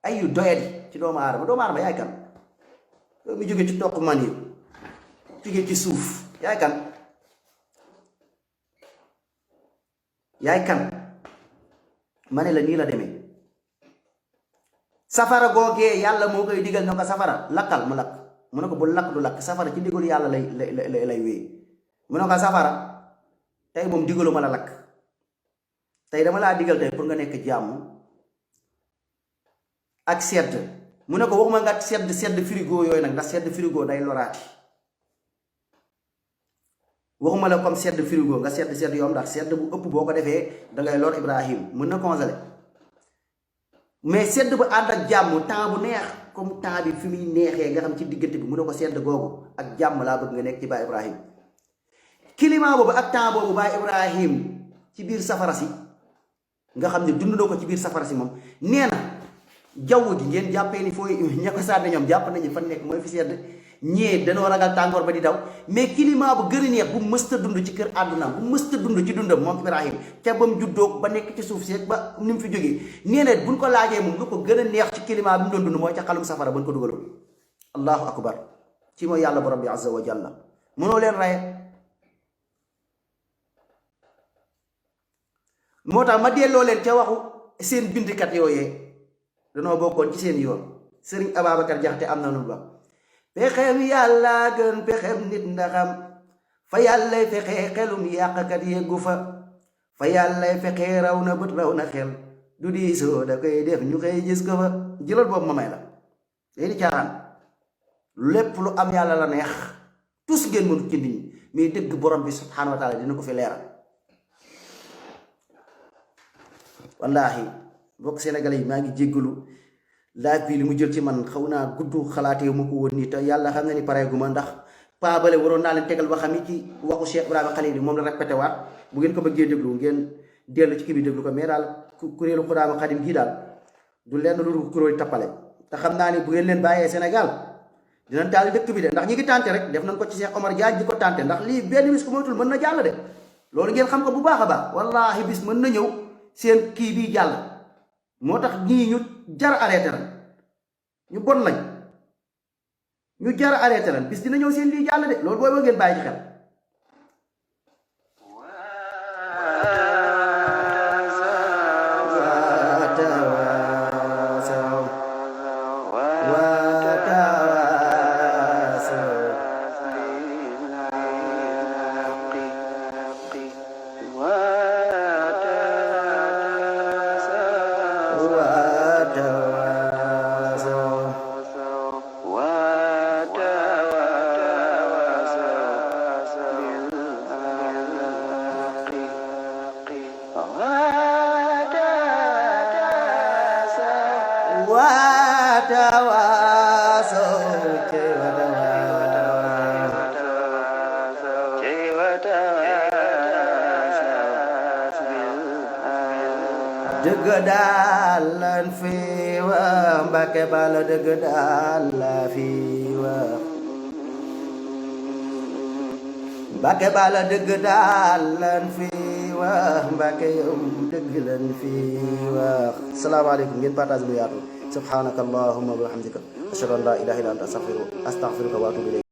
ay yu doyadi ci doomu aadama yaay kan yow mi jóge ci toq man yi jóge ci suuf yaay kan ma ne la nii la demee safara googee yàlla moo koy digal na ko safara lakkal mu lakk mu ne ko bu lakk du lakk safara ci digalu yàlla lay wéy mu ne ko safara tey moom digalu ma la lakk tey dama laa digal tey pour nga nekk jàmm ak sedd mu ne ko waxuma nga sedd frigo yooyu nag ndax sedd frigo day loraati waxuma la comme sedd frigo nga sedd yoom ndax sedd bu ëpp boo ko defee dangay lor Ibrahim mën na congelé mais sedd bu ànd ak jàmm temps bu neex comme temps bi fi muy neexee nga xam ci diggante bi mu ne ko sedd googu ak jàmm laa bëgg nga nekk ci baay Ibrahim climat boobu ak temps boobu baay Ibrahim ci biir safara si nga xam ne dund na ko ci biir safara si moom nee na jaww ji ngeen jàppee ni fooy ña ko sànni ñoom jàpp nañu fan nekk mooy fi sedd ñee dañoo ragal tàngoor ba di daw mais climat bu gën a neex bu mësta dund ci kër àdduna bu mësta dund ci dundam moom Ibrahim ca ba mu juddoo ba nekk ci suuf si ba ni mu fi jógee nee na buñ ko laajee moom lu ko gën a neex ci climat bi mu doon dund mooy ca xalum safara bañ ko dugaloon allahu akbar ci mooy yàlla borom bi azza wa jalla mënoo leen raye moo tax ma delloo leen ca waxu seen bindkat yooyee danoo bokkoon ci seen yoon Sëriñ Ababacar Jaxate am na lu ba pexem yàlla gën pexem nit ndaxam fa yàllay fexe xelum yàqkat yeggu fa yàllay fexe raw na bët raw na xel du diisoo da koy def ñu koy gis ko fa jëlal boobu ma may la day di caaxaan lépp lu am yàlla la neex tus ngeen mënut ci nit ñi mais dëgg borom bi subhanahu wa taala dina ko fi leeral wallaahi bokk sénégalais yi maa ngi jéggalu laaj bi li mu jël ci man xaw naa gudd xalaatee ma ko woon nii te yàlla xam na ni pareegu ma ndax paa bale waroon naa leen tegal ba xam ni ci waxu Cheikh Ibrahima Khalil moom la répété waat bu ngeen ko bëggee déglu ngeen dellu ci kii bi déglu ko mais daal kuréelu Xudaamul Xadim gii daal du lenn lu dul kuréel tappale te xam naa ni bu ngeen leen bàyyee Sénégal dinañ taali dëkk bi de ndax ñi ngi tànte rek def nañ ko ci Cheikh Omar Diagne di ko tànte ndax lii benn bis ku moytul mën na jàll de loolu ngeen xam ko bu baax a baax wallaahi bis mën na ñëw seen kii bii jàll moo tax ñii ñu jar arrêté la ñu bon lañ ñu jar arrêté lan bis dina ñëw seen lii jàll de loolu booy ba ngeen bàyyi ci xel dëgg daal lan fi wax Mbàkke Balla dëgg daal la fi wax Mbàkke Balla dëgg daal lan fi wax Mbàkke yow dëgg lan fi wax salaamaaleykum ngeen partage lu yaatu subhanaka allahumma wa bihamdika ashhadu an la ilaha illa anta astaghfiruka wa atubu ilayk